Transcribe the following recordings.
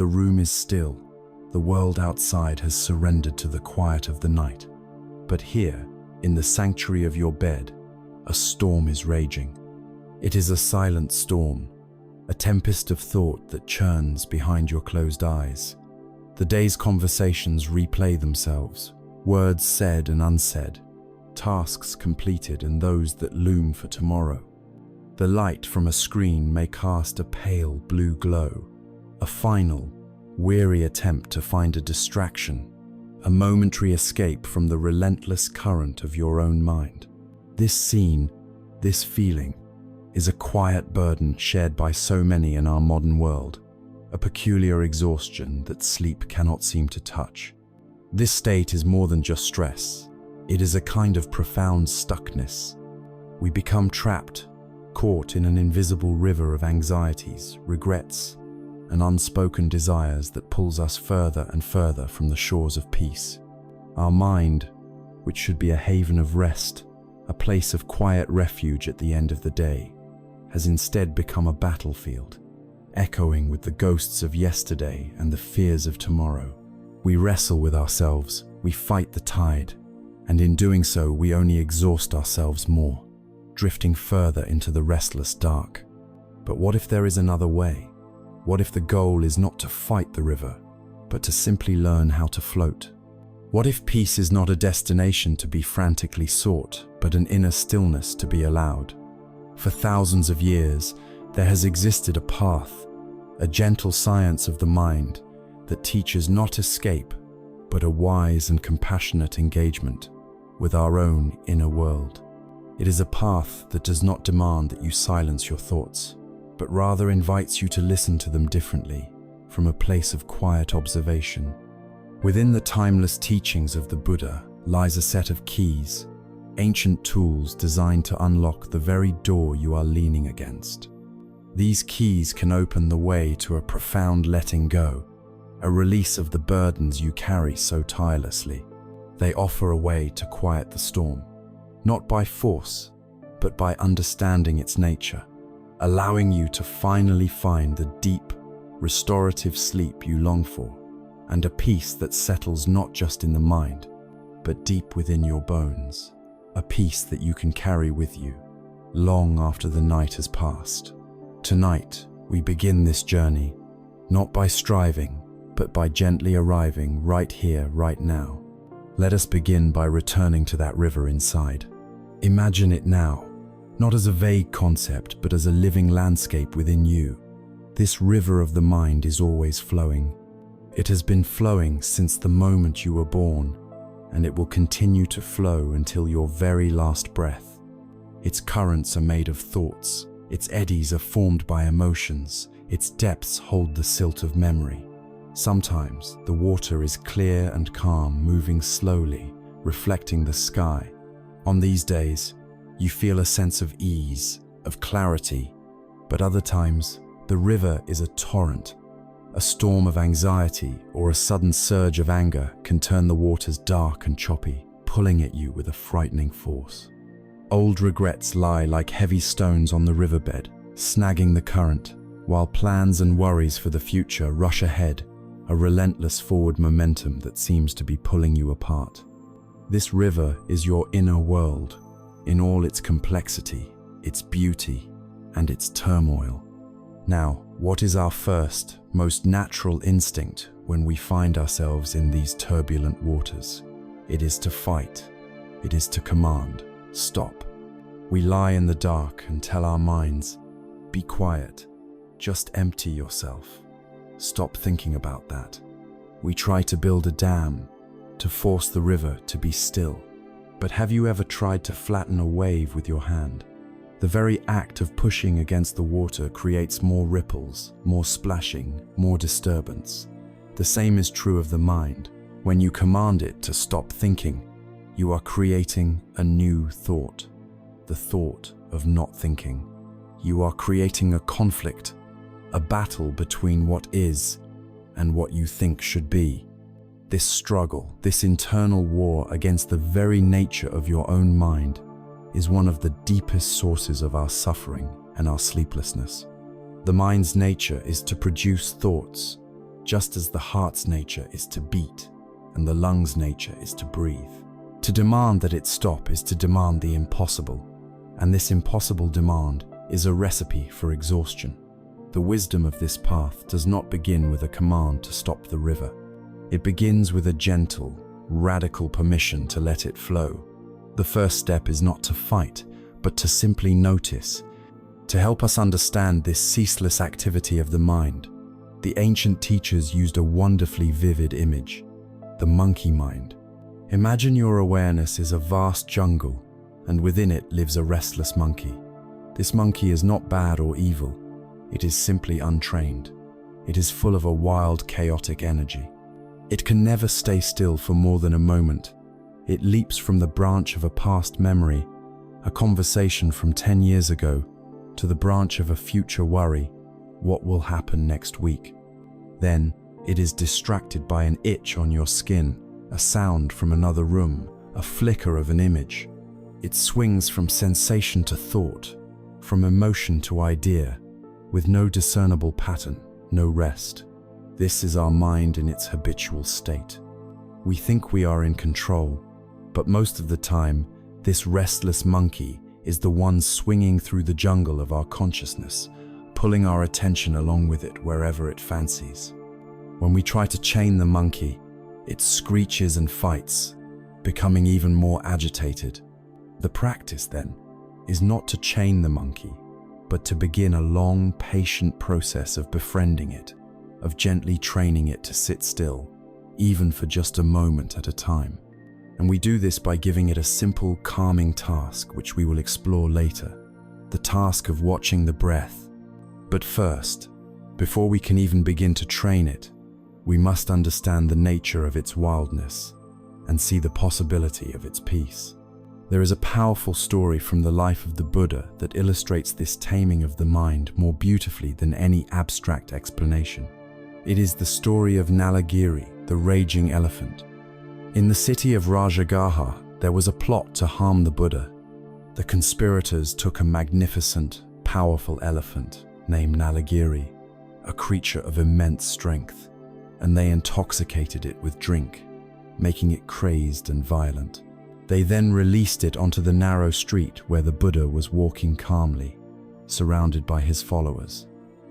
The room is still. The world outside has surrendered to the quiet of the night. But here, in the sanctuary of your bed, a storm is raging. It is a silent storm, a tempest of thought that churns behind your closed eyes. The day's conversations replay themselves, words said and unsaid, tasks completed and those that loom for tomorrow. The light from a screen may cast a pale blue glow, a final, weary attempt to find a distraction, a momentary escape from the relentless current of your own mind. This scene, this feeling, is a quiet burden shared by so many in our modern world, a peculiar exhaustion that sleep cannot seem to touch. This state is more than just stress. It is a kind of profound stuckness. We become trapped, caught in an invisible river of anxieties, regrets, and unspoken desires that pulls us further and further from the shores of peace. Our mind, which should be a haven of rest, a place of quiet refuge at the end of the day, has instead become a battlefield, echoing with the ghosts of yesterday and the fears of tomorrow. We wrestle with ourselves, we fight the tide, and in doing so we only exhaust ourselves more, drifting further into the restless dark. But what if there is another way? What if the goal is not to fight the river, but to simply learn how to float? What if peace is not a destination to be frantically sought, but an inner stillness to be allowed? For thousands of years, there has existed a path, a gentle science of the mind that teaches not escape, but a wise and compassionate engagement with our own inner world. It is a path that does not demand that you silence your thoughts, but rather invites you to listen to them differently, from a place of quiet observation. Within the timeless teachings of the Buddha lies a set of keys, ancient tools designed to unlock the very door you are leaning against. These keys can open the way to a profound letting go, a release of the burdens you carry so tirelessly. They offer a way to quiet the storm, not by force, but by understanding its nature, allowing you to finally find the deep, restorative sleep you long for, and a peace that settles not just in the mind, but deep within your bones. A peace that you can carry with you, long after the night has passed. Tonight, we begin this journey, not by striving, but by gently arriving right here, right now. Let us begin by returning to that river inside. Imagine it now, not as a vague concept, but as a living landscape within you. This river of the mind is always flowing. It has been flowing since the moment you were born, and it will continue to flow until your very last breath. Its currents are made of thoughts, its eddies are formed by emotions, its depths hold the silt of memory. Sometimes the water is clear and calm, moving slowly, reflecting the sky. On these days, you feel a sense of ease, of clarity, but other times, the river is a torrent. A storm of anxiety or a sudden surge of anger can turn the waters dark and choppy, pulling at you with a frightening force. Old regrets lie like heavy stones on the riverbed, snagging the current, while plans and worries for the future rush ahead, a relentless forward momentum that seems to be pulling you apart. This river is your inner world, in all its complexity, its beauty, and its turmoil. Now, what is our first, most natural instinct when we find ourselves in these turbulent waters? It is to fight. It is to command. Stop. We lie in the dark and tell our minds, be quiet. Just empty yourself. Stop thinking about that. We try to build a dam, to force the river to be still. But have you ever tried to flatten a wave with your hand? The very act of pushing against the water creates more ripples, more splashing, more disturbance. The same is true of the mind. When you command it to stop thinking, you are creating a new thought, the thought of not thinking. You are creating a conflict, a battle between what is and what you think should be. This struggle, this internal war against the very nature of your own mind, is one of the deepest sources of our suffering and our sleeplessness. The mind's nature is to produce thoughts, just as the heart's nature is to beat and the lungs' nature is to breathe. To demand that it stop is to demand the impossible, and this impossible demand is a recipe for exhaustion. The wisdom of this path does not begin with a command to stop the river. It begins with a gentle, radical permission to let it flow. The first step is not to fight, but to simply notice. To help us understand this ceaseless activity of the mind, the ancient teachers used a wonderfully vivid image: the monkey mind. Imagine your awareness is a vast jungle, and within it lives a restless monkey. This monkey is not bad or evil. It is simply untrained. It is full of a wild, chaotic energy. It can never stay still for more than a moment. It leaps from the branch of a past memory, a conversation from 10 years ago, to the branch of a future worry: what will happen next week? Then it is distracted by an itch on your skin, a sound from another room, a flicker of an image. It swings from sensation to thought, from emotion to idea, with no discernible pattern, no rest. This is our mind in its habitual state. We think we are in control, but most of the time, this restless monkey is the one swinging through the jungle of our consciousness, pulling our attention along with it wherever it fancies. When we try to chain the monkey, it screeches and fights, becoming even more agitated. The practice, then, is not to chain the monkey, but to begin a long, patient process of befriending it, of gently training it to sit still, even for just a moment at a time. And we do this by giving it a simple, calming task, which we will explore later, the task of watching the breath. But first, before we can even begin to train it, we must understand the nature of its wildness and see the possibility of its peace. There is a powerful story from the life of the Buddha that illustrates this taming of the mind more beautifully than any abstract explanation. It is the story of Nalagiri, the raging elephant. In the city of Rajagaha, there was a plot to harm the Buddha. The conspirators took a magnificent, powerful elephant named Nalagiri, a creature of immense strength, and they intoxicated it with drink, making it crazed and violent. They then released it onto the narrow street where the Buddha was walking calmly, surrounded by his followers.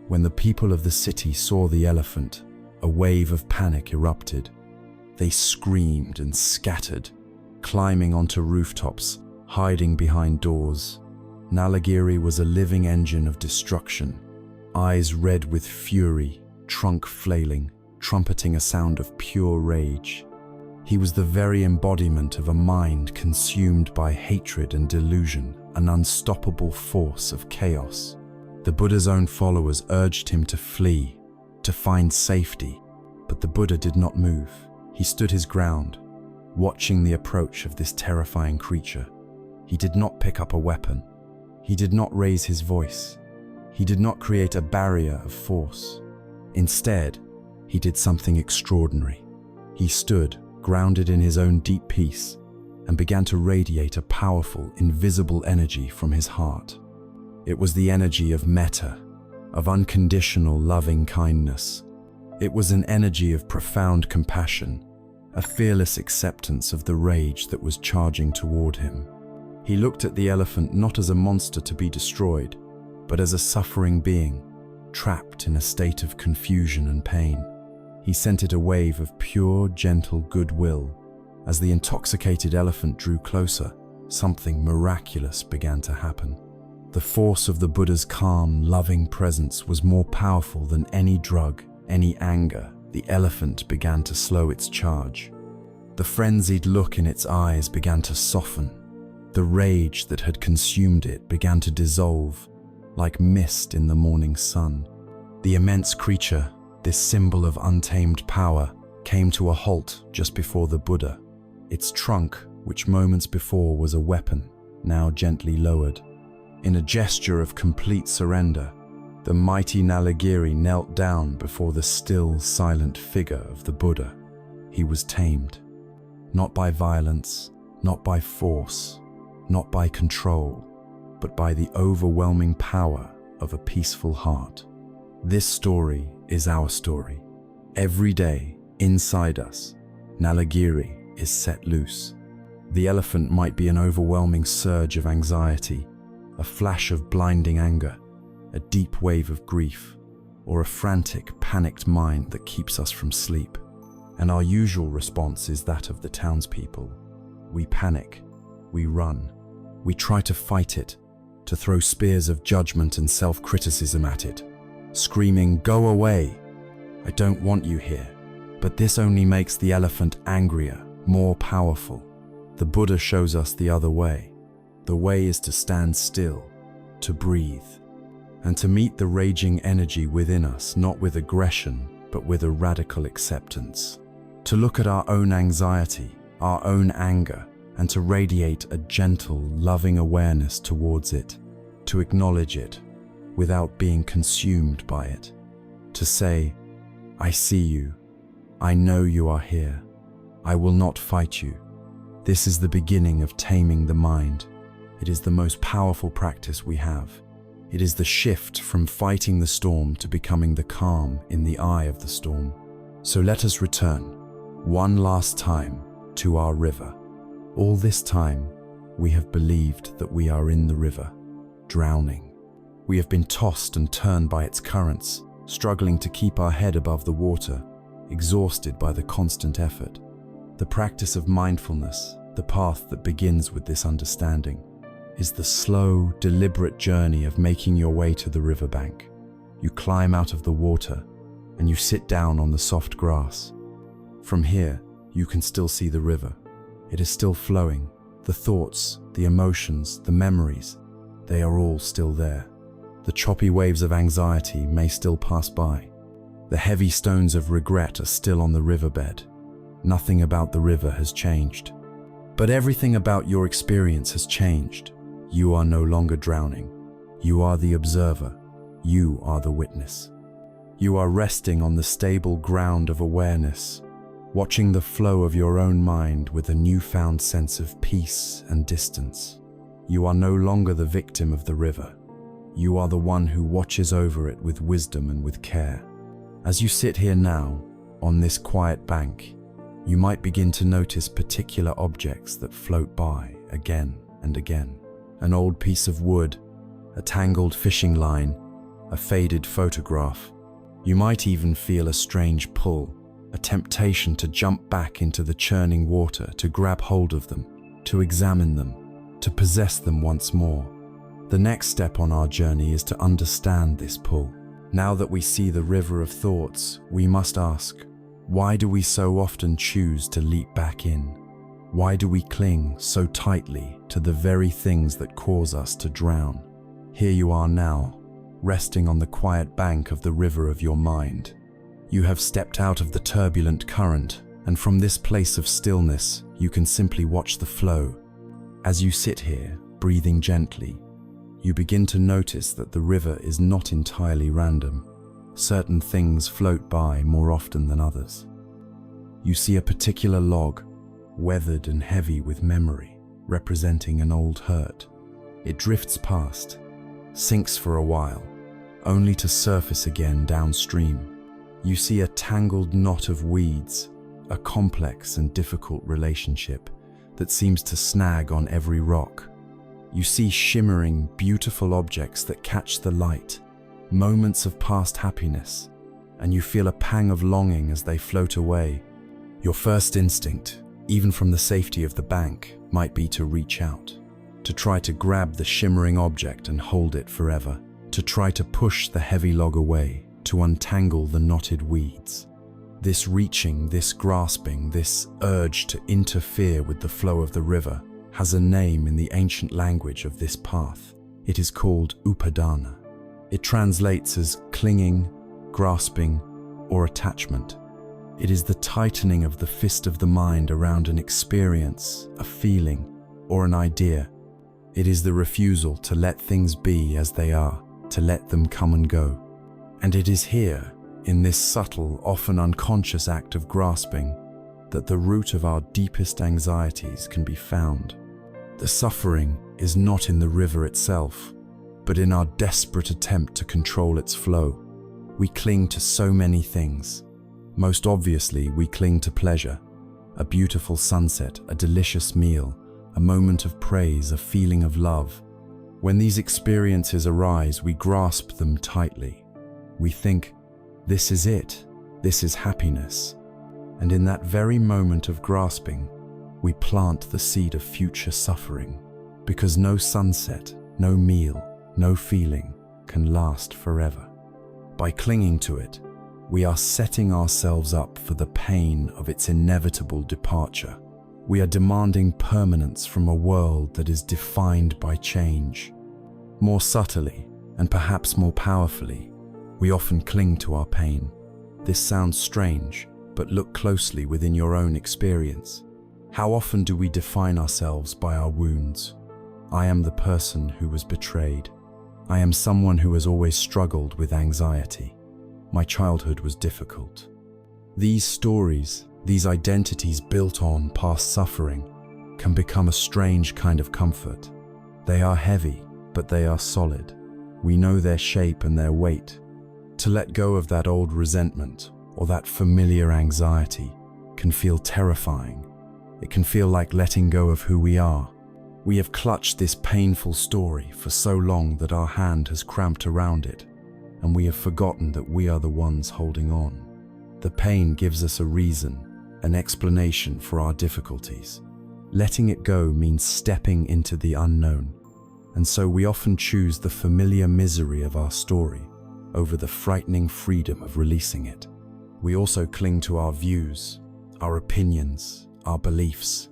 When the people of the city saw the elephant, a wave of panic erupted. They screamed and scattered, climbing onto rooftops, hiding behind doors. Nalagiri was a living engine of destruction, eyes red with fury, trunk flailing, trumpeting a sound of pure rage. He was the very embodiment of a mind consumed by hatred and delusion, an unstoppable force of chaos. The Buddha's own followers urged him to flee, to find safety, but the Buddha did not move. He stood his ground, watching the approach of this terrifying creature. He did not pick up a weapon. He did not raise his voice. He did not create a barrier of force. Instead, he did something extraordinary. He stood, grounded in his own deep peace, and began to radiate a powerful, invisible energy from his heart. It was the energy of metta, of unconditional loving kindness. It was an energy of profound compassion, a fearless acceptance of the rage that was charging toward him. He looked at the elephant not as a monster to be destroyed, but as a suffering being, trapped in a state of confusion and pain. He sent it a wave of pure, gentle goodwill. As the intoxicated elephant drew closer, something miraculous began to happen. The force of the Buddha's calm, loving presence was more powerful than any drug, any anger. The elephant began to slow its charge. The frenzied look in its eyes began to soften. The rage that had consumed it began to dissolve, like mist in the morning sun. The immense creature, this symbol of untamed power, came to a halt just before the Buddha. Its trunk, which moments before was a weapon, now gently lowered. In a gesture of complete surrender, the mighty Nalagiri knelt down before the still, silent figure of the Buddha. He was tamed, not by violence, not by force, not by control, but by the overwhelming power of a peaceful heart. This story is our story. Every day, inside us, Nalagiri is set loose. The elephant might be an overwhelming surge of anxiety, a flash of blinding anger, a deep wave of grief, or a frantic, panicked mind that keeps us from sleep. And our usual response is that of the townspeople. We panic, we run, we try to fight it, to throw spears of judgment and self-criticism at it, screaming, "Go away! I don't want you here." But this only makes the elephant angrier, more powerful. The Buddha shows us the other way. The way is to stand still, to breathe, and to meet the raging energy within us, not with aggression, but with a radical acceptance. To look at our own anxiety, our own anger, and to radiate a gentle, loving awareness towards it, to acknowledge it without being consumed by it, to say, "I see you, I know you are here, I will not fight you." This is the beginning of taming the mind. It is the most powerful practice we have. It is the shift from fighting the storm to becoming the calm in the eye of the storm. So let us return, one last time, to our river. All this time, we have believed that we are in the river, drowning. We have been tossed and turned by its currents, struggling to keep our head above the water, exhausted by the constant effort. The practice of mindfulness, the path that begins with this understanding, is the slow, deliberate journey of making your way to the riverbank. You climb out of the water and you sit down on the soft grass. From here, you can still see the river. It is still flowing. The thoughts, the emotions, the memories, they are all still there. The choppy waves of anxiety may still pass by. The heavy stones of regret are still on the riverbed. Nothing about the river has changed. But everything about your experience has changed. You are no longer drowning. You are the observer. You are the witness. You are resting on the stable ground of awareness, watching the flow of your own mind with a newfound sense of peace and distance. You are no longer the victim of the river. You are the one who watches over it with wisdom and with care. As you sit here now, on this quiet bank, you might begin to notice particular objects that float by again and again. An old piece of wood, a tangled fishing line, a faded photograph. You might even feel a strange pull, a temptation to jump back into the churning water, to grab hold of them, to examine them, to possess them once more. The next step on our journey is to understand this pull. Now that we see the river of thoughts, we must ask, why do we so often choose to leap back in? Why do we cling so tightly to the very things that cause us to drown? Here you are now, resting on the quiet bank of the river of your mind. You have stepped out of the turbulent current, and from this place of stillness, you can simply watch the flow. As you sit here, breathing gently, you begin to notice that the river is not entirely random. Certain things float by more often than others. You see a particular log, weathered and heavy with memory, representing an old hurt. It drifts past, sinks for a while, only to surface again downstream. You see a tangled knot of weeds, a complex and difficult relationship that seems to snag on every rock. You see shimmering, beautiful objects that catch the light, moments of past happiness, and you feel a pang of longing as they float away. Your first instinct, even from the safety of the bank, might be to reach out, to try to grab the shimmering object and hold it forever, to try to push the heavy log away, to untangle the knotted weeds. This reaching, this grasping, this urge to interfere with the flow of the river has a name in the ancient language of this path. It is called upadana. It translates as clinging, grasping, or attachment. It is the tightening of the fist of the mind around an experience, a feeling, or an idea. It is the refusal to let things be as they are, to let them come and go. And it is here, in this subtle, often unconscious act of grasping, that the root of our deepest anxieties can be found. The suffering is not in the river itself, but in our desperate attempt to control its flow. We cling to so many things: Most obviously, we cling to pleasure. A beautiful sunset, a delicious meal, a moment of praise, a feeling of love. When these experiences arise, we grasp them tightly. We think, this is it, this is happiness. And in that very moment of grasping, we plant the seed of future suffering, because no sunset, no meal, no feeling can last forever. By clinging to it, we are setting ourselves up for the pain of its inevitable departure. We are demanding permanence from a world that is defined by change. More subtly, and perhaps more powerfully, we often cling to our pain. This sounds strange, but look closely within your own experience. How often do we define ourselves by our wounds? I am the person who was betrayed. I am someone who has always struggled with anxiety. My childhood was difficult. These stories, these identities built on past suffering, can become a strange kind of comfort. They are heavy, but they are solid. We know their shape and their weight. To let go of that old resentment or that familiar anxiety can feel terrifying. It can feel like letting go of who we are. We have clutched this painful story for so long that our hand has cramped around it, and we have forgotten that we are the ones holding on. The pain gives us a reason, an explanation for our difficulties. Letting it go means stepping into the unknown, and so we often choose the familiar misery of our story over the frightening freedom of releasing it. We also cling to our views, our opinions, our beliefs.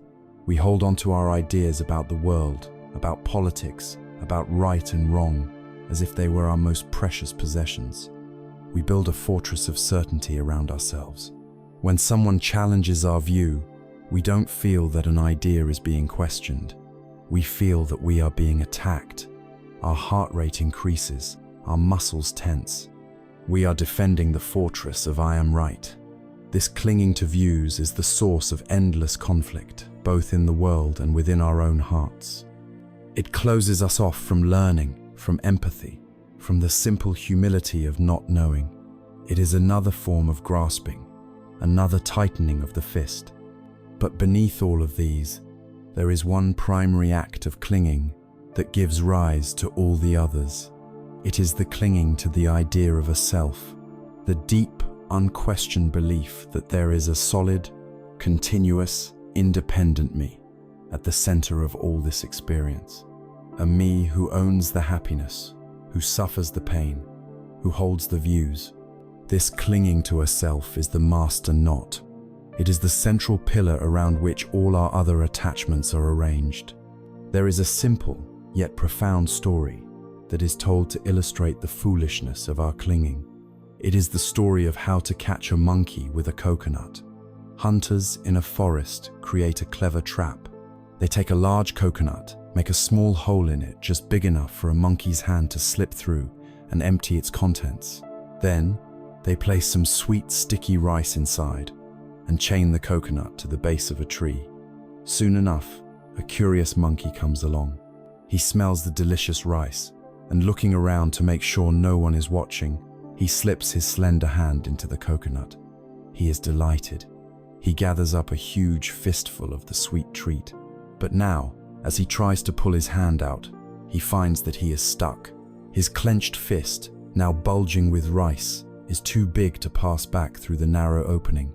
We hold on to our ideas about the world, about politics, about right and wrong, as if they were our most precious possessions. We build a fortress of certainty around ourselves. When someone challenges our view, we don't feel that an idea is being questioned. We feel that we are being attacked. Our heart rate increases, our muscles tense. We are defending the fortress of I am right. This clinging to views is the source of endless conflict, both in the world and within our own hearts. It closes us off from learning, from empathy, from the simple humility of not knowing. It is another form of grasping, another tightening of the fist. But beneath all of these, there is one primary act of clinging that gives rise to all the others. It is the clinging to the idea of a self, the deep, unquestioned belief that there is a solid, continuous, independent me at the center of all this experience. A me who owns the happiness, who suffers the pain, who holds the views. This clinging to a self is the master knot. It is the central pillar around which all our other attachments are arranged. There is a simple yet profound story that is told to illustrate the foolishness of our clinging. It is the story of how to catch a monkey with a coconut. Hunters in a forest create a clever trap. They take a large coconut, make a small hole in it just big enough for a monkey's hand to slip through and empty its contents. Then, they place some sweet, sticky rice inside and chain the coconut to the base of a tree. Soon enough, a curious monkey comes along. He smells the delicious rice, and looking around to make sure no one is watching, he slips his slender hand into the coconut. He is delighted. He gathers up a huge fistful of the sweet treat. But now, as he tries to pull his hand out, he finds that he is stuck. His clenched fist, now bulging with rice, is too big to pass back through the narrow opening.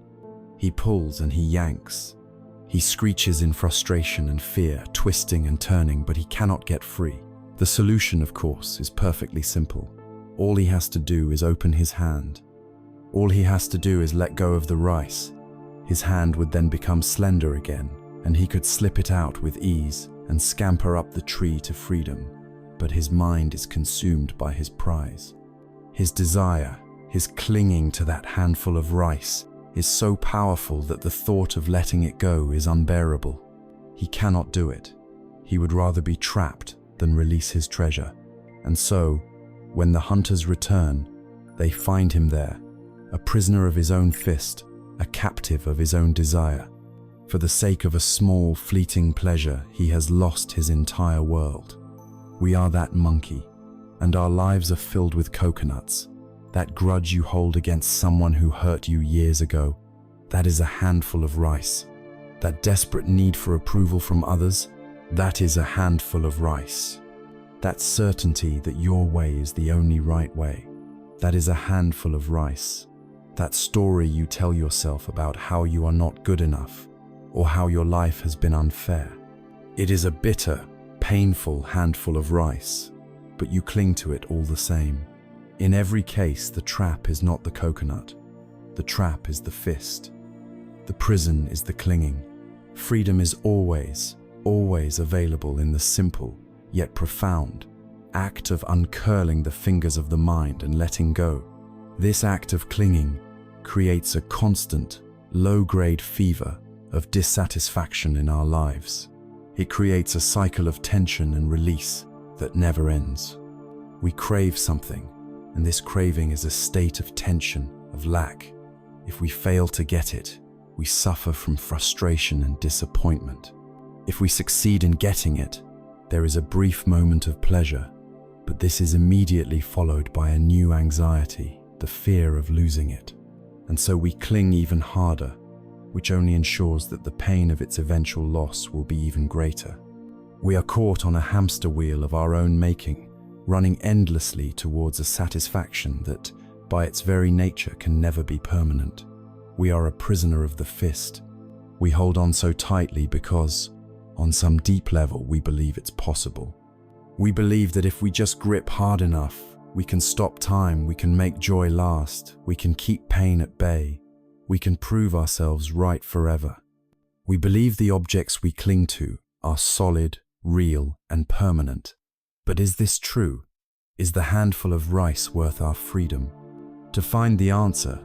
He pulls and he yanks. He screeches in frustration and fear, twisting and turning, but he cannot get free. The solution, of course, is perfectly simple. All he has to do is open his hand. All he has to do is let go of the rice. His hand would then become slender again, and he could slip it out with ease and scamper up the tree to freedom. But his mind is consumed by his prize. His desire, his clinging to that handful of rice, is so powerful that the thought of letting it go is unbearable. He cannot do it. He would rather be trapped than release his treasure. And so, when the hunters return, they find him there, a prisoner of his own fist, a captive of his own desire. For the sake of a small, fleeting pleasure, he has lost his entire world. We are that monkey, and our lives are filled with coconuts, that grudge you hold against someone who hurt you years ago, that is a handful of rice. That desperate need for approval from others, that is a handful of rice. That certainty that your way is the only right way, that is a handful of rice. That story you tell yourself about how you are not good enough or how your life has been unfair, it is a bitter, painful handful of rice, but you cling to it all the same. In every case, the trap is not the coconut. The trap is the fist. The prison is the clinging. Freedom is always, always available in the simple, yet profound, act of uncurling the fingers of the mind and letting go. This act of clinging creates a constant, low-grade fever of dissatisfaction in our lives. It creates a cycle of tension and release that never ends. We crave something, and this craving is a state of tension, of lack. If we fail to get it, we suffer from frustration and disappointment. If we succeed in getting it, there is a brief moment of pleasure, but this is immediately followed by a new anxiety, the fear of losing it. And so we cling even harder, which only ensures that the pain of its eventual loss will be even greater. We are caught on a hamster wheel of our own making, running endlessly towards a satisfaction that, by its very nature, can never be permanent. We are a prisoner of the fist. We hold on so tightly because, on some deep level, we believe it's possible. We believe that if we just grip hard enough, we can stop time, we can make joy last, we can keep pain at bay, we can prove ourselves right forever. We believe the objects we cling to are solid, real, and permanent. But is this true? Is the handful of rice worth our freedom? To find the answer,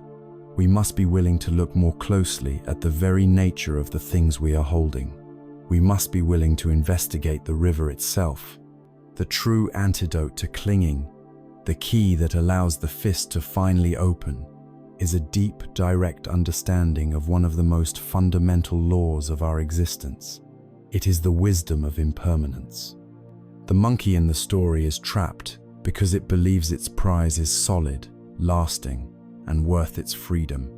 we must be willing to look more closely at the very nature of the things we are holding. We must be willing to investigate the river itself. The true antidote to clinging, the key that allows the fist to finally open, is a deep, direct understanding of one of the most fundamental laws of our existence. It is the wisdom of impermanence. The monkey in the story is trapped because it believes its prize is solid, lasting, and worth its freedom.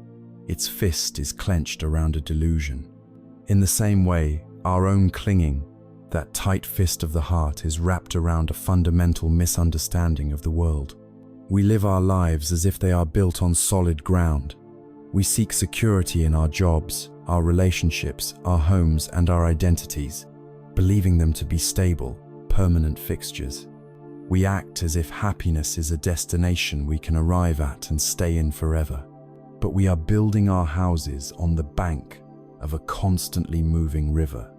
Its fist is clenched around a delusion. In the same way, our own clinging, that tight fist of the heart, is wrapped around a fundamental misunderstanding of the world. We live our lives as if they are built on solid ground. We seek security in our jobs, our relationships, our homes, and our identities, believing them to be stable, permanent fixtures. We act as if happiness is a destination we can arrive at and stay in forever. But we are building our houses on the bank of a constantly moving river,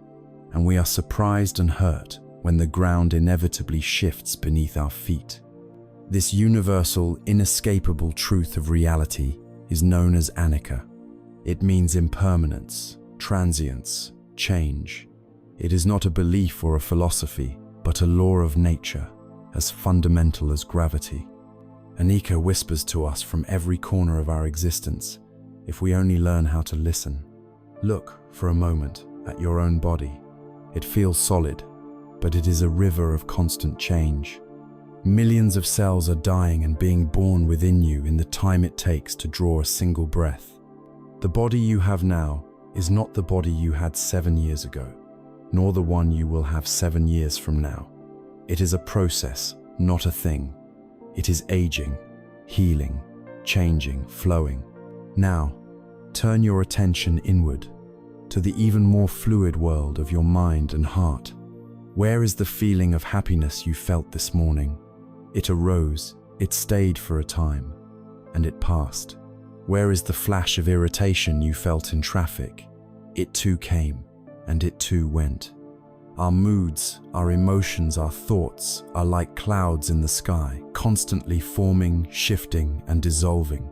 and we are surprised and hurt when the ground inevitably shifts beneath our feet. This universal, inescapable truth of reality is known as anicca. It means impermanence, transience, change. It is not a belief or a philosophy, but a law of nature, as fundamental as gravity. Anicca whispers to us from every corner of our existence, if we only learn how to listen. Look, for a moment, at your own body. It feels solid, but it is a river of constant change. Millions of cells are dying and being born within you in the time it takes to draw a single breath. The body you have now is not the body you had 7 years ago, nor the one you will have 7 years from now. It is a process, not a thing. It is aging, healing, changing, flowing. Now, turn your attention inward, to the even more fluid world of your mind and heart. Where is the feeling of happiness you felt this morning? It arose, it stayed for a time, and it passed. Where is the flash of irritation you felt in traffic? It too came, and it too went. Our moods, our emotions, our thoughts are like clouds in the sky, constantly forming, shifting, and dissolving.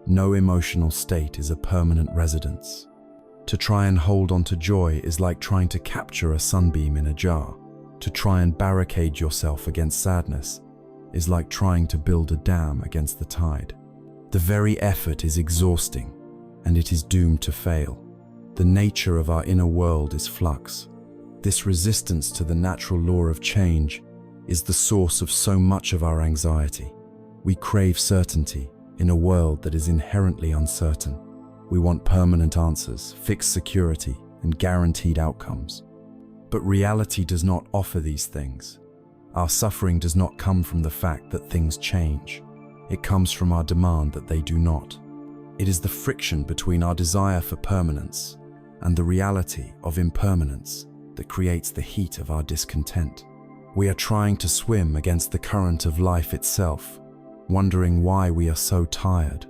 No emotional state is a permanent residence. To try and hold on to joy is like trying to capture a sunbeam in a jar. To try and barricade yourself against sadness is like trying to build a dam against the tide. The very effort is exhausting, and it is doomed to fail. The nature of our inner world is flux. This resistance to the natural law of change is the source of so much of our anxiety. We crave certainty, in a world that is inherently uncertain. We want permanent answers, fixed security, and guaranteed outcomes. But reality does not offer these things. Our suffering does not come from the fact that things change. It comes from our demand that they do not. It is the friction between our desire for permanence and the reality of impermanence that creates the heat of our discontent. We are trying to swim against the current of life itself, wondering why we are so tired.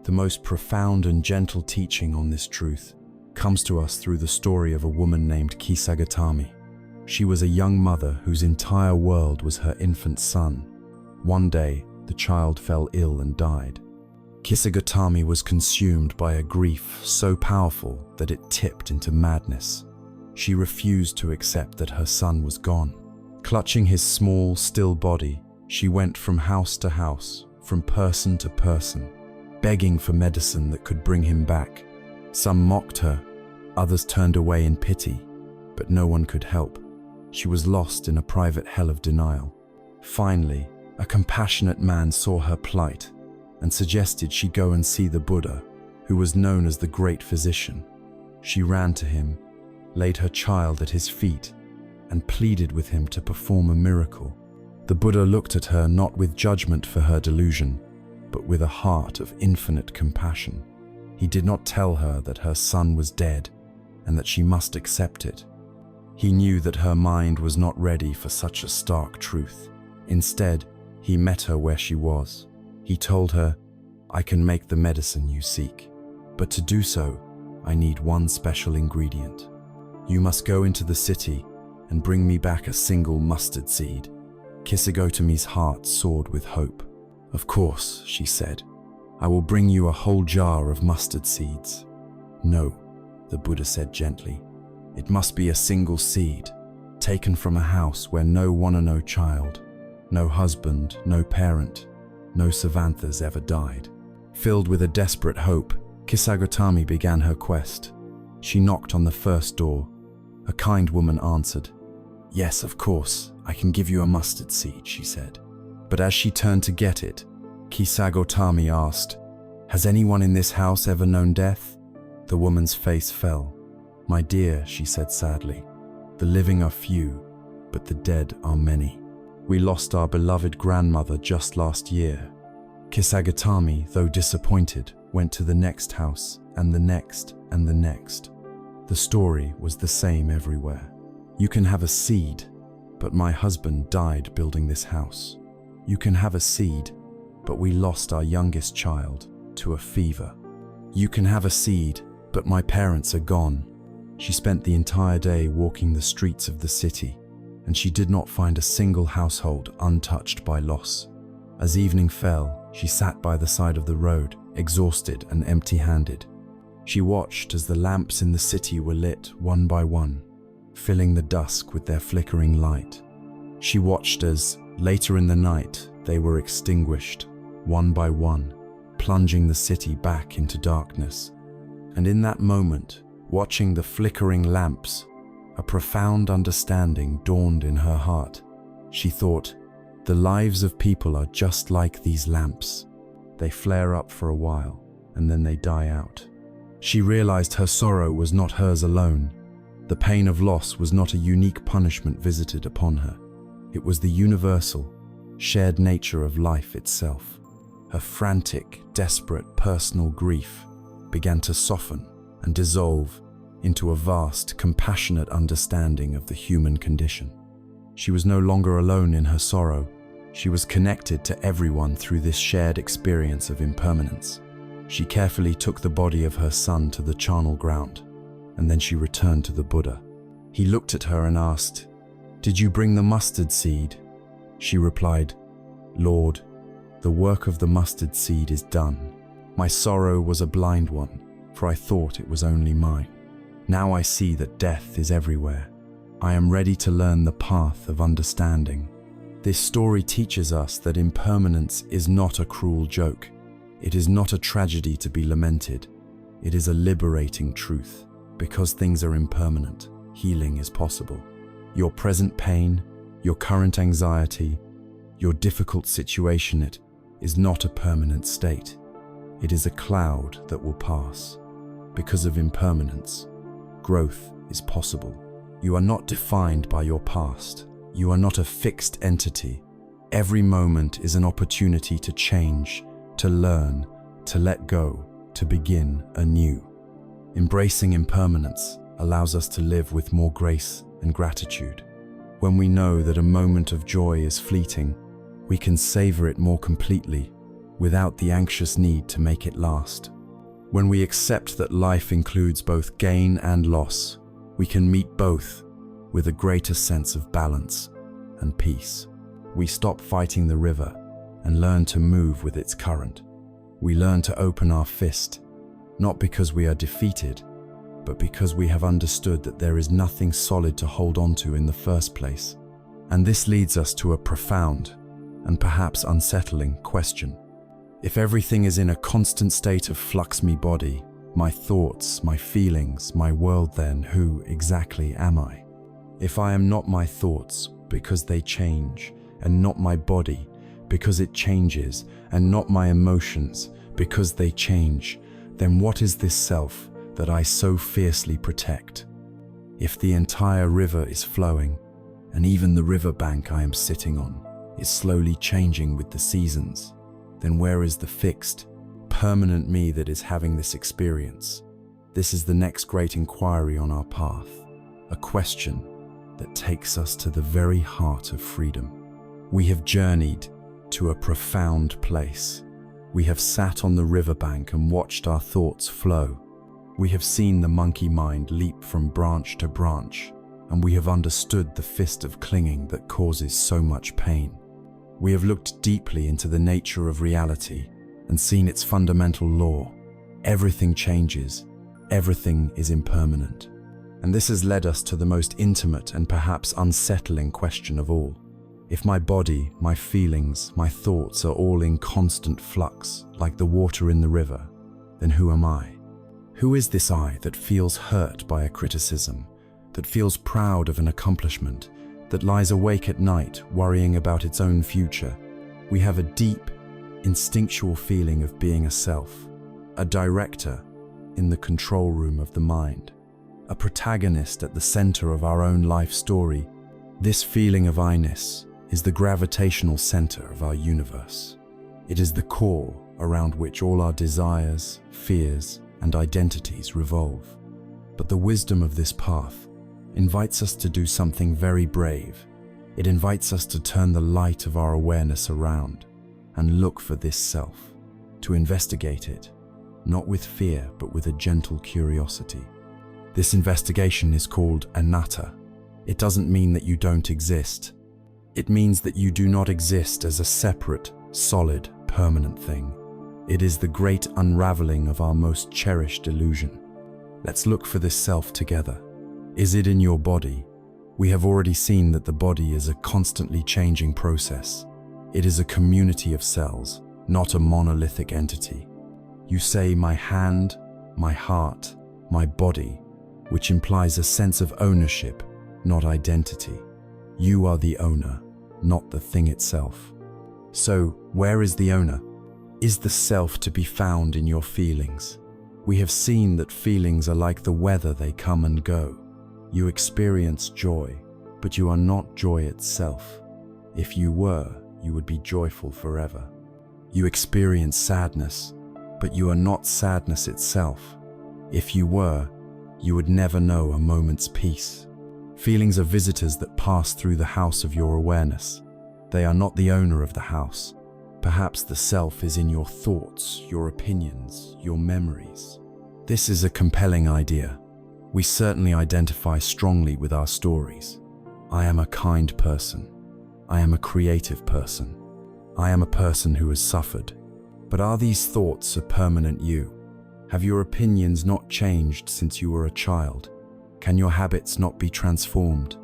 The most profound and gentle teaching on this truth comes to us through the story of a woman named Kisagatami. She was a young mother whose entire world was her infant son. One day, the child fell ill and died. Kisagatami was consumed by a grief so powerful that it tipped into madness. She refused to accept that her son was gone. Clutching his small, still body, she went from house to house, from person to person, begging for medicine that could bring him back. Some mocked her, others turned away in pity, but no one could help. She was lost in a private hell of denial. Finally, a compassionate man saw her plight and suggested she go and see the Buddha, who was known as the great physician. She ran to him, laid her child at his feet, and pleaded with him to perform a miracle. The Buddha looked at her not with judgment for her delusion, but with a heart of infinite compassion. He did not tell her that her son was dead and that she must accept it. He knew that her mind was not ready for such a stark truth. Instead, he met her where she was. He told her, "I can make the medicine you seek, but to do so, I need one special ingredient. You must go into the city and bring me back a single mustard seed." Kisagatami's heart soared with hope. "Of course," she said, "I will bring you a whole jar of mustard seeds." "No," the Buddha said gently. "It must be a single seed, taken from a house where no one or no child, no husband, no parent, no Savanthas ever died." Filled with a desperate hope, Kisagatami began her quest. She knocked on the first door. A kind woman answered. "Yes, of course, I can give you a mustard seed," she said. But as she turned to get it, Kisagatami asked, "Has anyone in this house ever known death?" The woman's face fell. "My dear," she said sadly, "the living are few, but the dead are many. We lost our beloved grandmother just last year." Kisagatami, though disappointed, went to the next house and the next and the next. The story was the same everywhere. "You can have a seed, but my husband died building this house. You can have a seed, but we lost our youngest child to a fever. You can have a seed, but my parents are gone." She spent the entire day walking the streets of the city, and she did not find a single household untouched by loss. As evening fell, she sat by the side of the road, exhausted and empty-handed. She watched as the lamps in the city were lit one by one, filling the dusk with their flickering light. She watched as, later in the night, they were extinguished, one by one, plunging the city back into darkness. And in that moment, watching the flickering lamps, a profound understanding dawned in her heart. She thought, the lives of people are just like these lamps. They flare up for a while, and then they die out. She realized her sorrow was not hers alone. The pain of loss was not a unique punishment visited upon her. It was the universal, shared nature of life itself. Her frantic, desperate personal grief began to soften and dissolve into a vast, compassionate understanding of the human condition. She was no longer alone in her sorrow. She was connected to everyone through this shared experience of impermanence. She carefully took the body of her son to the charnel ground, and then she returned to the Buddha. He looked at her and asked, "Did you bring the mustard seed?" She replied, "Lord, the work of the mustard seed is done. My sorrow was a blind one, for I thought it was only mine. Now I see that death is everywhere. I am ready to learn the path of understanding." This story teaches us that impermanence is not a cruel joke. It is not a tragedy to be lamented. It is a liberating truth. Because things are impermanent, healing is possible. Your present pain, your current anxiety, your difficult situation, is not a permanent state. It is a cloud that will pass. Because of impermanence, growth is possible. You are not defined by your past. You are not a fixed entity. Every moment is an opportunity to change, to learn, to let go, to begin anew. Embracing impermanence allows us to live with more grace and gratitude. When we know that a moment of joy is fleeting, we can savor it more completely without the anxious need to make it last. When we accept that life includes both gain and loss, we can meet both with a greater sense of balance and peace. We stop fighting the river and learn to move with its current. We learn to open our fist, not because we are defeated, but because we have understood that there is nothing solid to hold on to in the first place. And this leads us to a profound and perhaps unsettling question. If everything is in a constant state of flux, me body, my thoughts, my feelings, my world, then who exactly am I? If I am not my thoughts because they change, and not my body because it changes, and not my emotions because they change, then what is this self that I so fiercely protect? If the entire river is flowing, and even the riverbank I am sitting on is slowly changing with the seasons, then where is the fixed, permanent me that is having this experience? This is the next great inquiry on our path, a question that takes us to the very heart of freedom. We have journeyed to a profound place. We have sat on the riverbank and watched our thoughts flow. We have seen the monkey mind leap from branch to branch, and we have understood the fist of clinging that causes so much pain. We have looked deeply into the nature of reality and seen its fundamental law. Everything changes, everything is impermanent. And this has led us to the most intimate and perhaps unsettling question of all. If my body, my feelings, my thoughts are all in constant flux, like the water in the river, then who am I? Who is this I that feels hurt by a criticism, that feels proud of an accomplishment, that lies awake at night worrying about its own future? We have a deep, instinctual feeling of being a self, a director in the control room of the mind, a protagonist at the center of our own life story. This feeling of I-ness is the gravitational center of our universe. It is the core around which all our desires, fears, and identities revolve. But the wisdom of this path invites us to do something very brave. It invites us to turn the light of our awareness around and look for this self, to investigate it, not with fear, but with a gentle curiosity. This investigation is called anatta. It doesn't mean that you don't exist. It means that you do not exist as a separate, solid, permanent thing. It is the great unraveling of our most cherished illusion. Let's look for this self together. Is it in your body? We have already seen that the body is a constantly changing process. It is a community of cells, not a monolithic entity. You say my hand, my heart, my body, which implies a sense of ownership, not identity. You are the owner, not the thing itself. So, where is the owner? Is the self to be found in your feelings? We have seen that feelings are like the weather, they come and go. You experience joy, but you are not joy itself. If you were, you would be joyful forever. You experience sadness, but you are not sadness itself. If you were, you would never know a moment's peace. Feelings are visitors that pass through the house of your awareness. They are not the owner of the house. Perhaps the self is in your thoughts, your opinions, your memories. This is a compelling idea. We certainly identify strongly with our stories. I am a kind person. I am a creative person. I am a person who has suffered. But are these thoughts a permanent you? Have your opinions not changed since you were a child? Can your habits not be transformed?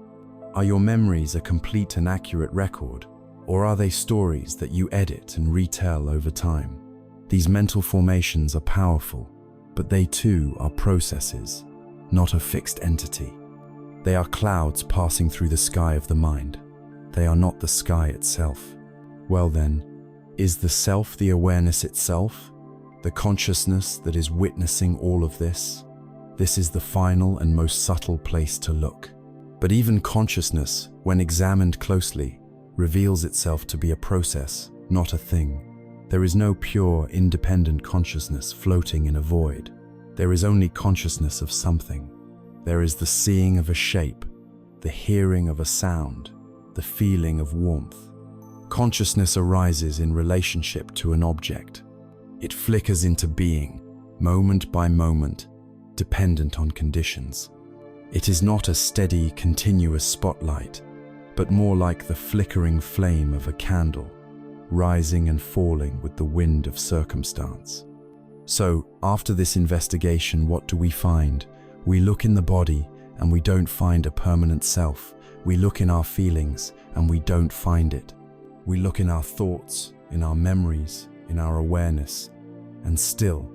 Are your memories a complete and accurate record? Or are they stories that you edit and retell over time? These mental formations are powerful, but they too are processes, not a fixed entity. They are clouds passing through the sky of the mind. They are not the sky itself. Well then, Is the self the awareness itself? The consciousness that is witnessing all of this? This is the final and most subtle place to look. But even consciousness, when examined closely, reveals itself to be a process, not a thing. There is no pure, independent consciousness floating in a void. There is only consciousness of something. There is the seeing of a shape, the hearing of a sound, the feeling of warmth. Consciousness arises in relationship to an object. It flickers into being, moment by moment, dependent on conditions. It is not a steady, continuous spotlight, but more like the flickering flame of a candle, rising and falling with the wind of circumstance. So, after this investigation, what do we find? We look in the body and we don't find a permanent self. We look in our feelings and we don't find it. We look in our thoughts, in our memories, in our awareness, and still,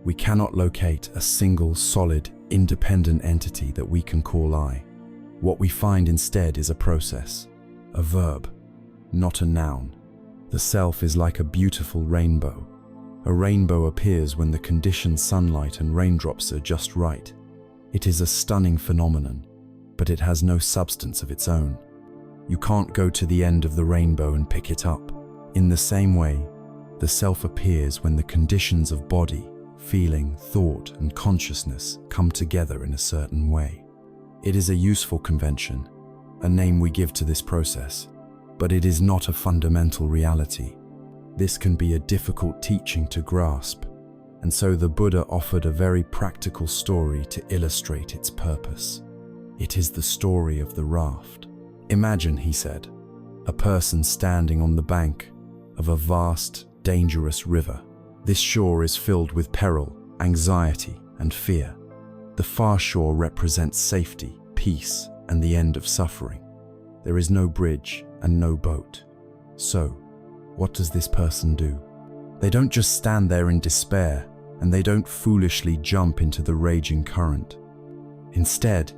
we cannot locate a single, solid, independent entity that we can call I. What we find instead is a process, a verb, not a noun. The self is like a beautiful rainbow. A rainbow appears when the conditioned sunlight and raindrops are just right. It is a stunning phenomenon, but it has no substance of its own. You can't go to the end of the rainbow and pick it up. In the same way, the self appears when the conditions of body, feeling, thought, and consciousness come together in a certain way. It is a useful convention, a name we give to this process, but it is not a fundamental reality. This can be a difficult teaching to grasp, and so the Buddha offered a very practical story to illustrate its purpose. It is the story of the raft. Imagine, he said, a person standing on the bank of a vast, dangerous river. This shore is filled with peril, anxiety, and fear. The far shore represents safety, peace, and the end of suffering. There is no bridge and no boat. So, what does this person do? They don't just stand there in despair, and they don't foolishly jump into the raging current. Instead,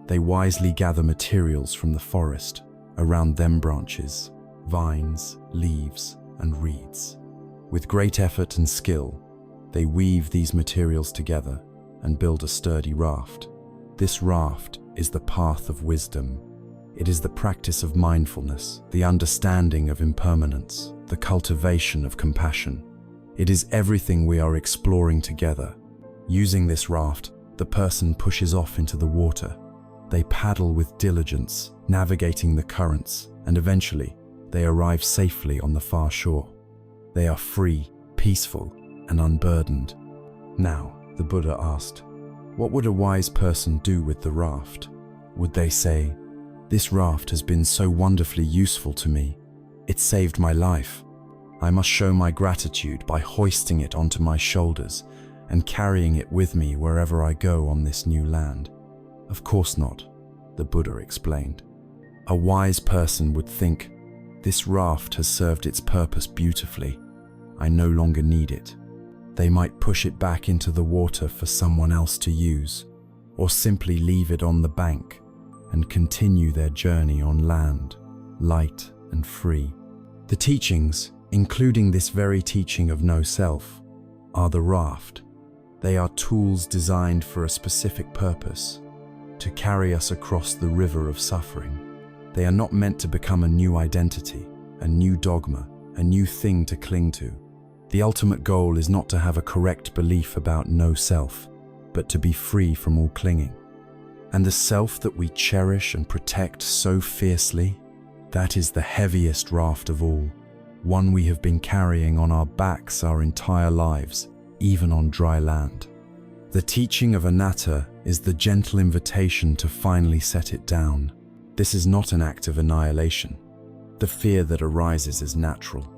they wisely gather materials from the forest, around them branches, vines, leaves, and reeds. With great effort and skill, they weave these materials together and build a sturdy raft. This raft is the path of wisdom. It is the practice of mindfulness, the understanding of impermanence, the cultivation of compassion. It is everything we are exploring together. Using this raft, the person pushes off into the water. They paddle with diligence, navigating the currents, and eventually, they arrive safely on the far shore. They are free, peaceful, and unburdened. Now, the Buddha asked, what would a wise person do with the raft? Would they say, "This raft has been so wonderfully useful to me. It saved my life. I must show my gratitude by hoisting it onto my shoulders and carrying it with me wherever I go on this new land"? Of course not, the Buddha explained. A wise person would think, "This raft has served its purpose beautifully. I no longer need it." They might push it back into the water for someone else to use, or simply leave it on the bank and continue their journey on land, light and free. The teachings, including this very teaching of no self, are the raft. They are tools designed for a specific purpose, to carry us across the river of suffering. They are not meant to become a new identity, a new dogma, a new thing to cling to. The ultimate goal is not to have a correct belief about no self, but to be free from all clinging. And the self that we cherish and protect so fiercely, that is the heaviest raft of all, one we have been carrying on our backs our entire lives, even on dry land. The teaching of anatta is the gentle invitation to finally set it down. This is not an act of annihilation. The fear that arises is natural.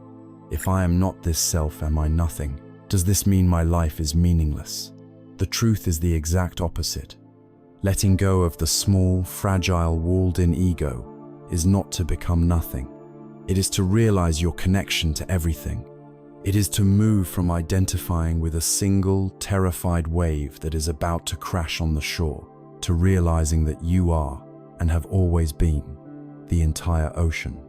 If I am not this self, am I nothing? Does this mean my life is meaningless? The truth is the exact opposite. Letting go of the small, fragile, walled-in ego is not to become nothing. It is to realize your connection to everything. It is to move from identifying with a single, terrified wave that is about to crash on the shore, to realizing that you are, and have always been, the entire ocean.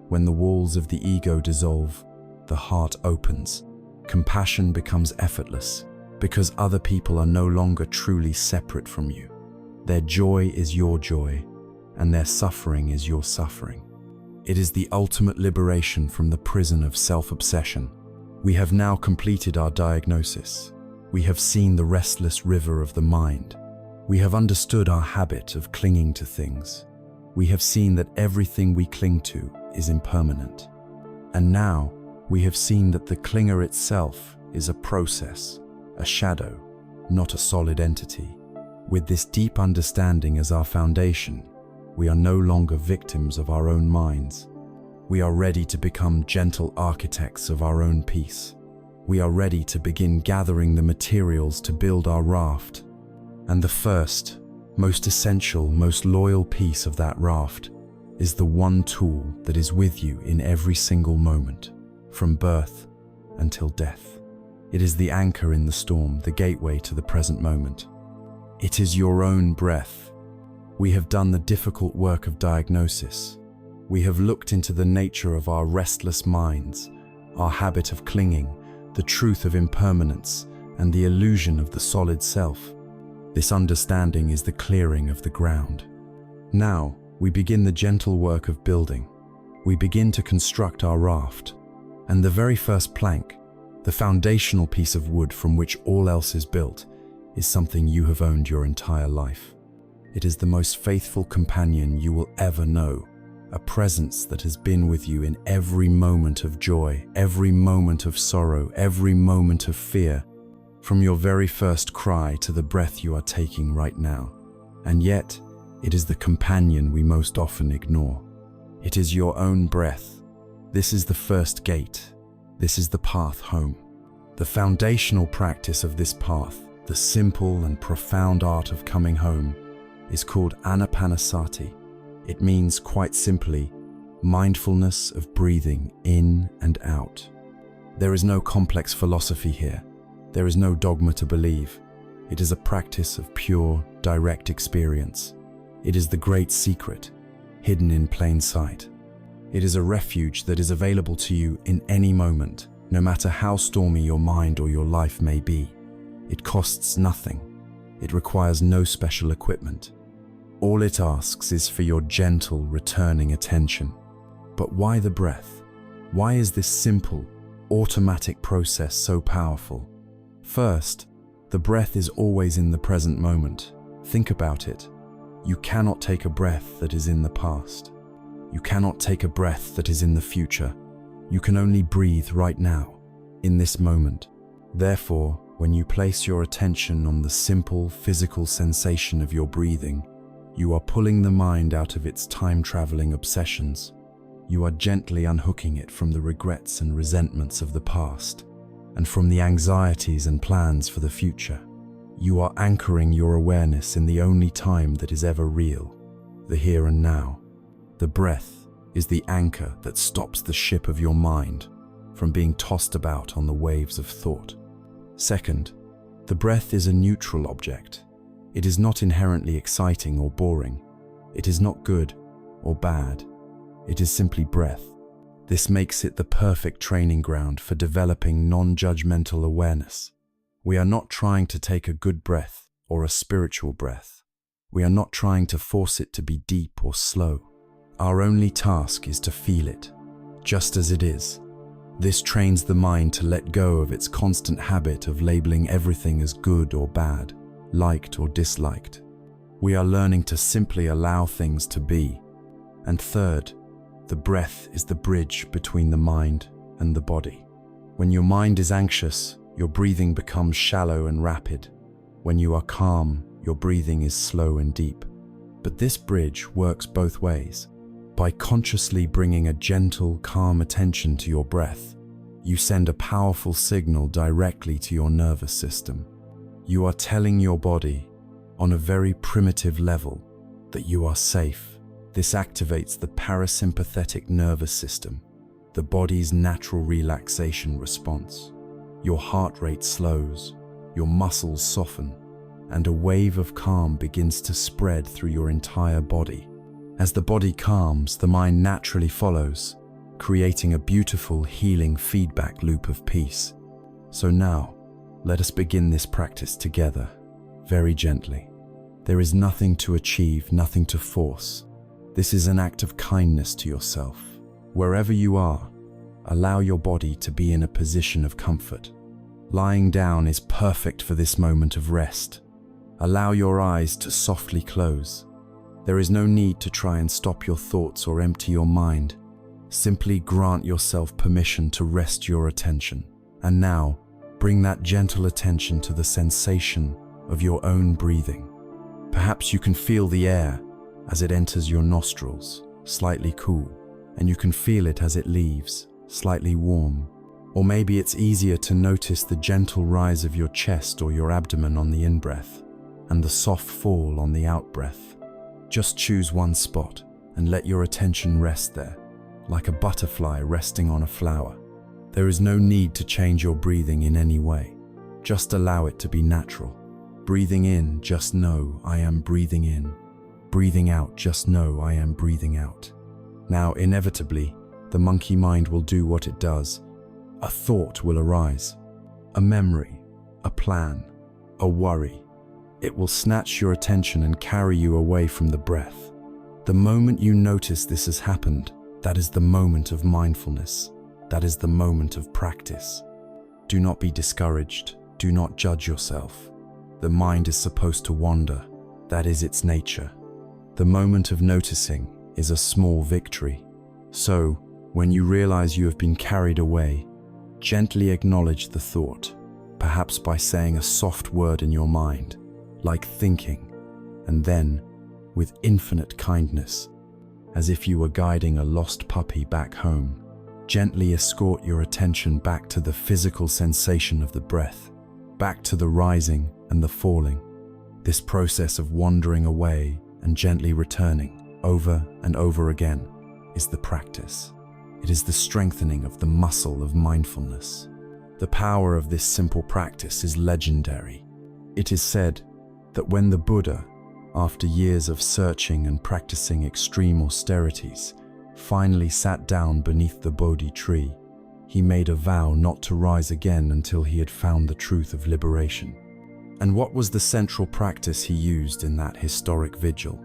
When the walls of the ego dissolve, the heart opens. Compassion becomes effortless because other people are no longer truly separate from you. Their joy is your joy, and their suffering is your suffering. It is the ultimate liberation from the prison of self-obsession. We have now completed our diagnosis. We have seen the restless river of the mind. We have understood our habit of clinging to things. We have seen that everything we cling to is impermanent. And now, we have seen that the clinger itself is a process, a shadow, not a solid entity. With this deep understanding as our foundation, we are no longer victims of our own minds. We are ready to become gentle architects of our own peace. We are ready to begin gathering the materials to build our raft. And the first, most essential, most loyal piece of that raft is the one tool that is with you in every single moment, from birth until death. It is the anchor in the storm, the gateway to the present moment. It is your own breath. We have done the difficult work of diagnosis. We have looked into the nature of our restless minds, our habit of clinging, the truth of impermanence, and the illusion of the solid self. This understanding is the clearing of the ground. Now, we begin the gentle work of building. We begin to construct our raft. And the very first plank, the foundational piece of wood from which all else is built, is something you have owned your entire life. It is the most faithful companion you will ever know, a presence that has been with you in every moment of joy, every moment of sorrow, every moment of fear, from your very first cry to the breath you are taking right now. And yet, it is the companion we most often ignore. It is your own breath. This is the first gate. This is the path home. The foundational practice of this path, the simple and profound art of coming home, is called anapanasati. It means, quite simply, mindfulness of breathing in and out. There is no complex philosophy here. There is no dogma to believe. It is a practice of pure, direct experience. It is the great secret, hidden in plain sight. It is a refuge that is available to you in any moment, no matter how stormy your mind or your life may be. It costs nothing. It requires no special equipment. All it asks is for your gentle, returning attention. But why the breath? Why is this simple, automatic process so powerful? First, the breath is always in the present moment. Think about it. You cannot take a breath that is in the past. You cannot take a breath that is in the future. You can only breathe right now, in this moment. Therefore, when you place your attention on the simple physical sensation of your breathing, you are pulling the mind out of its time-traveling obsessions. You are gently unhooking it from the regrets and resentments of the past, and from the anxieties and plans for the future. You are anchoring your awareness in the only time that is ever real, the here and now. The breath is the anchor that stops the ship of your mind from being tossed about on the waves of thought. Second, the breath is a neutral object. It is not inherently exciting or boring. It is not good or bad. It is simply breath. This makes it the perfect training ground for developing non-judgmental awareness. We are not trying to take a good breath or a spiritual breath. We are not trying to force it to be deep or slow. Our only task is to feel it, just as it is. This trains the mind to let go of its constant habit of labeling everything as good or bad, liked or disliked. We are learning to simply allow things to be. And third, the breath is the bridge between the mind and the body. When your mind is anxious, your breathing becomes shallow and rapid. When you are calm, your breathing is slow and deep. But this bridge works both ways. By consciously bringing a gentle, calm attention to your breath, you send a powerful signal directly to your nervous system. You are telling your body, on a very primitive level, that you are safe. This activates the parasympathetic nervous system, the body's natural relaxation response. Your heart rate slows, your muscles soften, and a wave of calm begins to spread through your entire body. As the body calms, the mind naturally follows. creating a beautiful, healing feedback loop of peace. So now, let us begin this practice together, very gently. There is nothing to achieve, nothing to force. This is an act of kindness to yourself. Wherever you are, allow your body to be in a position of comfort. Lying down is perfect for this moment of rest. Allow your eyes to softly close. There is no need to try and stop your thoughts or empty your mind. Simply grant yourself permission to rest your attention. And now, bring that gentle attention to the sensation of your own breathing. Perhaps you can feel the air as it enters your nostrils, slightly cool, and you can feel it as it leaves, slightly warm. Or maybe it's easier to notice the gentle rise of your chest or your abdomen on the in-breath, and the soft fall on the out-breath. Just choose one spot and let your attention rest there, like a butterfly resting on a flower. There is no need to change your breathing in any way. Just allow it to be natural. Breathing in, just know I am breathing in. Breathing out, just know I am breathing out. Now, inevitably, the monkey mind will do what it does. A thought will arise, a memory, a plan, a worry. It will snatch your attention and carry you away from the breath. The moment you notice this has happened, that is the moment of mindfulness. That is the moment of practice. Do not be discouraged. Do not judge yourself. The mind is supposed to wander. That is its nature. The moment of noticing is a small victory. So, when you realize you have been carried away, gently acknowledge the thought, perhaps by saying a soft word in your mind, like thinking, and then, with infinite kindness, as if you were guiding a lost puppy back home, gently escort your attention back to the physical sensation of the breath, back to the rising and the falling. This process of wandering away and gently returning over and over again is the practice. It is the strengthening of the muscle of mindfulness. The power of this simple practice is legendary. It is said that when the Buddha, after years of searching and practicing extreme austerities, finally sat down beneath the Bodhi tree, he made a vow not to rise again until he had found the truth of liberation. And what was the central practice he used in that historic vigil?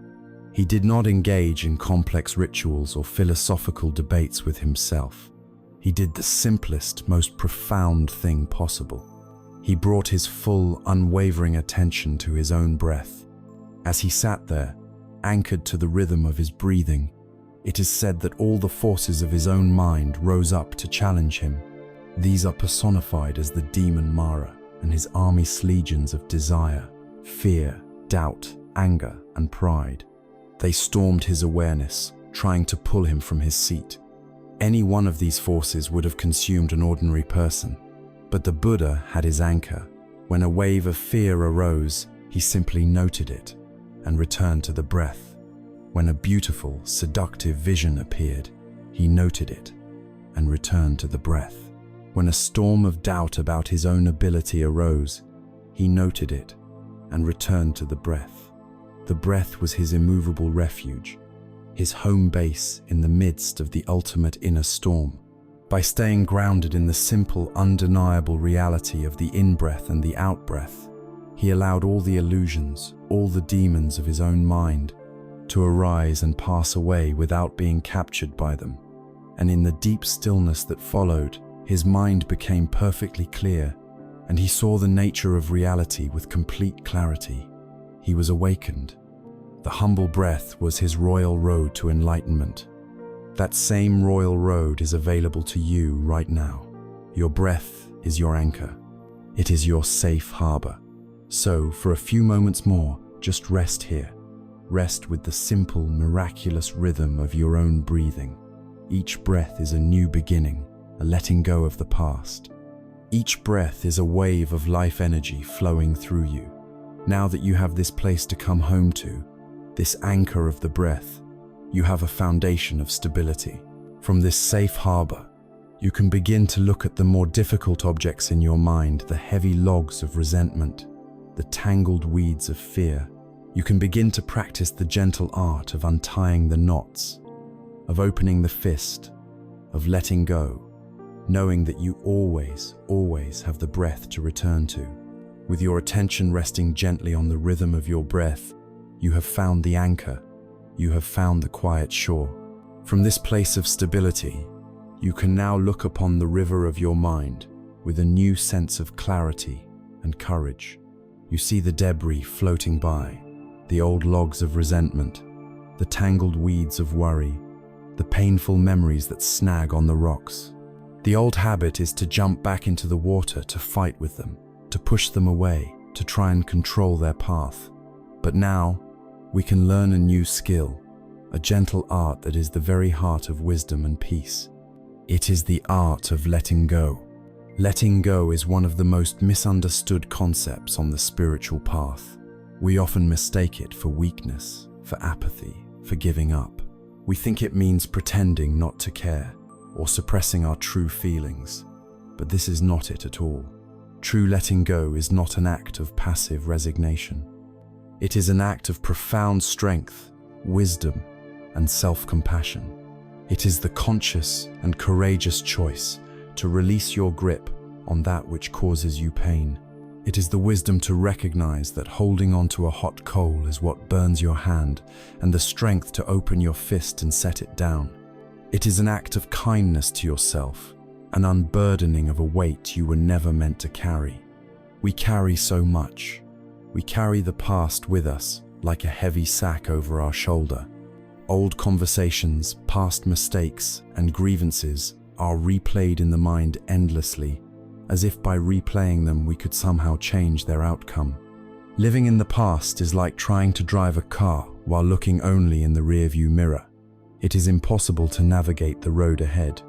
He did not engage in complex rituals or philosophical debates with himself. He did the simplest, most profound thing possible. He brought his full, unwavering attention to his own breath. As he sat there, anchored to the rhythm of his breathing, it is said that all the forces of his own mind rose up to challenge him. These are personified as the demon Mara and his army legions of desire, fear, doubt, anger, and pride. They stormed his awareness, trying to pull him from his seat. Any one of these forces would have consumed an ordinary person. But the Buddha had his anchor. When a wave of fear arose, he simply noted it and returned to the breath. When a beautiful, seductive vision appeared, he noted it and returned to the breath. When a storm of doubt about his own ability arose, he noted it and returned to the breath. The breath was his immovable refuge, his home base in the midst of the ultimate inner storm. By staying grounded in the simple, undeniable reality of the in-breath and the out-breath, he allowed all the illusions, all the demons of his own mind, to arise and pass away without being captured by them. And in the deep stillness that followed, his mind became perfectly clear, and he saw the nature of reality with complete clarity. He was awakened. The humble breath was his royal road to enlightenment. That same royal road is available to you right now. Your breath is your anchor. It is your safe harbor. So, for a few moments more, just rest here. Rest with the simple, miraculous rhythm of your own breathing. Each breath is a new beginning, a letting go of the past. Each breath is a wave of life energy flowing through you. Now that you have this place to come home to, this anchor of the breath, you have a foundation of stability. From this safe harbor, you can begin to look at the more difficult objects in your mind, the heavy logs of resentment, the tangled weeds of fear. You can begin to practice the gentle art of untying the knots, of opening the fist, of letting go, knowing that you always have the breath to return to. With your attention resting gently on the rhythm of your breath, you have found the anchor, you have found the quiet shore. From this place of stability, you can now look upon the river of your mind with a new sense of clarity and courage. You see the debris floating by, the old logs of resentment, the tangled weeds of worry, the painful memories that snag on the rocks. The old habit is to jump back into the water to fight with them, to push them away, to try and control their path. But now, we can learn a new skill, a gentle art that is the very heart of wisdom and peace. It is the art of letting go. Letting go is one of the most misunderstood concepts on the spiritual path. We often mistake it for weakness, for apathy, for giving up. We think it means pretending not to care or suppressing our true feelings, but this is not it at all. True letting go is not an act of passive resignation. It is an act of profound strength, wisdom, and self-compassion. It is the conscious and courageous choice to release your grip on that which causes you pain. It is the wisdom to recognize that holding onto a hot coal is what burns your hand, and the strength to open your fist and set it down. It is an act of kindness to yourself, an unburdening of a weight you were never meant to carry. We carry so much. We carry the past with us like a heavy sack over our shoulder. Old conversations, past mistakes, and grievances are replayed in the mind endlessly, as if by replaying them we could somehow change their outcome. Living in the past is like trying to drive a car while looking only in the rearview mirror. It is impossible to navigate the road ahead.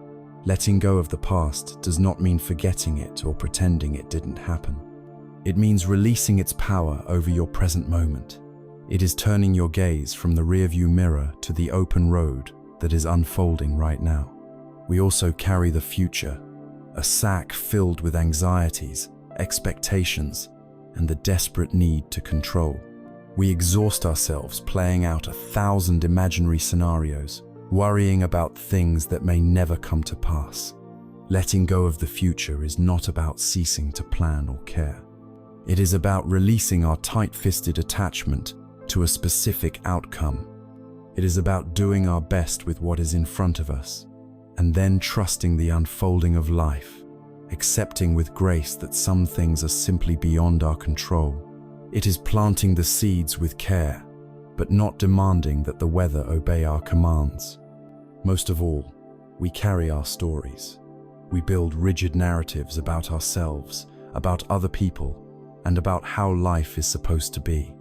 Letting go of the past does not mean forgetting it or pretending it didn't happen. It means releasing its power over your present moment. It is turning your gaze from the rearview mirror to the open road that is unfolding right now. We also carry the future, a sack filled with anxieties, expectations, and the desperate need to control. We exhaust ourselves playing out 1,000 imaginary scenarios, worrying about things that may never come to pass. Letting go of the future is not about ceasing to plan or care. It is about releasing our tight-fisted attachment to a specific outcome. It is about doing our best with what is in front of us, and then trusting the unfolding of life, accepting with grace that some things are simply beyond our control. It is planting the seeds with care, but not demanding that the weather obey our commands. Most of all, we carry our stories. We build rigid narratives about ourselves, about other people, and about how life is supposed to be.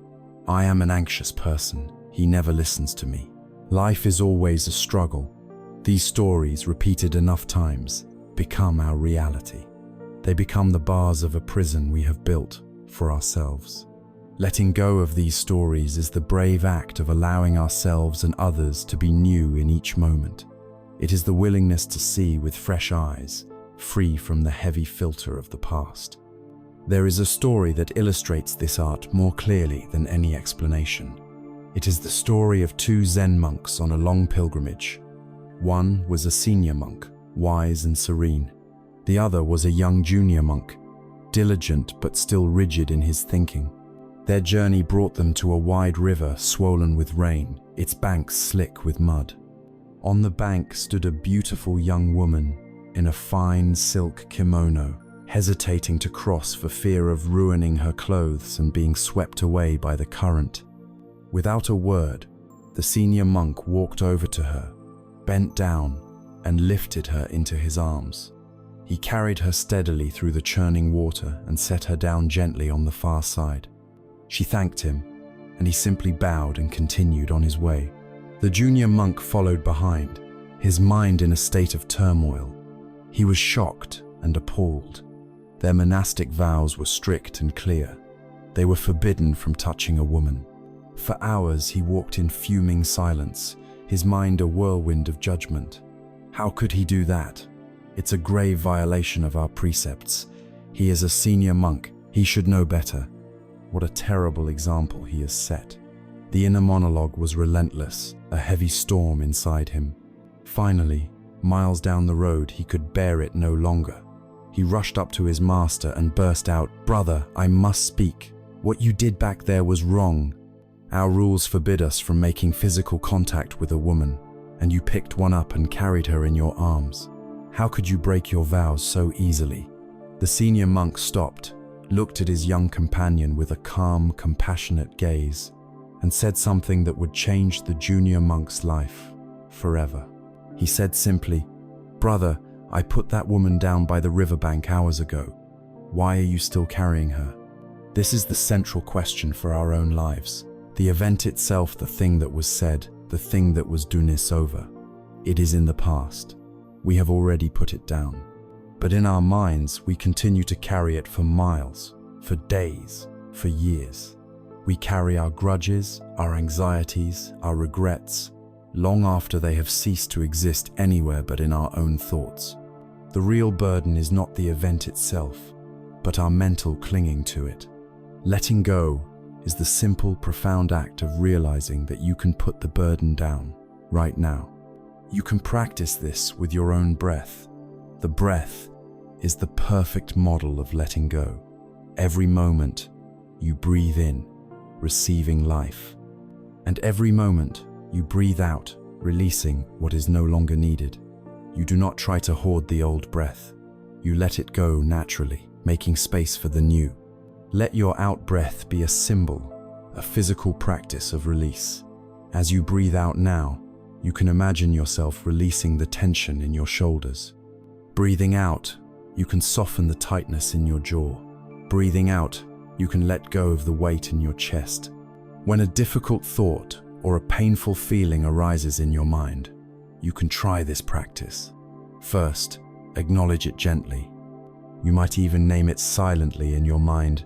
I am an anxious person. He never listens to me. Life is always a struggle. These stories, repeated enough times, become our reality. They become the bars of a prison we have built for ourselves. Letting go of these stories is the brave act of allowing ourselves and others to be new in each moment. It is the willingness to see with fresh eyes, free from the heavy filter of the past. There is a story that illustrates this art more clearly than any explanation. It is the story of two Zen monks on a long pilgrimage. One was a senior monk, wise and serene. The other was a young junior monk, diligent but still rigid in his thinking. Their journey brought them to a wide river swollen with rain, its banks slick with mud. On the bank stood a beautiful young woman in a fine silk kimono, hesitating to cross for fear of ruining her clothes and being swept away by the current. Without a word, the senior monk walked over to her, bent down, and lifted her into his arms. He carried her steadily through the churning water and set her down gently on the far side. She thanked him, and he simply bowed and continued on his way. The junior monk followed behind, his mind in a state of turmoil. He was shocked and appalled. Their monastic vows were strict and clear. They were forbidden from touching a woman. For hours he walked in fuming silence, his mind a whirlwind of judgment. How could he do that? It's a grave violation of our precepts. He is a senior monk. He should know better. What a terrible example he has set. The inner monologue was relentless, a heavy storm inside him. Finally, Miles down the road, he could bear it no longer. He rushed up to his master and burst out, "Brother, I must speak. What you did back there was wrong. Our rules forbid us from making physical contact with a woman, and you picked one up and carried her in your arms. How could you break your vows so easily?" The senior monk stopped, looked at his young companion with a calm, compassionate gaze, and said something that would change the junior monk's life forever. He said simply, "Brother, I put that woman down by the riverbank hours ago. Why are you still carrying her?" This is the central question for our own lives. The event itself, the thing that was said, the thing that was Stillness over. It is in the past. We have already put it down. But in our minds, we continue to carry it for miles, for days, for years. We carry our grudges, our anxieties, our regrets, long after they have ceased to exist anywhere but in our own thoughts. The real burden is not the event itself, but our mental clinging to it. Letting go is the simple, profound act of realizing that you can put the burden down right now. You can practice this with your own breath. The breath is the perfect model of letting go. Every moment you breathe in, receiving life, and every moment you breathe out, releasing what is no longer needed. You do not try to hoard the old breath. You let it go naturally, making space for the new. Let your out-breath be a symbol, a physical practice of release. As you breathe out now, you can imagine yourself releasing the tension in your shoulders. Breathing out, you can soften the tightness in your jaw. Breathing out, you can let go of the weight in your chest. When a difficult thought or a painful feeling arises in your mind, you can try this practice. First, acknowledge it gently. You might even name it silently in your mind.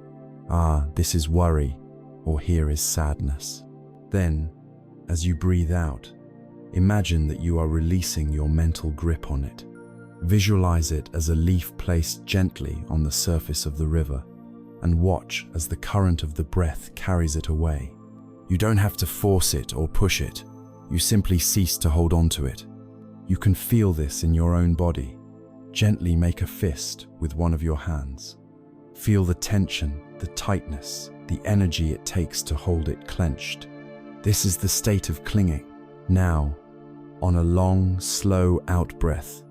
This is worry, or here is sadness. Then, as you breathe out, imagine that you are releasing your mental grip on it. Visualize it as a leaf placed gently on the surface of the river, and watch as the current of the breath carries it away. You don't have to force it or push it. You simply cease to hold on to it. You can feel this in your own body. Gently make a fist with one of your hands. Feel the tension, the tightness, the energy it takes to hold it clenched. This is the state of clinging. Now, on a long, slow out-breath,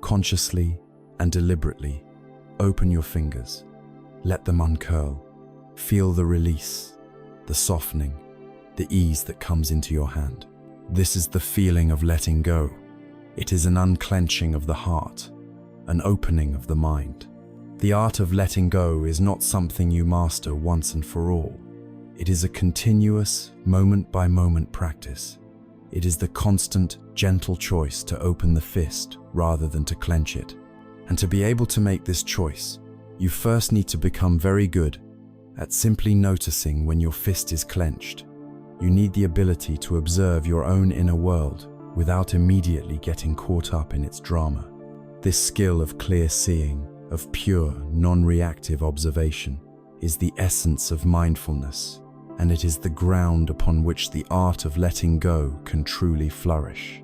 consciously and deliberately, open your fingers. Let them uncurl. Feel the release, the softening, the ease that comes into your hand. This is the feeling of letting go. It is an unclenching of the heart, an opening of the mind. The art of letting go is not something you master once and for all. It is a continuous, moment-by-moment practice. It is the constant, gentle choice to open the fist rather than to clench it. And to be able to make this choice, you first need to become very good at simply noticing when your fist is clenched. You need the ability to observe your own inner world without immediately getting caught up in its drama. This skill of clear seeing, of pure, non-reactive observation, is the essence of mindfulness, and it is the ground upon which the art of letting go can truly flourish.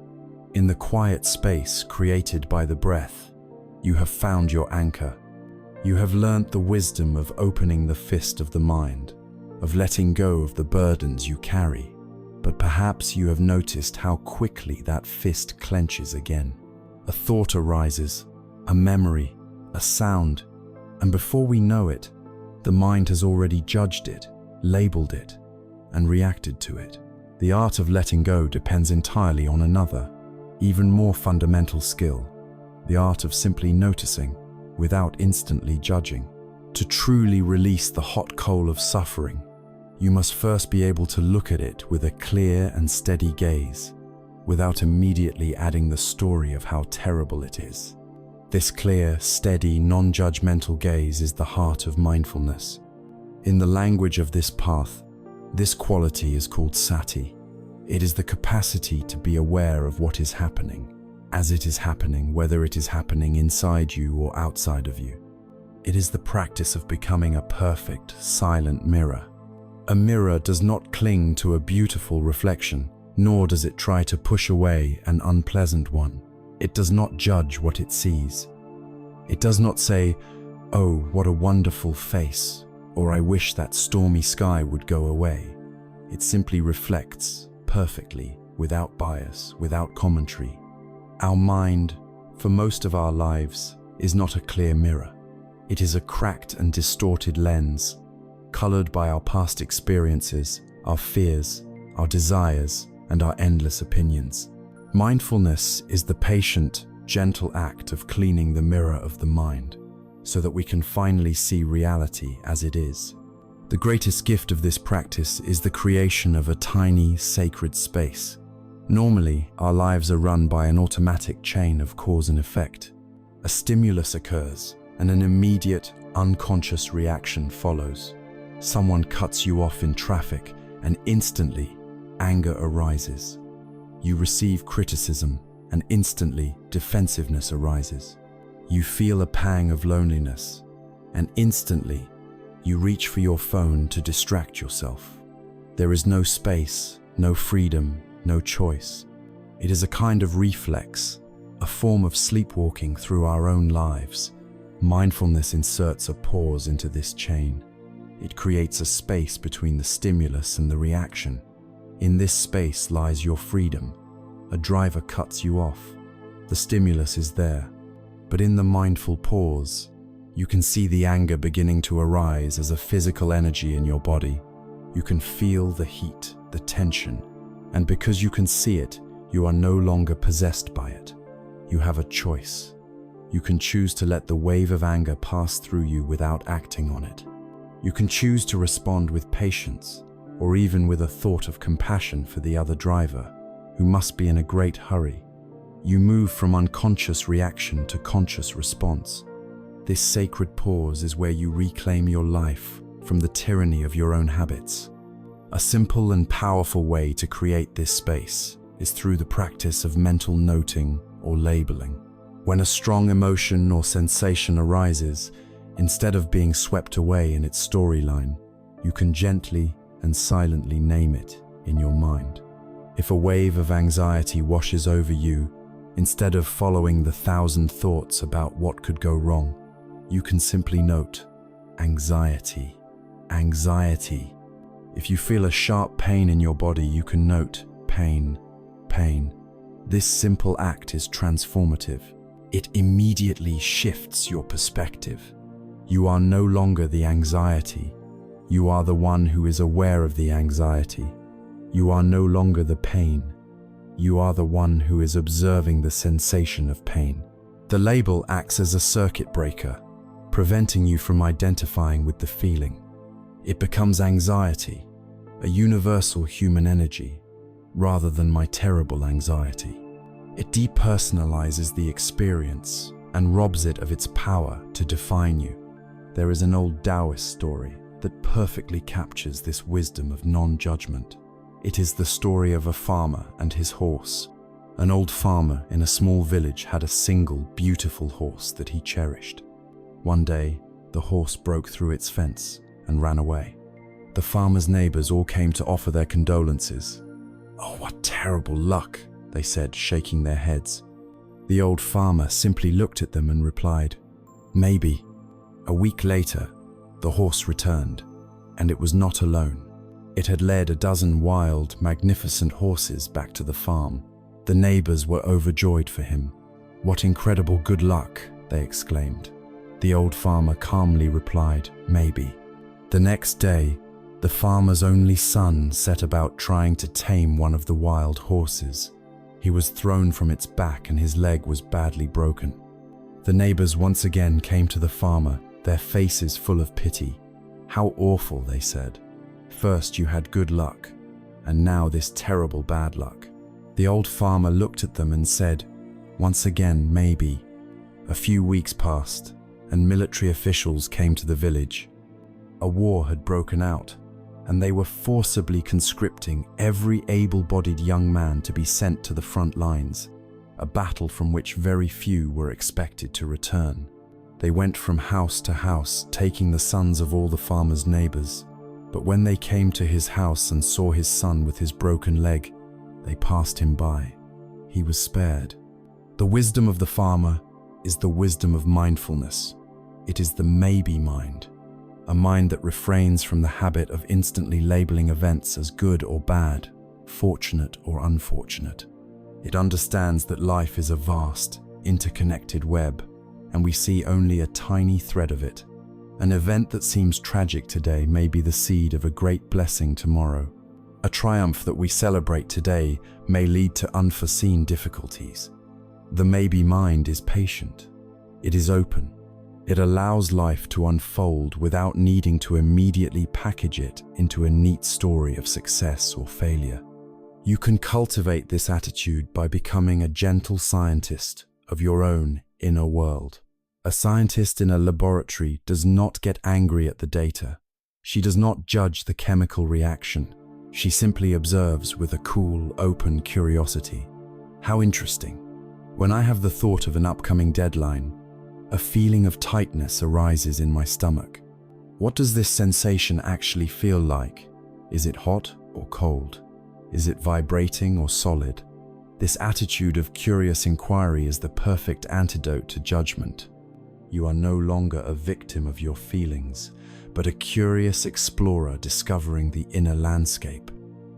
In the quiet space created by the breath, you have found your anchor. You have learnt the wisdom of opening the fist of the mind, of letting go of the burdens you carry, but perhaps you have noticed how quickly that fist clenches again. A thought arises, a memory, a sound, and before we know it, the mind has already judged it, labeled it, and reacted to it. The art of letting go depends entirely on another, even more fundamental skill, the art of simply noticing without instantly judging. To truly release the hot coal of suffering, you must first be able to look at it with a clear and steady gaze, without immediately adding the story of how terrible it is. This clear, steady, non-judgmental gaze is the heart of mindfulness. In the language of this path, this quality is called sati. It is the capacity to be aware of what is happening, as it is happening, whether it is happening inside you or outside of you. It is the practice of becoming a perfect, silent mirror. A mirror does not cling to a beautiful reflection, nor does it try to push away an unpleasant one. It does not judge what it sees. It does not say, "Oh, what a wonderful face," or "I wish that stormy sky would go away." It simply reflects perfectly, without bias, without commentary. Our mind, for most of our lives, is not a clear mirror. It is a cracked and distorted lens, colored by our past experiences, our fears, our desires, and our endless opinions. Mindfulness is the patient, gentle act of cleaning the mirror of the mind, so that we can finally see reality as it is. The greatest gift of this practice is the creation of a tiny, sacred space. Normally, our lives are run by an automatic chain of cause and effect. A stimulus occurs, and an immediate, unconscious reaction follows. Someone cuts you off in traffic, and instantly, anger arises. You receive criticism, and instantly, defensiveness arises. You feel a pang of loneliness, and instantly, you reach for your phone to distract yourself. There is no space, no freedom, no choice. It is a kind of reflex, a form of sleepwalking through our own lives. Mindfulness inserts a pause into this chain. It creates a space between the stimulus and the reaction. In this space lies your freedom. A driver cuts you off. The stimulus is there, but in the mindful pause, you can see the anger beginning to arise as a physical energy in your body. You can feel the heat, the tension, and because you can see it, you are no longer possessed by it. You have a choice. You can choose to let the wave of anger pass through you without acting on it. You can choose to respond with patience, or even with a thought of compassion for the other driver, who must be in a great hurry. You move from unconscious reaction to conscious response. This sacred pause is where you reclaim your life from the tyranny of your own habits. A simple and powerful way to create this space is through the practice of mental noting or labeling. When a strong emotion or sensation arises, instead of being swept away in its storyline, you can gently and silently name it in your mind. If a wave of anxiety washes over you, instead of following the 1,000 thoughts about what could go wrong, you can simply note, anxiety, anxiety. If you feel a sharp pain in your body, you can note, pain, pain. This simple act is transformative. It immediately shifts your perspective. You are no longer the anxiety. You are the one who is aware of the anxiety. You are no longer the pain. You are the one who is observing the sensation of pain. The label acts as a circuit breaker, preventing you from identifying with the feeling. It becomes anxiety, a universal human energy, rather than my terrible anxiety. It depersonalizes the experience and robs it of its power to define you. There is an old Taoist story that perfectly captures this wisdom of non-judgment. It is the story of a farmer and his horse. An old farmer in a small village had a single beautiful horse that he cherished. One day, the horse broke through its fence and ran away. The farmer's neighbors all came to offer their condolences. "Oh, what terrible luck," they said, shaking their heads. The old farmer simply looked at them and replied, "Maybe." A week later, the horse returned, and it was not alone. It had led a dozen wild, magnificent horses back to the farm. The neighbors were overjoyed for him. "What incredible good luck," they exclaimed. The old farmer calmly replied, "Maybe." The next day, the farmer's only son set about trying to tame one of the wild horses. He was thrown from its back and his leg was badly broken. The neighbors once again came to the farmer, their faces full of pity. "How awful," they said. "First you had good luck, and now this terrible bad luck." The old farmer looked at them and said, "Once again, maybe." A few weeks passed, and military officials came to the village. A war had broken out, and they were forcibly conscripting every able-bodied young man to be sent to the front lines, a battle from which very few were expected to return. They went from house to house, taking the sons of all the farmer's neighbors. But when they came to his house and saw his son with his broken leg, they passed him by. He was spared. The wisdom of the farmer is the wisdom of mindfulness. It is the maybe mind, a mind that refrains from the habit of instantly labeling events as good or bad, fortunate or unfortunate. It understands that life is a vast, interconnected web, and we see only a tiny thread of it. An event that seems tragic today may be the seed of a great blessing tomorrow. A triumph that we celebrate today may lead to unforeseen difficulties. The maybe mind is patient. It is open. It allows life to unfold without needing to immediately package it into a neat story of success or failure. You can cultivate this attitude by becoming a gentle scientist of your own inner world. A scientist in a laboratory does not get angry at the data. She does not judge the chemical reaction. She simply observes with a cool, open curiosity. How interesting. When I have the thought of an upcoming deadline, a feeling of tightness arises in my stomach. What does this sensation actually feel like? Is it hot or cold? Is it vibrating or solid? This attitude of curious inquiry is the perfect antidote to judgment. You are no longer a victim of your feelings, but a curious explorer discovering the inner landscape.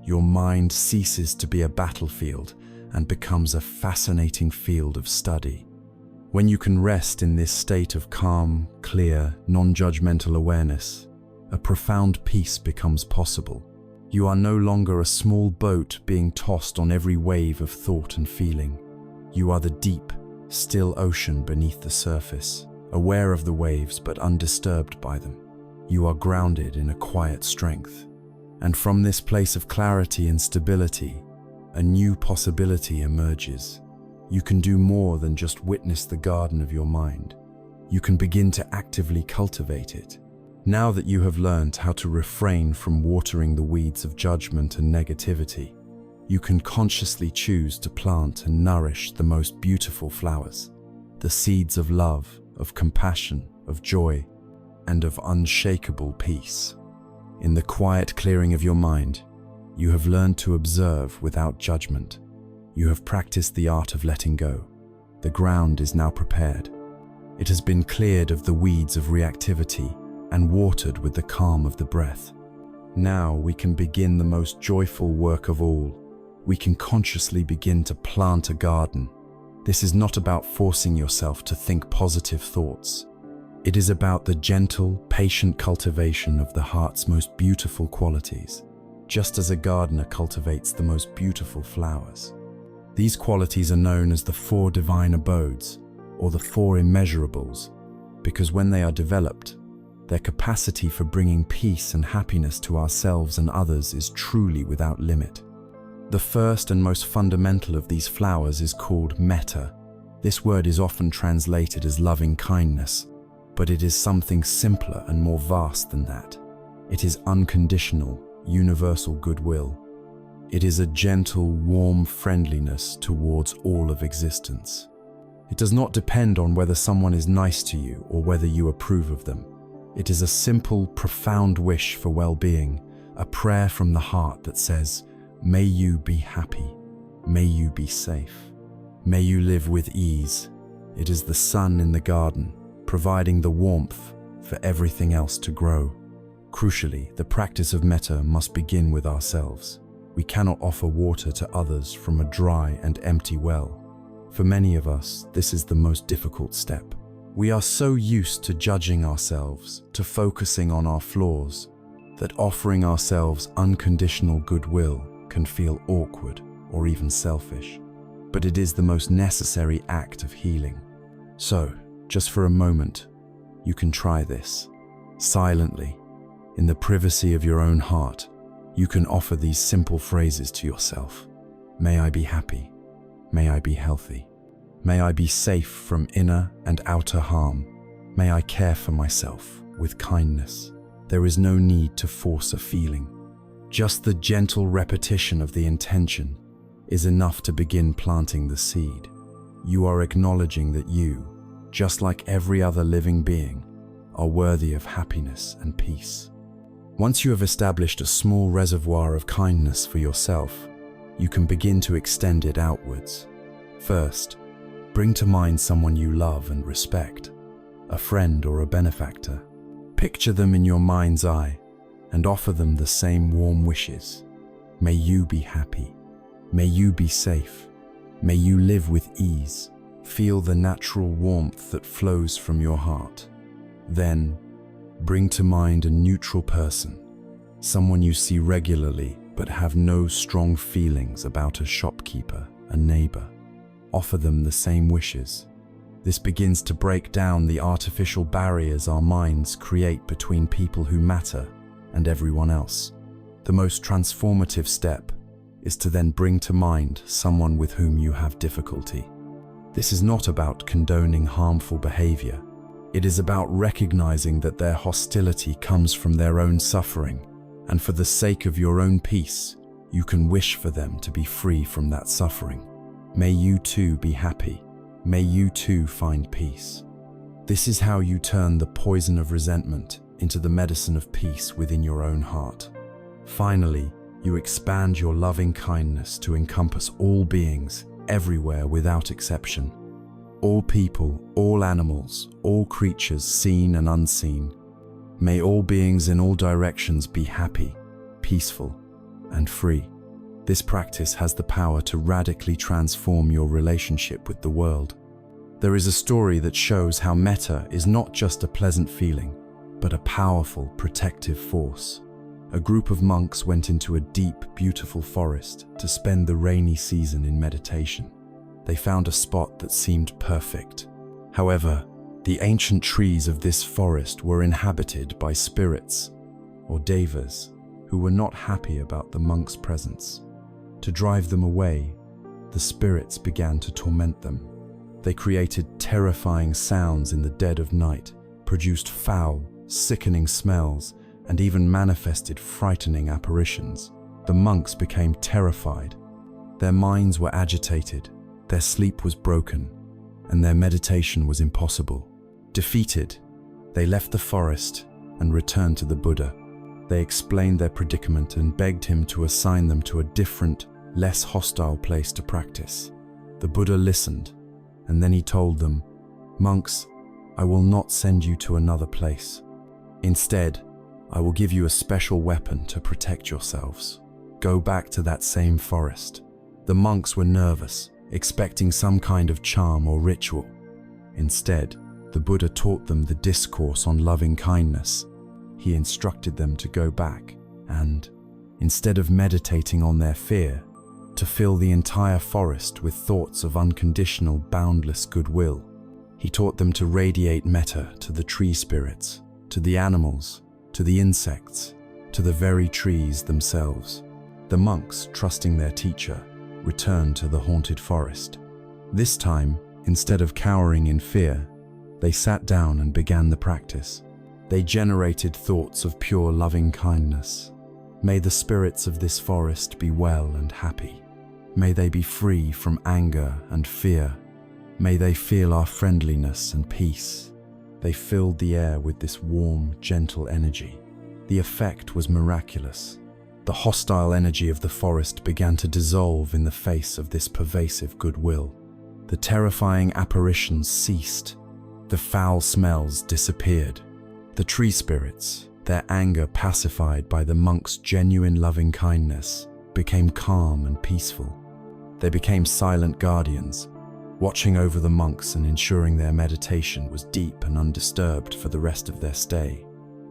Your mind ceases to be a battlefield and becomes a fascinating field of study. When you can rest in this state of calm, clear, non-judgmental awareness, a profound peace becomes possible. You are no longer a small boat being tossed on every wave of thought and feeling. You are the deep, still ocean beneath the surface, aware of the waves but undisturbed by them. You are grounded in a quiet strength. And from this place of clarity and stability, a new possibility emerges. You can do more than just witness the garden of your mind. You can begin to actively cultivate it. Now that you have learned how to refrain from watering the weeds of judgment and negativity, you can consciously choose to plant and nourish the most beautiful flowers, the seeds of love, of compassion, of joy, and of unshakable peace. In the quiet clearing of your mind, you have learned to observe without judgment. You have practiced the art of letting go. The ground is now prepared. It has been cleared of the weeds of reactivity and watered with the calm of the breath. Now we can begin the most joyful work of all. We can consciously begin to plant a garden. This is not about forcing yourself to think positive thoughts. It is about the gentle, patient cultivation of the heart's most beautiful qualities, just as a gardener cultivates the most beautiful flowers. These qualities are known as the 4 divine abodes, or the 4 immeasurables, because when they are developed, their capacity for bringing peace and happiness to ourselves and others is truly without limit. The first and most fundamental of these flowers is called metta. This word is often translated as loving kindness, but it is something simpler and more vast than that. It is unconditional, universal goodwill. It is a gentle, warm friendliness towards all of existence. It does not depend on whether someone is nice to you or whether you approve of them. It is a simple, profound wish for well-being, a prayer from the heart that says, "May you be happy. May you be safe. May you live with ease." It is the sun in the garden, providing the warmth for everything else to grow. Crucially, the practice of metta must begin with ourselves. We cannot offer water to others from a dry and empty well. For many of us, this is the most difficult step. We are so used to judging ourselves, to focusing on our flaws, that offering ourselves unconditional goodwill can feel awkward or even selfish. But it is the most necessary act of healing. So, just for a moment, you can try this. Silently, in the privacy of your own heart, you can offer these simple phrases to yourself. May I be happy. May I be healthy. May I be safe from inner and outer harm. May I care for myself with kindness. There is no need to force a feeling. Just the gentle repetition of the intention is enough to begin planting the seed. You are acknowledging that you, just like every other living being, are worthy of happiness and peace. Once you have established a small reservoir of kindness for yourself, you can begin to extend it outwards. First, Bring to mind someone you love and respect, a friend or a benefactor. Picture them in your mind's eye and offer them the same warm wishes. May you be happy. May you be safe. May you live with ease. Feel the natural warmth that flows from your heart. Then, bring to mind a neutral person, someone you see regularly but have no strong feelings about, a shopkeeper, a neighbor. Offer them the same wishes. This begins to break down the artificial barriers our minds create between people who matter and everyone else. The most transformative step is to then bring to mind someone with whom you have difficulty. This is not about condoning harmful behavior. It is about recognizing that their hostility comes from their own suffering, and for the sake of your own peace, you can wish for them to be free from that suffering. May you too be happy. May you too find peace. This is how you turn the poison of resentment into the medicine of peace within your own heart. Finally, you expand your loving kindness to encompass all beings, everywhere without exception. All people, all animals, all creatures seen and unseen. May all beings in all directions be happy, peaceful, and free. This practice has the power to radically transform your relationship with the world. There is a story that shows how metta is not just a pleasant feeling, but a powerful, protective force. A group of monks went into a deep, beautiful forest to spend the rainy season in meditation. They found a spot that seemed perfect. However, the ancient trees of this forest were inhabited by spirits, or devas, who were not happy about the monks' presence. To drive them away, the spirits began to torment them. They created terrifying sounds in the dead of night, produced foul, sickening smells, and even manifested frightening apparitions. The monks became terrified. Their minds were agitated, their sleep was broken, and their meditation was impossible. Defeated, they left the forest and returned to the Buddha. They explained their predicament and begged him to assign them to a different, less hostile place to practice. The Buddha listened, and then he told them, "Monks, I will not send you to another place. Instead, I will give you a special weapon to protect yourselves. Go back to that same forest." The monks were nervous, expecting some kind of charm or ritual. Instead, the Buddha taught them the discourse on loving kindness. He instructed them to go back and, instead of meditating on their fear, to fill the entire forest with thoughts of unconditional, boundless goodwill. He taught them to radiate metta to the tree spirits, to the animals, to the insects, to the very trees themselves. The monks, trusting their teacher, returned to the haunted forest. This time, instead of cowering in fear, they sat down and began the practice. They generated thoughts of pure loving kindness. May the spirits of this forest be well and happy. May they be free from anger and fear. May they feel our friendliness and peace. They filled the air with this warm, gentle energy. The effect was miraculous. The hostile energy of the forest began to dissolve in the face of this pervasive goodwill. The terrifying apparitions ceased. The foul smells disappeared. The tree spirits, their anger pacified by the monks' genuine loving kindness, became calm and peaceful. They became silent guardians, watching over the monks and ensuring their meditation was deep and undisturbed for the rest of their stay.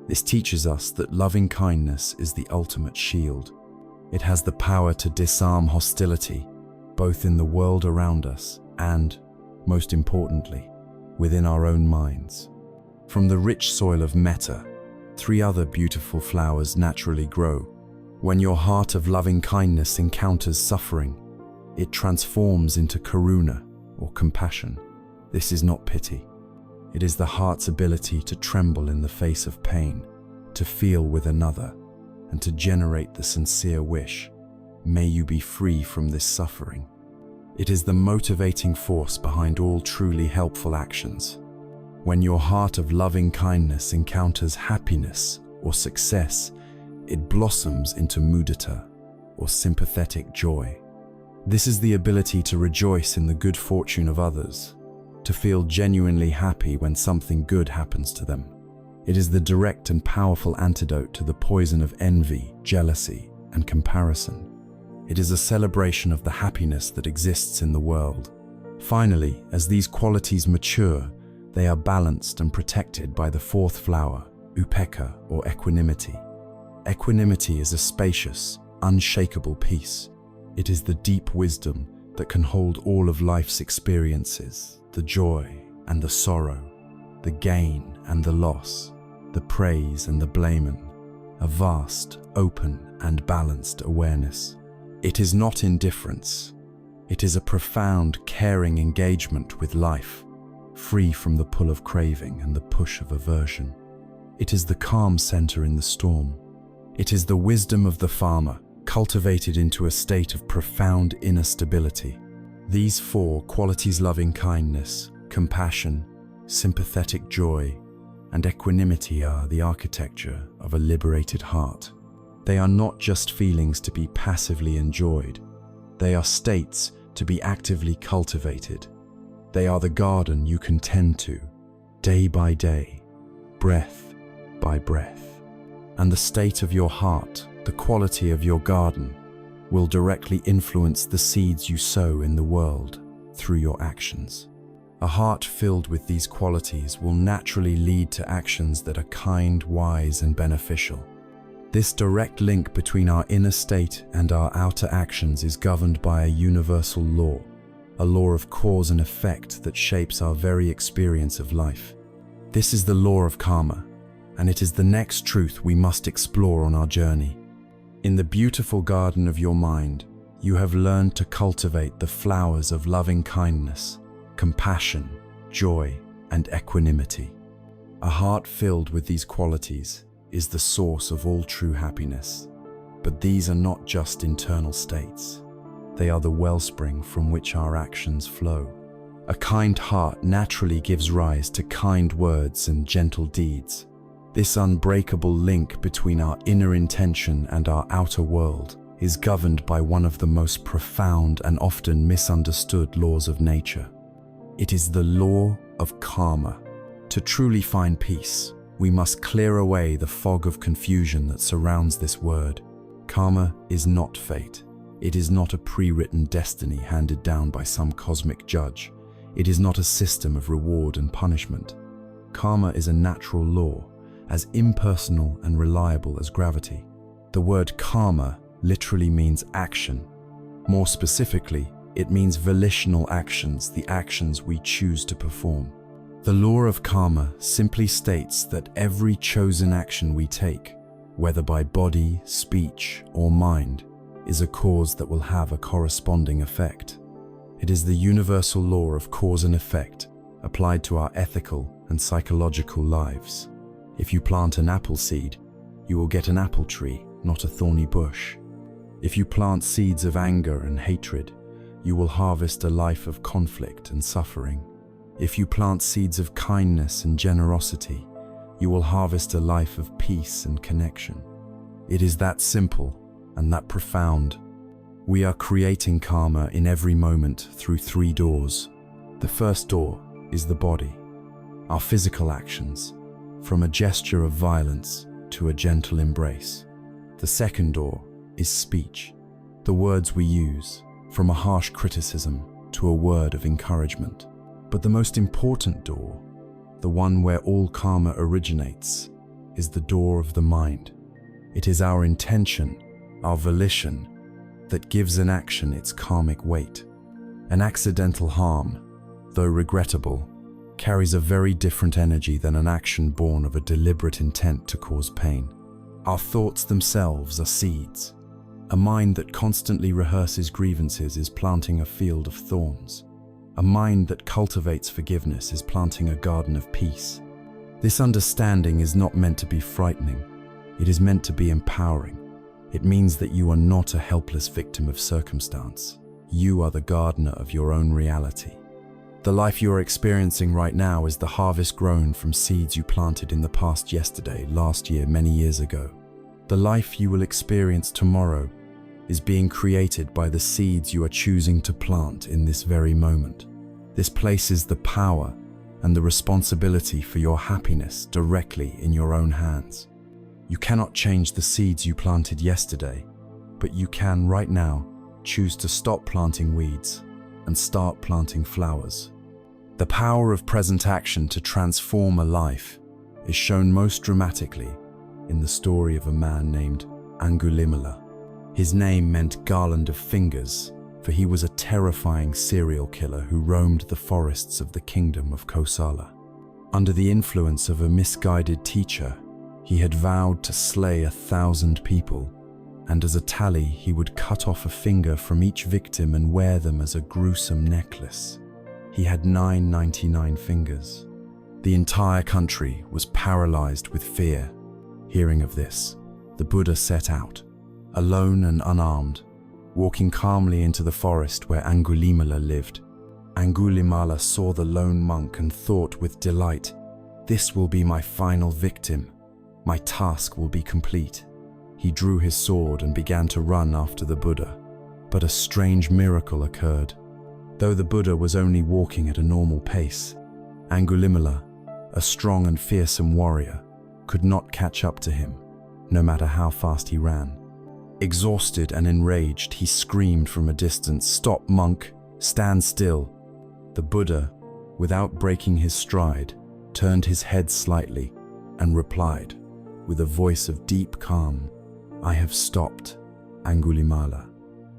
This teaches us that loving kindness is the ultimate shield. It has the power to disarm hostility, both in the world around us and, most importantly, within our own minds. From the rich soil of metta, 3 other beautiful flowers naturally grow. When your heart of loving kindness encounters suffering, it transforms into karuna, or compassion. This is not pity. It is the heart's ability to tremble in the face of pain, to feel with another, and to generate the sincere wish, "May you be free from this suffering." It is the motivating force behind all truly helpful actions. When your heart of loving kindness encounters happiness or success, it blossoms into mudita, or sympathetic joy. This is the ability to rejoice in the good fortune of others, to feel genuinely happy when something good happens to them. It is the direct and powerful antidote to the poison of envy, jealousy, and comparison. It is a celebration of the happiness that exists in the world. Finally, as these qualities mature, they are balanced and protected by the fourth flower, upekkha, or equanimity. Equanimity is a spacious, unshakable peace. It is the deep wisdom that can hold all of life's experiences, the joy and the sorrow, the gain and the loss, the praise and the blame, a vast, open, and balanced awareness. It is not indifference. It is a profound, caring engagement with life, free from the pull of craving and the push of aversion. It is the calm center in the storm. It is the wisdom of the farmer, cultivated into a state of profound inner stability. These four qualities, loving kindness, compassion, sympathetic joy, and equanimity, are the architecture of a liberated heart. They are not just feelings to be passively enjoyed. They are states to be actively cultivated. They are the garden you can tend to, day by day, breath by breath. And the state of your heart, the quality of your garden, will directly influence the seeds you sow in the world through your actions. A heart filled with these qualities will naturally lead to actions that are kind, wise, and beneficial. This direct link between our inner state and our outer actions is governed by a universal law, a law of cause and effect that shapes our very experience of life. This is the law of karma, and it is the next truth we must explore on our journey. In the beautiful garden of your mind, you have learned to cultivate the flowers of loving kindness, compassion, joy, and equanimity. A heart filled with these qualities is the source of all true happiness. But these are not just internal states. They are the wellspring from which our actions flow. A kind heart naturally gives rise to kind words and gentle deeds. This unbreakable link between our inner intention and our outer world is governed by one of the most profound and often misunderstood laws of nature. It is the law of karma. To truly find peace, we must clear away the fog of confusion that surrounds this word. Karma is not fate. It is not a pre-written destiny handed down by some cosmic judge. It is not a system of reward and punishment. Karma is a natural law, as impersonal and reliable as gravity. The word karma literally means action. More specifically, it means volitional actions, the actions we choose to perform. The law of karma simply states that every chosen action we take, whether by body, speech, or mind, is a cause that will have a corresponding effect. It is the universal law of cause and effect applied to our ethical and psychological lives. If you plant an apple seed, you will get an apple tree, not a thorny bush. If you plant seeds of anger and hatred, you will harvest a life of conflict and suffering. If you plant seeds of kindness and generosity, you will harvest a life of peace and connection. It is that simple and that profound. We are creating karma in every moment through 3 doors. The first door is the body, our physical actions, from a gesture of violence to a gentle embrace. The second door is speech, the words we use, from a harsh criticism to a word of encouragement. But the most important door, the one where all karma originates, is the door of the mind. It is our intention, our volition, that gives an action its karmic weight. An accidental harm, though regrettable, carries a very different energy than an action born of a deliberate intent to cause pain. Our thoughts themselves are seeds. A mind that constantly rehearses grievances is planting a field of thorns. A mind that cultivates forgiveness is planting a garden of peace. This understanding is not meant to be frightening. It is meant to be empowering. It means that you are not a helpless victim of circumstance. You are the gardener of your own reality. The life you are experiencing right now is the harvest grown from seeds you planted in the past, yesterday, last year, many years ago. The life you will experience tomorrow is being created by the seeds you are choosing to plant in this very moment. This places the power and the responsibility for your happiness directly in your own hands. You cannot change the seeds you planted yesterday, but you can right now choose to stop planting weeds and start planting flowers. The power of present action to transform a life is shown most dramatically in the story of a man named Angulimala. His name meant garland of fingers, for he was a terrifying serial killer who roamed the forests of the kingdom of Kosala. Under the influence of a misguided teacher, he had vowed to slay 1,000 people, and as a tally he would cut off a finger from each victim and wear them as a gruesome necklace. He had 999 fingers. The entire country was paralyzed with fear. Hearing of this, the Buddha set out, alone and unarmed, walking calmly into the forest where Angulimala lived. Angulimala saw the lone monk and thought with delight, "This will be my final victim. My task will be complete." He drew his sword and began to run after the Buddha. But a strange miracle occurred. Though the Buddha was only walking at a normal pace, Angulimala, a strong and fearsome warrior, could not catch up to him, no matter how fast he ran. Exhausted and enraged, he screamed from a distance, "Stop, monk! Stand still!" The Buddha, without breaking his stride, turned his head slightly and replied, with a voice of deep calm, "I have stopped, Angulimala.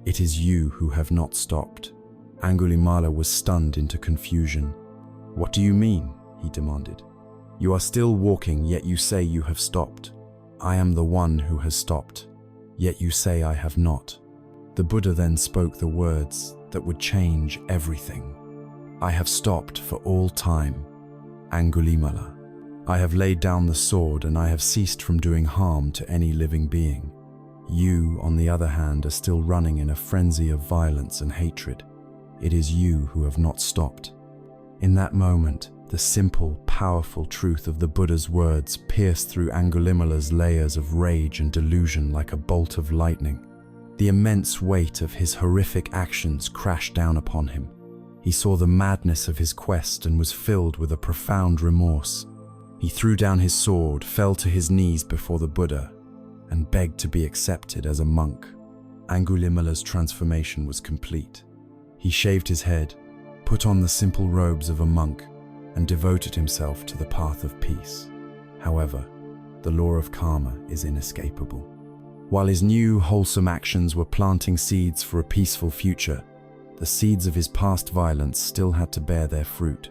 It is you who have not stopped." Angulimala was stunned into confusion. "What do you mean?" he demanded. "You are still walking, yet you say you have stopped. I am the one who has stopped, yet you say I have not." The Buddha then spoke the words that would change everything. "I have stopped for all time, Angulimala. I have laid down the sword and I have ceased from doing harm to any living being. You, on the other hand, are still running in a frenzy of violence and hatred. It is you who have not stopped." In that moment, the simple, powerful truth of the Buddha's words pierced through Angulimala's layers of rage and delusion like a bolt of lightning. The immense weight of his horrific actions crashed down upon him. He saw the madness of his quest and was filled with a profound remorse. He threw down his sword, fell to his knees before the Buddha, and begged to be accepted as a monk. Angulimala's transformation was complete. He shaved his head, put on the simple robes of a monk, and devoted himself to the path of peace. However, the law of karma is inescapable. While his new, wholesome actions were planting seeds for a peaceful future, the seeds of his past violence still had to bear their fruit.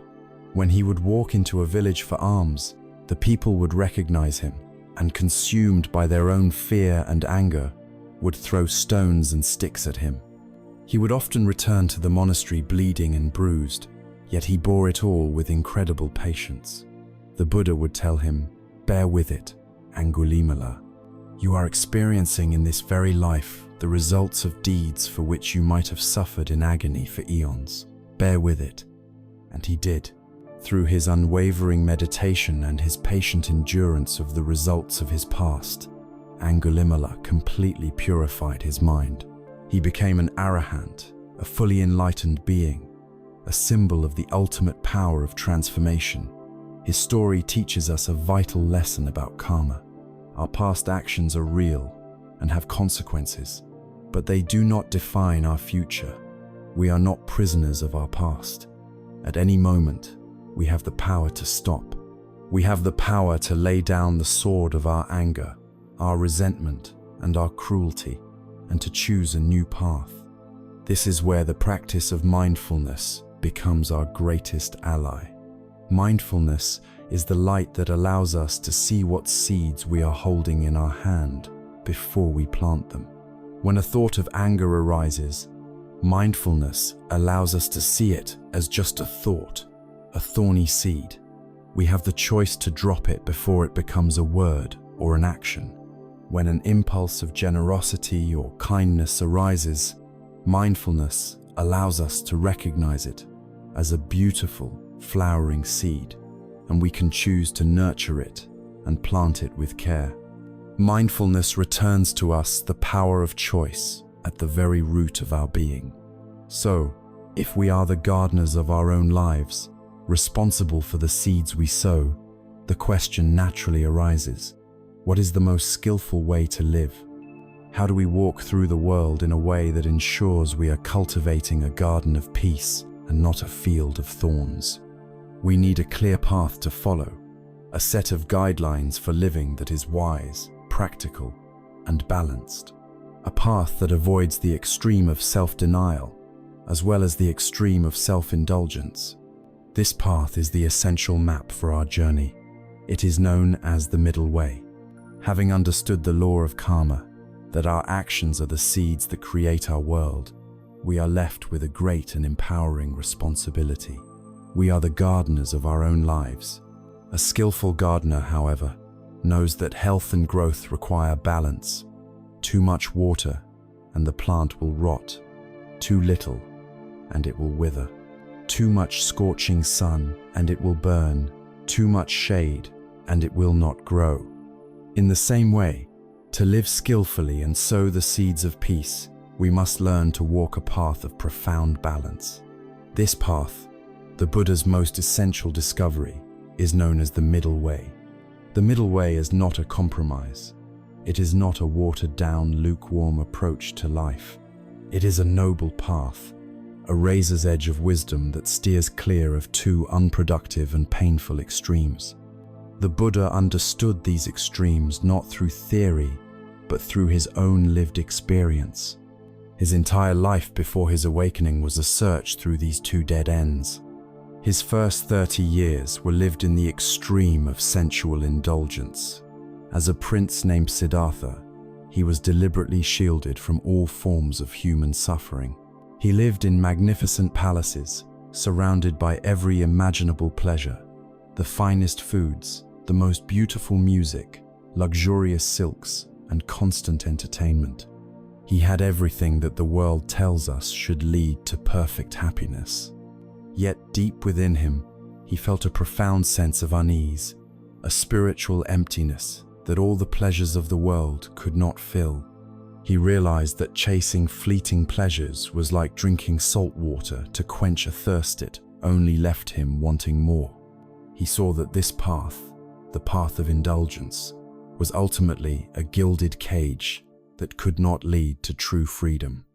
When he would walk into a village for alms, the people would recognize him, and consumed by their own fear and anger, would throw stones and sticks at him. He would often return to the monastery bleeding and bruised, yet he bore it all with incredible patience. The Buddha would tell him, "Bear with it, Angulimala. You are experiencing in this very life the results of deeds for which you might have suffered in agony for eons. Bear with it." And he did. Through his unwavering meditation and his patient endurance of the results of his past, Angulimala completely purified his mind. He became an arahant, a fully enlightened being, a symbol of the ultimate power of transformation. His story teaches us a vital lesson about karma. Our past actions are real and have consequences, but they do not define our future. We are not prisoners of our past. At any moment, we have the power to stop. We have the power to lay down the sword of our anger, our resentment, and our cruelty, and to choose a new path. This is where the practice of mindfulness becomes our greatest ally. Mindfulness is the light that allows us to see what seeds we are holding in our hand before we plant them. When a thought of anger arises, mindfulness allows us to see it as just a thought, a thorny seed. We have the choice to drop it before it becomes a word or an action. When an impulse of generosity or kindness arises, mindfulness allows us to recognize it as a beautiful, flowering seed, and we can choose to nurture it and plant it with care. Mindfulness returns to us the power of choice at the very root of our being. So, If we are the gardeners of our own lives, responsible for the seeds we sow, the question naturally arises: what is the most skillful way to live? How do we walk through the world in a way that ensures we are cultivating a garden of peace and not a field of thorns? We need a clear path to follow, a set of guidelines for living that is wise, practical, and balanced. A path that avoids the extreme of self-denial, as well as the extreme of self-indulgence. This path is the essential map for our journey. It is known as the middle way. Having understood the law of karma, that our actions are the seeds that create our world, we are left with a great and empowering responsibility. We are the gardeners of our own lives. A skillful gardener, however, knows that health and growth require balance. Too much water, and the plant will rot. Too little, and it will wither. Too much scorching sun, and it will burn. Too much shade, and it will not grow. In the same way, to live skillfully and sow the seeds of peace, we must learn to walk a path of profound balance. This path, the Buddha's most essential discovery, is known as the middle way. The middle way is not a compromise. It is not a watered-down, lukewarm approach to life. It is a noble path, a razor's edge of wisdom that steers clear of two unproductive and painful extremes. The Buddha understood these extremes not through theory, but through his own lived experience. His entire life before his awakening was a search through these two dead ends. His first 30 years were lived in the extreme of sensual indulgence. As a prince named Siddhartha, he was deliberately shielded from all forms of human suffering. He lived in magnificent palaces, surrounded by every imaginable pleasure, the finest foods, the most beautiful music, luxurious silks, and constant entertainment. He had everything that the world tells us should lead to perfect happiness. Yet deep within him, he felt a profound sense of unease, a spiritual emptiness that all the pleasures of the world could not fill. He realized that chasing fleeting pleasures was like drinking salt water to quench a thirst it only left him wanting more. He saw that this path, the path of indulgence, was ultimately a gilded cage that could not lead to true freedom.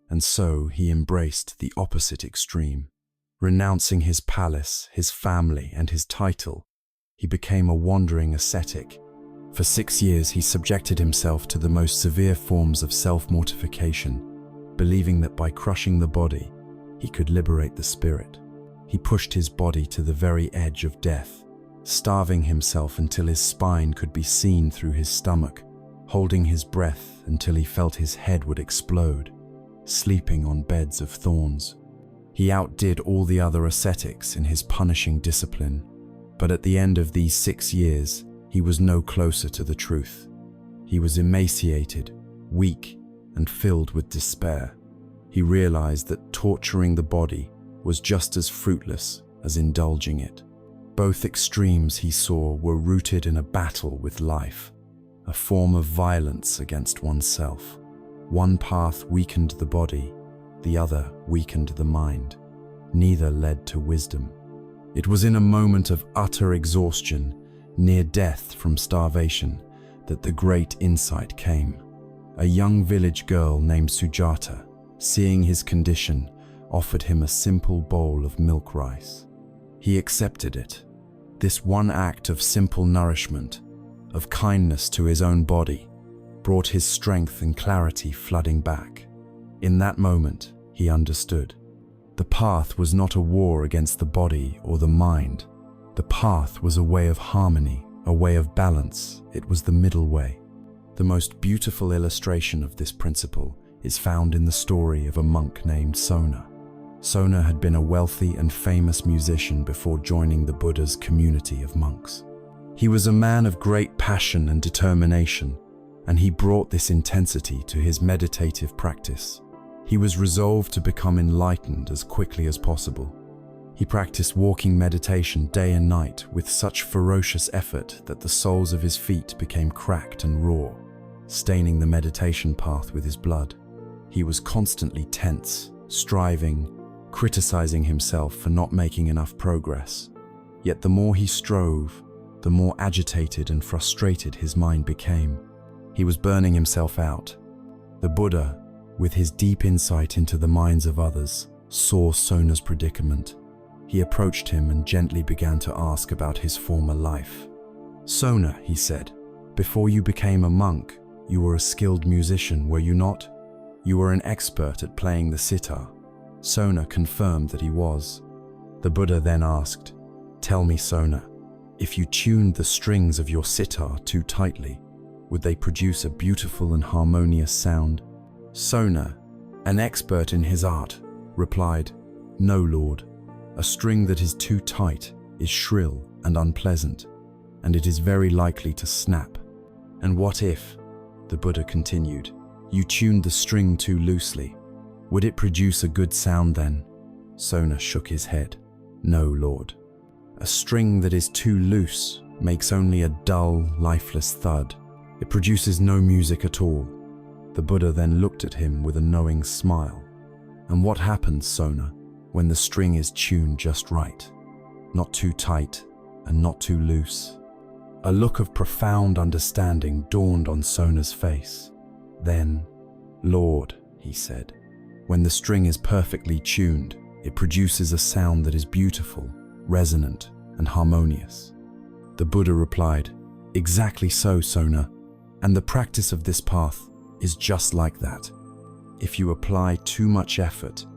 And so he embraced the opposite extreme. Renouncing his palace, his family, and his title, he became a wandering ascetic. For 6 years he subjected himself to the most severe forms of self-mortification, believing that by crushing the body, he could liberate the spirit. He pushed his body to the very edge of death, starving himself until his spine could be seen through his stomach, holding his breath until he felt his head would explode, sleeping on beds of thorns. He outdid all the other ascetics in his punishing discipline, but at the end of these 6 years, he was no closer to the truth. He was emaciated, weak, and filled with despair. He realized that torturing the body was just as fruitless as indulging it. Both extremes, he saw, were rooted in a battle with life, a form of violence against oneself. One path weakened the body, the other weakened the mind. Neither led to wisdom. It was in a moment of utter exhaustion, near death from starvation, that the great insight came. A young village girl named Sujata, seeing his condition, offered him a simple bowl of milk rice. He accepted it. This one act of simple nourishment, of kindness to his own body, brought his strength and clarity flooding back. In that moment, he understood. The path was not a war against the body or the mind. The path was a way of harmony, a way of balance. It was the middle way. The most beautiful illustration of this principle is found in the story of a monk named Sona. Sona had been a wealthy and famous musician before joining the Buddha's community of monks. He was a man of great passion and determination, and he brought this intensity to his meditative practice. He was resolved to become enlightened as quickly as possible. He practiced walking meditation day and night with such ferocious effort that the soles of his feet became cracked and raw, staining the meditation path with his blood. He was constantly tense, striving, criticizing himself for not making enough progress. Yet the more he strove, the more agitated and frustrated his mind became. He was burning himself out. The Buddha, with his deep insight into the minds of others, saw Sona's predicament. He approached him and gently began to ask about his former life. "Sona," he said, "before you became a monk, you were a skilled musician, were you not? You were an expert at playing the sitar." Sona confirmed that he was. The Buddha then asked, "Tell me, Sona, if you tuned the strings of your sitar too tightly, would they produce a beautiful and harmonious sound?" Sona, an expert in his art, replied, "No, Lord. A string that is too tight is shrill and unpleasant, and it is very likely to snap." "And what if," the Buddha continued, "you tuned the string too loosely? Would it produce a good sound then?" Sona shook his head. "No, Lord. A string that is too loose makes only a dull, lifeless thud. It produces no music at all." The Buddha then looked at him with a knowing smile. "And what happens, Sona, when the string is tuned just right? Not too tight and not too loose?" A look of profound understanding dawned on Sona's face. Then, "Lord," he said, "when the string is perfectly tuned, it produces a sound that is beautiful, resonant, and harmonious." The Buddha replied, "Exactly so, Sona, and the practice of this path is just like that. If you apply too much effort,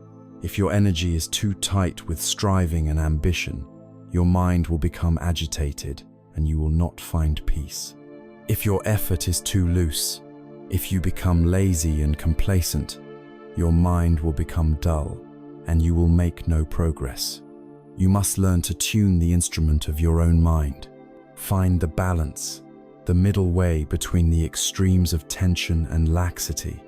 if your energy is too tight with striving and ambition, your mind will become agitated and you will not find peace. If your effort is too loose, if you become lazy and complacent, your mind will become dull and you will make no progress. You must learn to tune the instrument of your own mind. Find the balance, the middle way between the extremes of tension and laxity.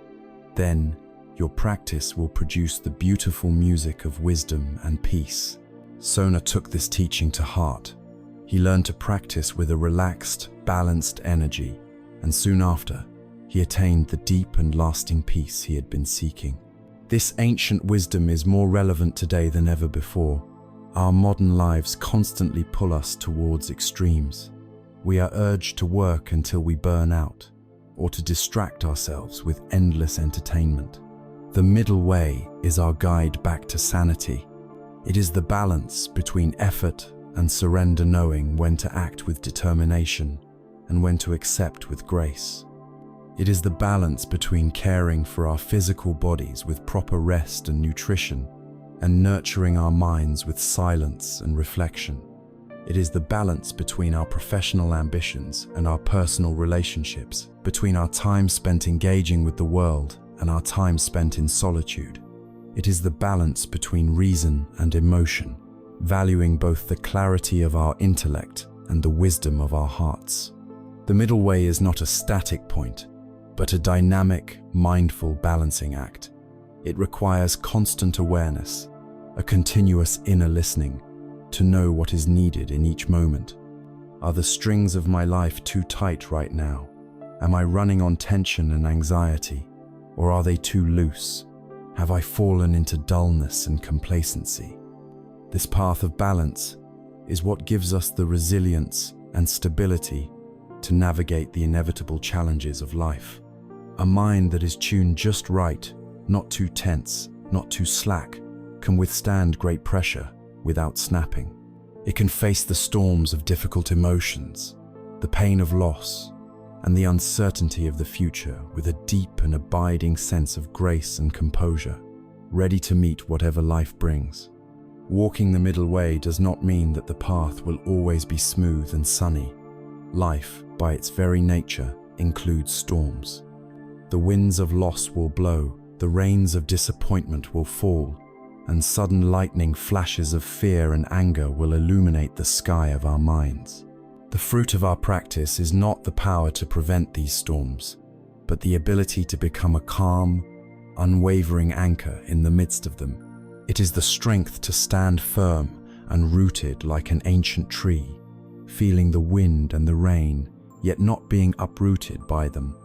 Then, your practice will produce the beautiful music of wisdom and peace." Sona took this teaching to heart. He learned to practice with a relaxed, balanced energy, and soon after, he attained the deep and lasting peace he had been seeking. This ancient wisdom is more relevant today than ever before. Our modern lives constantly pull us towards extremes. We are urged to work until we burn out, or to distract ourselves with endless entertainment. The middle way is our guide back to sanity. It is the balance between effort and surrender, knowing when to act with determination and when to accept with grace. It is the balance between caring for our physical bodies with proper rest and nutrition and nurturing our minds with silence and reflection. It is the balance between our professional ambitions and our personal relationships, between our time spent engaging with the world and our time spent in solitude. It is the balance between reason and emotion, valuing both the clarity of our intellect and the wisdom of our hearts. The middle way is not a static point, but a dynamic, mindful balancing act. It requires constant awareness, a continuous inner listening, to know what is needed in each moment. Are the strings of my life too tight right now? Am I running on tension and anxiety? Or are they too loose? Have I fallen into dullness and complacency? This path of balance is what gives us the resilience and stability to navigate the inevitable challenges of life. A mind that is tuned just right, not too tense, not too slack, can withstand great pressure without snapping. It can face the storms of difficult emotions, the pain of loss, and the uncertainty of the future with a deep and abiding sense of grace and composure, ready to meet whatever life brings. Walking the middle way does not mean that the path will always be smooth and sunny. Life, by its very nature, includes storms. The winds of loss will blow, the rains of disappointment will fall, and sudden lightning flashes of fear and anger will illuminate the sky of our minds. The fruit of our practice is not the power to prevent these storms, but the ability to become a calm, unwavering anchor in the midst of them. It is the strength to stand firm and rooted like an ancient tree, feeling the wind and the rain, yet not being uprooted by them.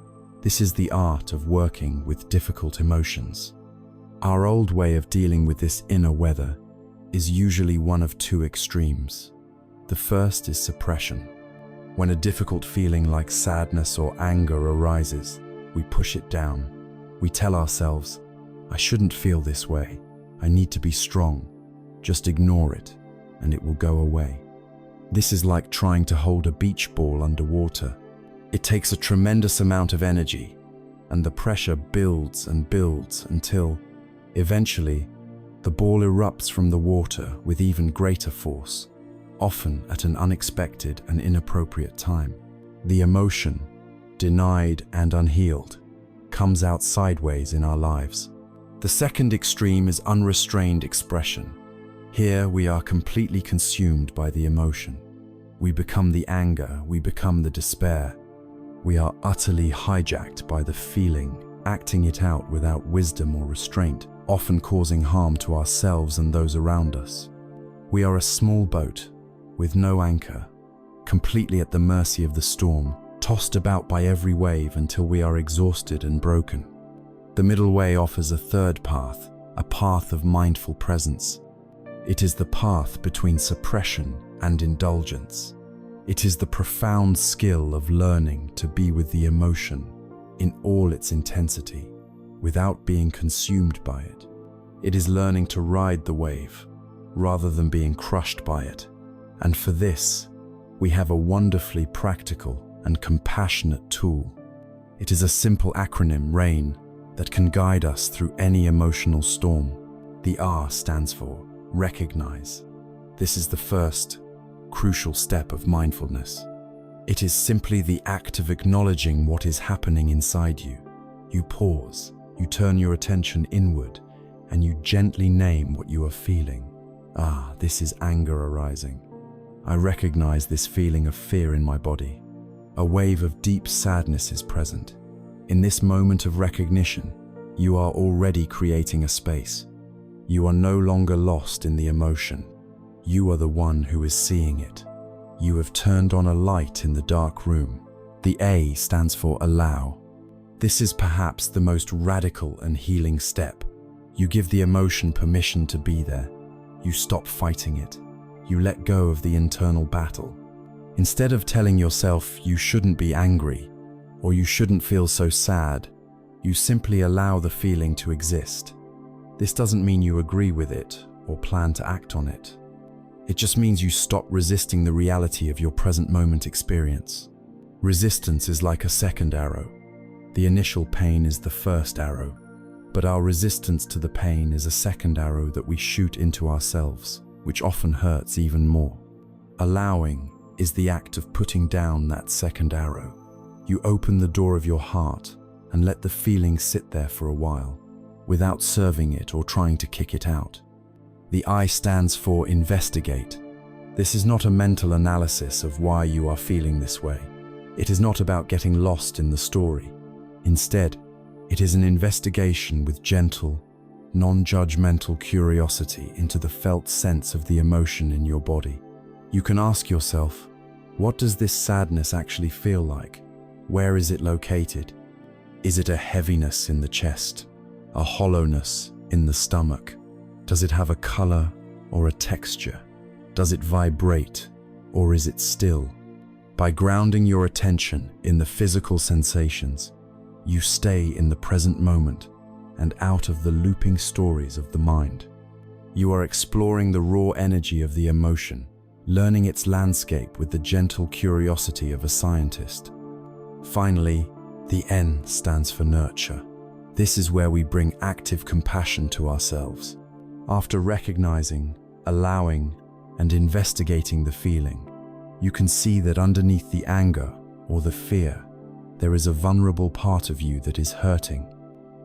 This is the art of working with difficult emotions. Our old way of dealing with this inner weather is usually one of two extremes. The first is suppression. When a difficult feeling like sadness or anger arises, we push it down. We tell ourselves, "I shouldn't feel this way. I need to be strong. Just ignore it, and it will go away." This is like trying to hold a beach ball underwater. It takes a tremendous amount of energy, and the pressure builds and builds until, eventually, the ball erupts from the water with even greater force, often at an unexpected and inappropriate time. The emotion, denied and unhealed, comes out sideways in our lives. The second extreme is unrestrained expression. Here we are completely consumed by the emotion. We become the anger, we become the despair. We are utterly hijacked by the feeling, acting it out without wisdom or restraint, often causing harm to ourselves and those around us. We are a small boat, with no anchor, completely at the mercy of the storm, tossed about by every wave until we are exhausted and broken. The middle way offers a third path, a path of mindful presence. It is the path between suppression and indulgence. It is the profound skill of learning to be with the emotion in all its intensity, without being consumed by it. It is learning to ride the wave, rather than being crushed by it. And for this, we have a wonderfully practical and compassionate tool. It is a simple acronym, RAIN, that can guide us through any emotional storm. The R stands for recognize. This is the first, crucial step of mindfulness. It is simply the act of acknowledging what is happening inside you. You pause, you turn your attention inward, and you gently name what you are feeling. This is anger arising. I recognize this feeling of fear in my body. A wave of deep sadness is present. In this moment of recognition, you are already creating a space. You are no longer lost in the emotion. You are the one who is seeing it. You have turned on a light in the dark room. The A stands for allow. This is perhaps the most radical and healing step. You give the emotion permission to be there. You stop fighting it. You let go of the internal battle. Instead of telling yourself you shouldn't be angry or you shouldn't feel so sad, you simply allow the feeling to exist. This doesn't mean you agree with it or plan to act on it. It just means you stop resisting the reality of your present moment experience. Resistance is like a second arrow. The initial pain is the first arrow, but our resistance to the pain is a second arrow that we shoot into ourselves, which often hurts even more. Allowing is the act of putting down that second arrow. You open the door of your heart and let the feeling sit there for a while, without serving it or trying to kick it out. The I stands for investigate. This is not a mental analysis of why you are feeling this way. It is not about getting lost in the story. Instead, it is an investigation with gentle, non-judgmental curiosity into the felt sense of the emotion in your body. You can ask yourself, what does this sadness actually feel like? Where is it located? Is it a heaviness in the chest? A hollowness in the stomach? Does it have a color or a texture? Does it vibrate or is it still? By grounding your attention in the physical sensations, you stay in the present moment and out of the looping stories of the mind. You are exploring the raw energy of the emotion, learning its landscape with the gentle curiosity of a scientist. Finally, the N stands for nurture. This is where we bring active compassion to ourselves. After recognizing, allowing, and investigating the feeling, you can see that underneath the anger or the fear, there is a vulnerable part of you that is hurting.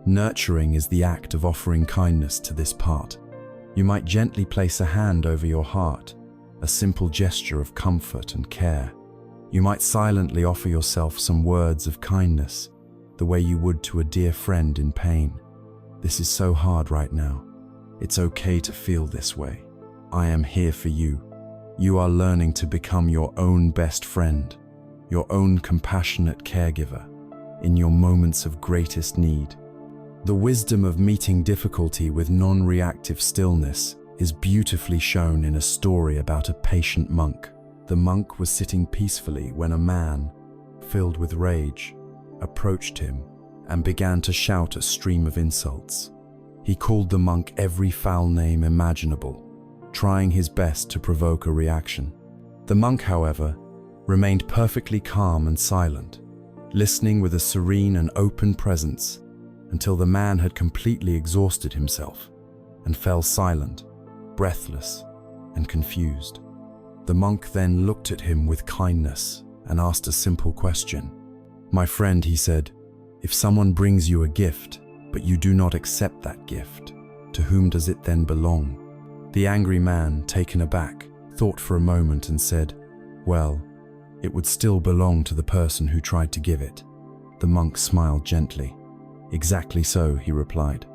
Nurturing is the act of offering kindness to this part. You might gently place a hand over your heart, a simple gesture of comfort and care. You might silently offer yourself some words of kindness, the way you would to a dear friend in pain. This is so hard right now. It's okay to feel this way. I am here for you. You are learning to become your own best friend, your own compassionate caregiver, in your moments of greatest need. The wisdom of meeting difficulty with non-reactive stillness is beautifully shown in a story about a patient monk. The monk was sitting peacefully when a man, filled with rage, approached him and began to shout a stream of insults. He called the monk every foul name imaginable, trying his best to provoke a reaction. The monk, however, remained perfectly calm and silent, listening with a serene and open presence until the man had completely exhausted himself and fell silent, breathless, and confused. The monk then looked at him with kindness and asked a simple question. "My friend," he said, "if someone brings you a gift, but you do not accept that gift, to whom does it then belong?" The angry man, taken aback, thought for a moment and said, "Well, it would still belong to the person who tried to give it." The monk smiled gently. "Exactly so," he replied,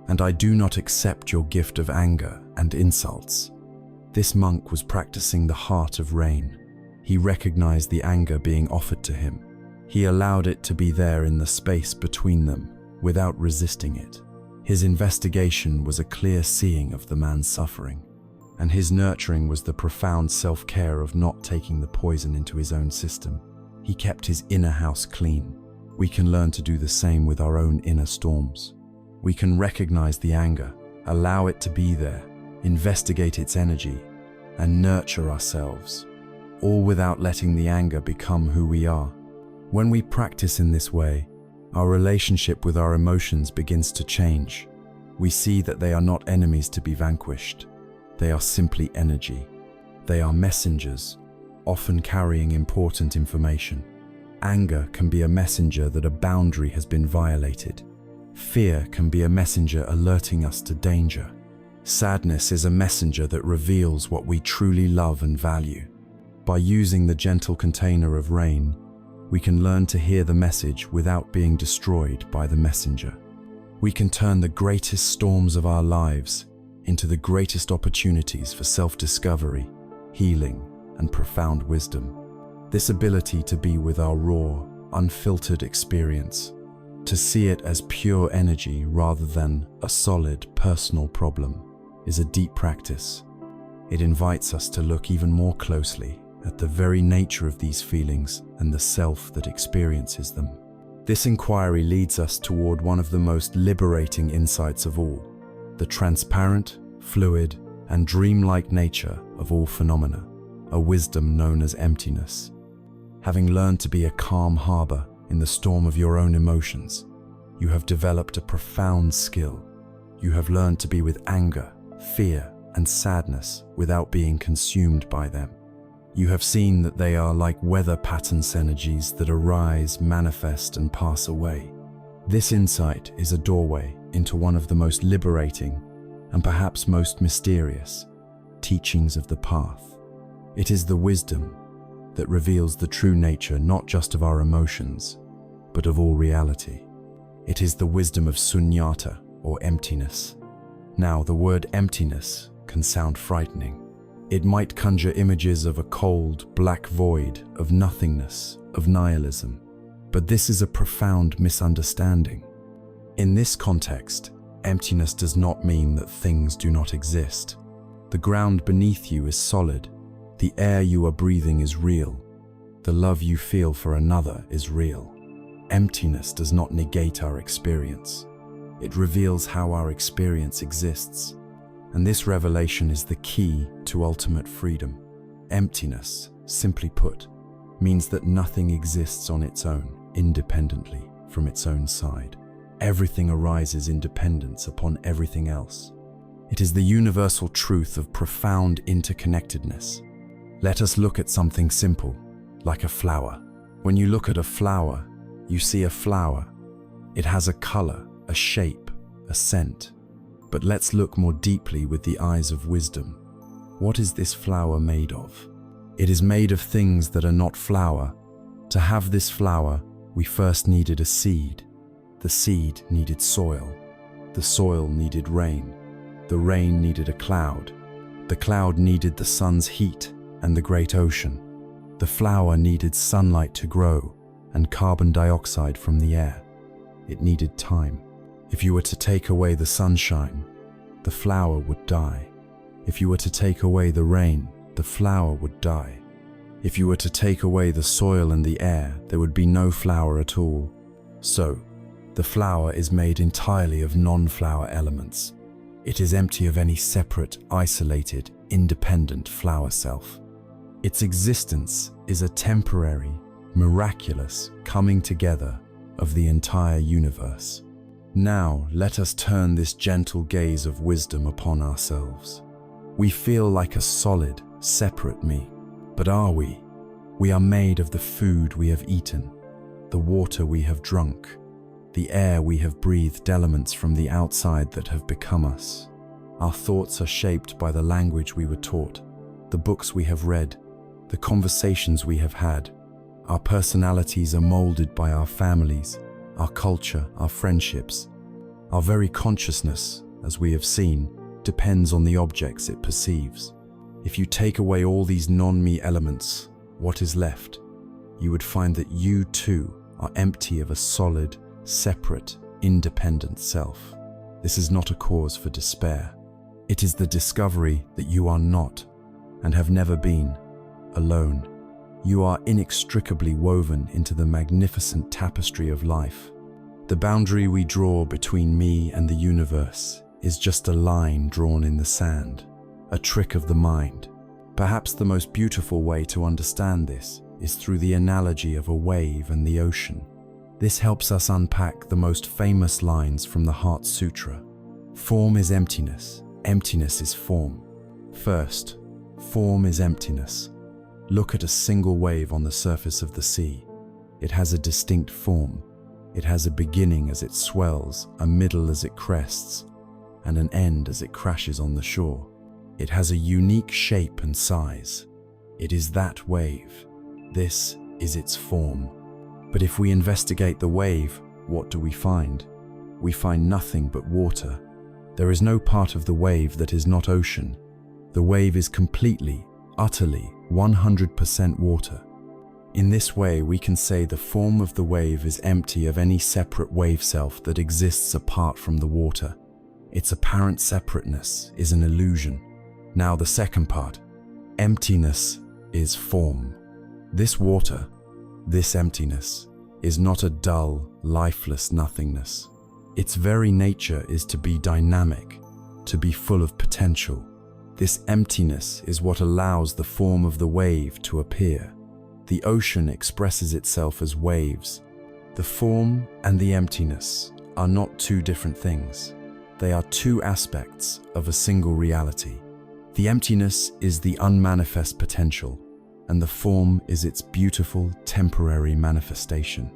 "and I do not accept your gift of anger and insults." This monk was practicing the heart of rain. He recognized the anger being offered to him. He allowed it to be there in the space between them, without resisting it. His investigation was a clear seeing of the man's suffering, and his nurturing was the profound self-care of not taking the poison into his own system. He kept his inner house clean. We can learn to do the same with our own inner storms. We can recognize the anger, allow it to be there, investigate its energy, and nurture ourselves, all without letting the anger become who we are. When we practice in this way, our relationship with our emotions begins to change. We see that they are not enemies to be vanquished. They are simply energy. They are messengers, often carrying important information. Anger can be a messenger that a boundary has been violated. Fear can be a messenger alerting us to danger. Sadness is a messenger that reveals what we truly love and value. By using the gentle container of rain, we can learn to hear the message without being destroyed by the messenger. We can turn the greatest storms of our lives into the greatest opportunities for self-discovery, healing, and profound wisdom. This ability to be with our raw, unfiltered experience, to see it as pure energy rather than a solid, personal problem, is a deep practice. It invites us to look even more closely at the very nature of these feelings and the self that experiences them. This inquiry leads us toward one of the most liberating insights of all, the transparent, fluid, and dreamlike nature of all phenomena, a wisdom known as emptiness. Having learned to be a calm harbor in the storm of your own emotions, you have developed a profound skill. You have learned to be with anger, fear, and sadness without being consumed by them. You have seen that they are like weather patterns energies that arise, manifest, and pass away. This insight is a doorway into one of the most liberating and perhaps most mysterious teachings of the path. It is the wisdom that reveals the true nature not just of our emotions, but of all reality. It is the wisdom of sunyata, or emptiness. Now, the word emptiness can sound frightening. It might conjure images of a cold, black void, of nothingness, of nihilism. But this is a profound misunderstanding. In this context, emptiness does not mean that things do not exist. The ground beneath you is solid. The air you are breathing is real. The love you feel for another is real. Emptiness does not negate our experience. It reveals how our experience exists. And this revelation is the key to ultimate freedom. Emptiness, simply put, means that nothing exists on its own, independently from its own side. Everything arises in dependence upon everything else. It is the universal truth of profound interconnectedness. Let us look at something simple, like a flower. When you look at a flower, you see a flower. It has a color, a shape, a scent. But let's look more deeply with the eyes of wisdom. What is this flower made of? It is made of things that are not flower. To have this flower, we first needed a seed. The seed needed soil. The soil needed rain. The rain needed a cloud. The cloud needed the sun's heat and the great ocean. The flower needed sunlight to grow and carbon dioxide from the air. It needed time. If you were to take away the sunshine, the flower would die. If you were to take away the rain, the flower would die. If you were to take away the soil and the air, there would be no flower at all. So, the flower is made entirely of non-flower elements. It is empty of any separate, isolated, independent flower self. Its existence is a temporary, miraculous coming together of the entire universe. Now, let us turn this gentle gaze of wisdom upon ourselves. We feel like a solid, separate me. But are we? We are made of the food we have eaten, the water we have drunk, the air we have breathed, elements from the outside that have become us. Our thoughts are shaped by the language we were taught, the books we have read, the conversations we have had. Our personalities are molded by our families, our culture, our friendships. Our very consciousness, as we have seen, depends on the objects it perceives. If you take away all these non-me elements, what is left? You would find that you too are empty of a solid, separate, independent self. This is not a cause for despair. It is the discovery that you are not, and have never been, alone. You are inextricably woven into the magnificent tapestry of life. The boundary we draw between me and the universe is just a line drawn in the sand, a trick of the mind. Perhaps the most beautiful way to understand this is through the analogy of a wave and the ocean. This helps us unpack the most famous lines from the Heart Sutra. Form is emptiness, emptiness is form. First, form is emptiness. Look at a single wave on the surface of the sea. It has a distinct form. It has a beginning as it swells, a middle as it crests, and an end as it crashes on the shore. It has a unique shape and size. It is that wave. This is its form. But if we investigate the wave, what do we find? We find nothing but water. There is no part of the wave that is not ocean. The wave is completely, utterly, 100% water. In this way, we can say the form of the wave is empty of any separate wave self that exists apart from the water. Its apparent separateness is an illusion. Now the second part, emptiness is form. This water, this emptiness, is not a dull, lifeless nothingness. Its very nature is to be dynamic, to be full of potential. This emptiness is what allows the form of the wave to appear. The ocean expresses itself as waves. The form and the emptiness are not two different things. They are two aspects of a single reality. The emptiness is the unmanifest potential, and the form is its beautiful, temporary manifestation.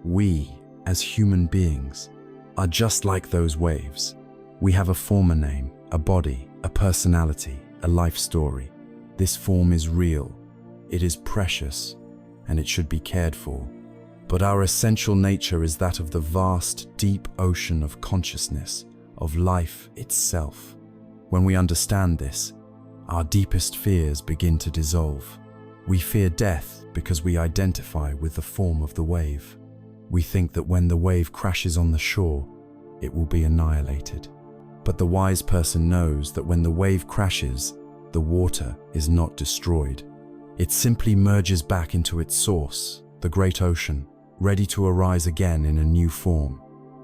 We, as human beings, are just like those waves. We have a former name, a body, a personality, a life story. This form is real. It is precious, and it should be cared for. But our essential nature is that of the vast, deep ocean of consciousness, of life itself. When we understand this, our deepest fears begin to dissolve. We fear death because we identify with the form of the wave. We think that when the wave crashes on the shore, it will be annihilated. But the wise person knows that when the wave crashes, the water is not destroyed. It simply merges back into its source, the great ocean, ready to arise again in a new form.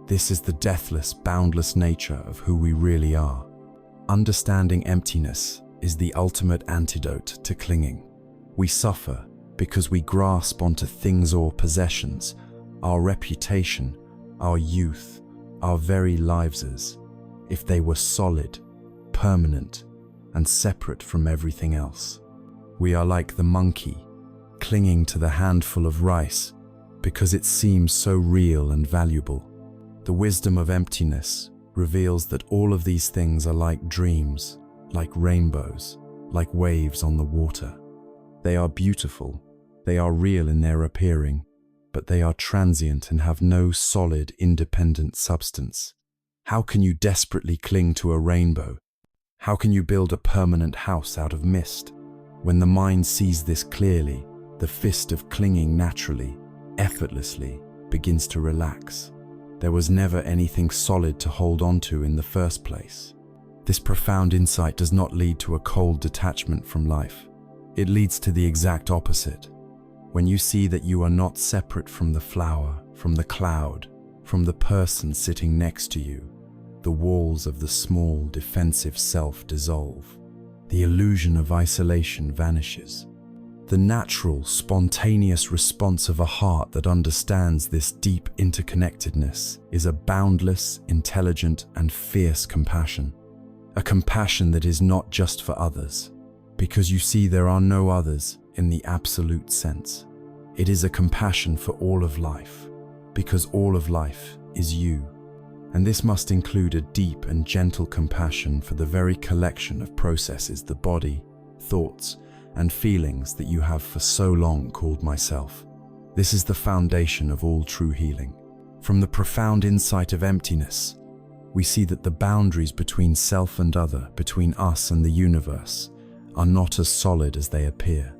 This is the deathless, boundless nature of who we really are. Understanding emptiness is the ultimate antidote to clinging. We suffer because we grasp onto things or possessions, our reputation, our youth, our very lives as if they were solid, permanent, and separate from everything else. We are like the monkey, clinging to the handful of rice because it seems so real and valuable. The wisdom of emptiness reveals that all of these things are like dreams, like rainbows, like waves on the water. They are beautiful, they are real in their appearing, but they are transient and have no solid, independent substance. How can you desperately cling to a rainbow? How can you build a permanent house out of mist? When the mind sees this clearly, the fist of clinging naturally, effortlessly, begins to relax. there was never anything solid to hold on to in the first place. This profound insight does not lead to a cold detachment from life. It leads to the exact opposite. When you see that you are not separate from the flower, from the cloud, from the person sitting next to you, the walls of the small, defensive self dissolve. The illusion of isolation vanishes. The natural, spontaneous response of a heart that understands this deep interconnectedness is a boundless, intelligent, and fierce compassion. A compassion that is not just for others, because you see there are no others in the absolute sense. It is a compassion for all of life, because all of life is you. And this must include a deep and gentle compassion for the very collection of processes, the body, thoughts, and feelings that you have for so long called myself. This is the foundation of all true healing. From the profound insight of emptiness, we see that the boundaries between self and other, between us and the universe, are not as solid as they appear.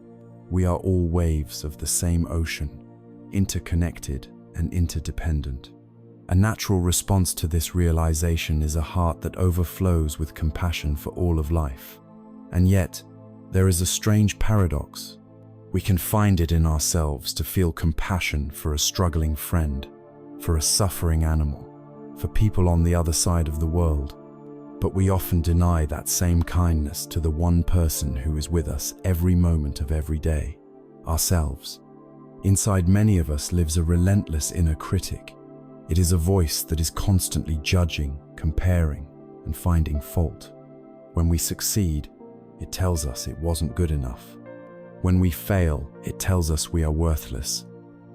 We are all waves of the same ocean, interconnected and interdependent. A natural response to this realization is a heart that overflows with compassion for all of life. And yet, there is a strange paradox. We can find it in ourselves to feel compassion for a struggling friend, for a suffering animal, for people on the other side of the world. But we often deny that same kindness to the one person who is with us every moment of every day, ourselves. Inside many of us lives a relentless inner critic. It is a voice that is constantly judging, comparing, and finding fault. When we succeed, it tells us it wasn't good enough. When we fail, it tells us we are worthless.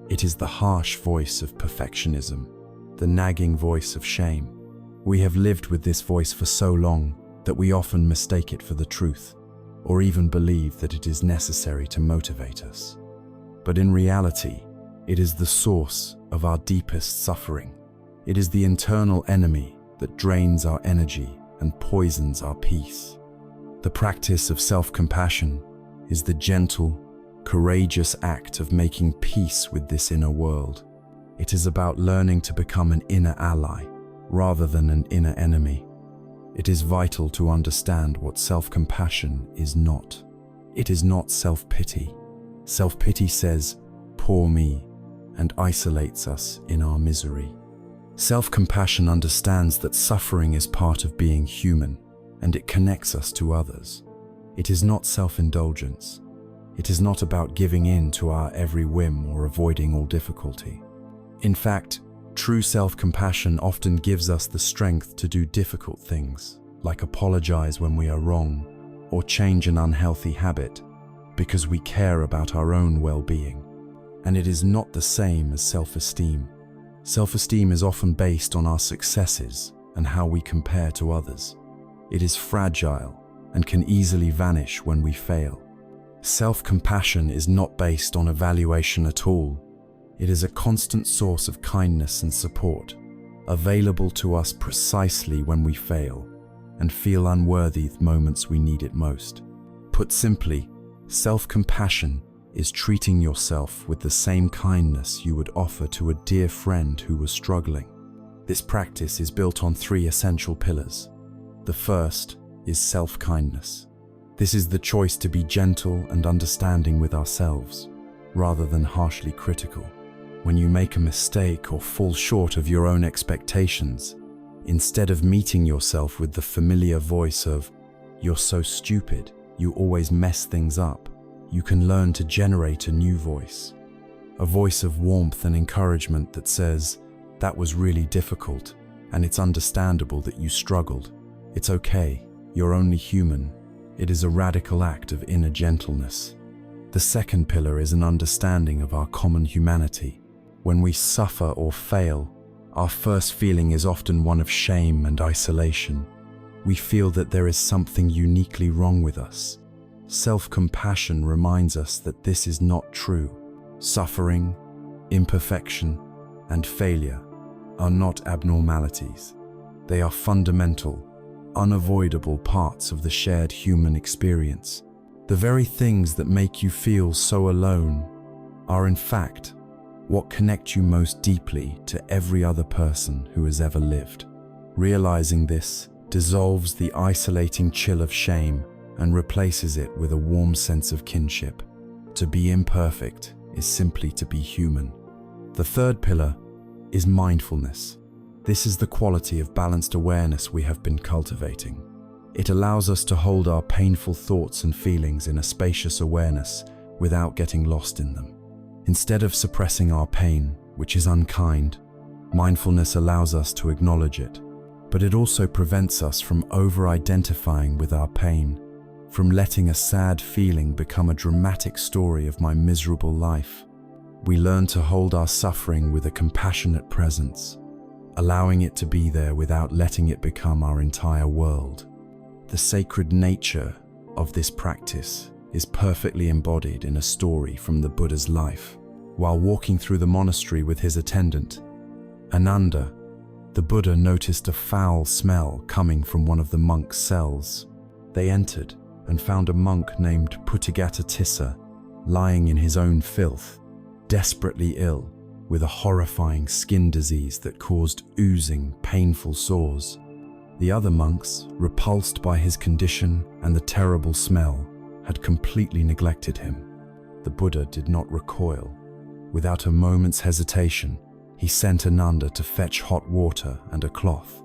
It is the harsh voice of perfectionism, the nagging voice of shame. We have lived with this voice for so long that we often mistake it for the truth, or even believe that it is necessary to motivate us. But in reality, it is the source of our deepest suffering. It is the internal enemy that drains our energy and poisons our peace. The practice of self-compassion is the gentle, courageous act of making peace with this inner world. It is about learning to become an inner ally rather than an inner enemy. It is vital to understand what self-compassion is not. It is not self-pity. Self-pity says, "Poor me," and isolates us in our misery. Self-compassion understands that suffering is part of being human, and it connects us to others. It is not self-indulgence. It is not about giving in to our every whim or avoiding all difficulty. In fact, true self-compassion often gives us the strength to do difficult things, like apologize when we are wrong, or change an unhealthy habit, because we care about our own well-being. And it is not the same as self-esteem. Self-esteem is often based on our successes and how we compare to others. It is fragile and can easily vanish when we fail. Self-compassion is not based on evaluation at all. It is a constant source of kindness and support, available to us precisely when we fail and feel unworthy the moments we need it most. Put simply, self-compassion is treating yourself with the same kindness you would offer to a dear friend who was struggling. This practice is built on 3 essential pillars. The first is self-kindness. This is the choice to be gentle and understanding with ourselves, rather than harshly critical. When you make a mistake or fall short of your own expectations, instead of meeting yourself with the familiar voice of, "You're so stupid, you always mess things up," you can learn to generate a new voice. A voice of warmth and encouragement that says, "That was really difficult, and it's understandable that you struggled. It's okay, you're only human." It is a radical act of inner gentleness. The second pillar is an understanding of our common humanity. When we suffer or fail, our first feeling is often one of shame and isolation. We feel that there is something uniquely wrong with us. Self-compassion reminds us that this is not true. Suffering, imperfection, and failure are not abnormalities. They are fundamental, unavoidable parts of the shared human experience. The very things that make you feel so alone are in fact what connects you most deeply to every other person who has ever lived. Realizing this dissolves the isolating chill of shame and replaces it with a warm sense of kinship. To be imperfect is simply to be human. The third pillar is mindfulness. This is the quality of balanced awareness we have been cultivating. It allows us to hold our painful thoughts and feelings in a spacious awareness without getting lost in them. Instead of suppressing our pain, which is unkind, mindfulness allows us to acknowledge it. But it also prevents us from over-identifying with our pain, from letting a sad feeling become a dramatic story of my miserable life. We learn to hold our suffering with a compassionate presence, allowing it to be there without letting it become our entire world. The sacred nature of this practice is perfectly embodied in a story from the Buddha's life. While walking through the monastery with his attendant, Ananda, the Buddha noticed a foul smell coming from one of the monks' cells. They entered and found a monk named Puttagata lying in his own filth, desperately ill, with a horrifying skin disease that caused oozing, painful sores. The other monks, repulsed by his condition and the terrible smell, had completely neglected him. The Buddha did not recoil. Without a moment's hesitation, he sent Ananda to fetch hot water and a cloth.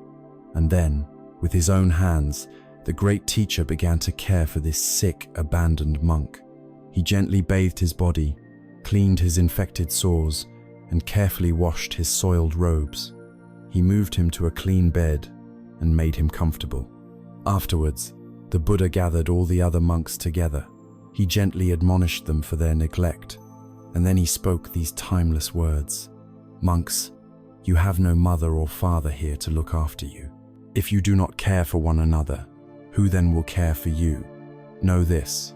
And then, with his own hands, the great teacher began to care for this sick, abandoned monk. He gently bathed his body, cleaned his infected sores, and carefully washed his soiled robes. He moved him to a clean bed and made him comfortable. Afterwards, the Buddha gathered all the other monks together. He gently admonished them for their neglect, and then he spoke these timeless words. Monks, you have no mother or father here to look after you. If you do not care for one another, who then will care for you? Know this,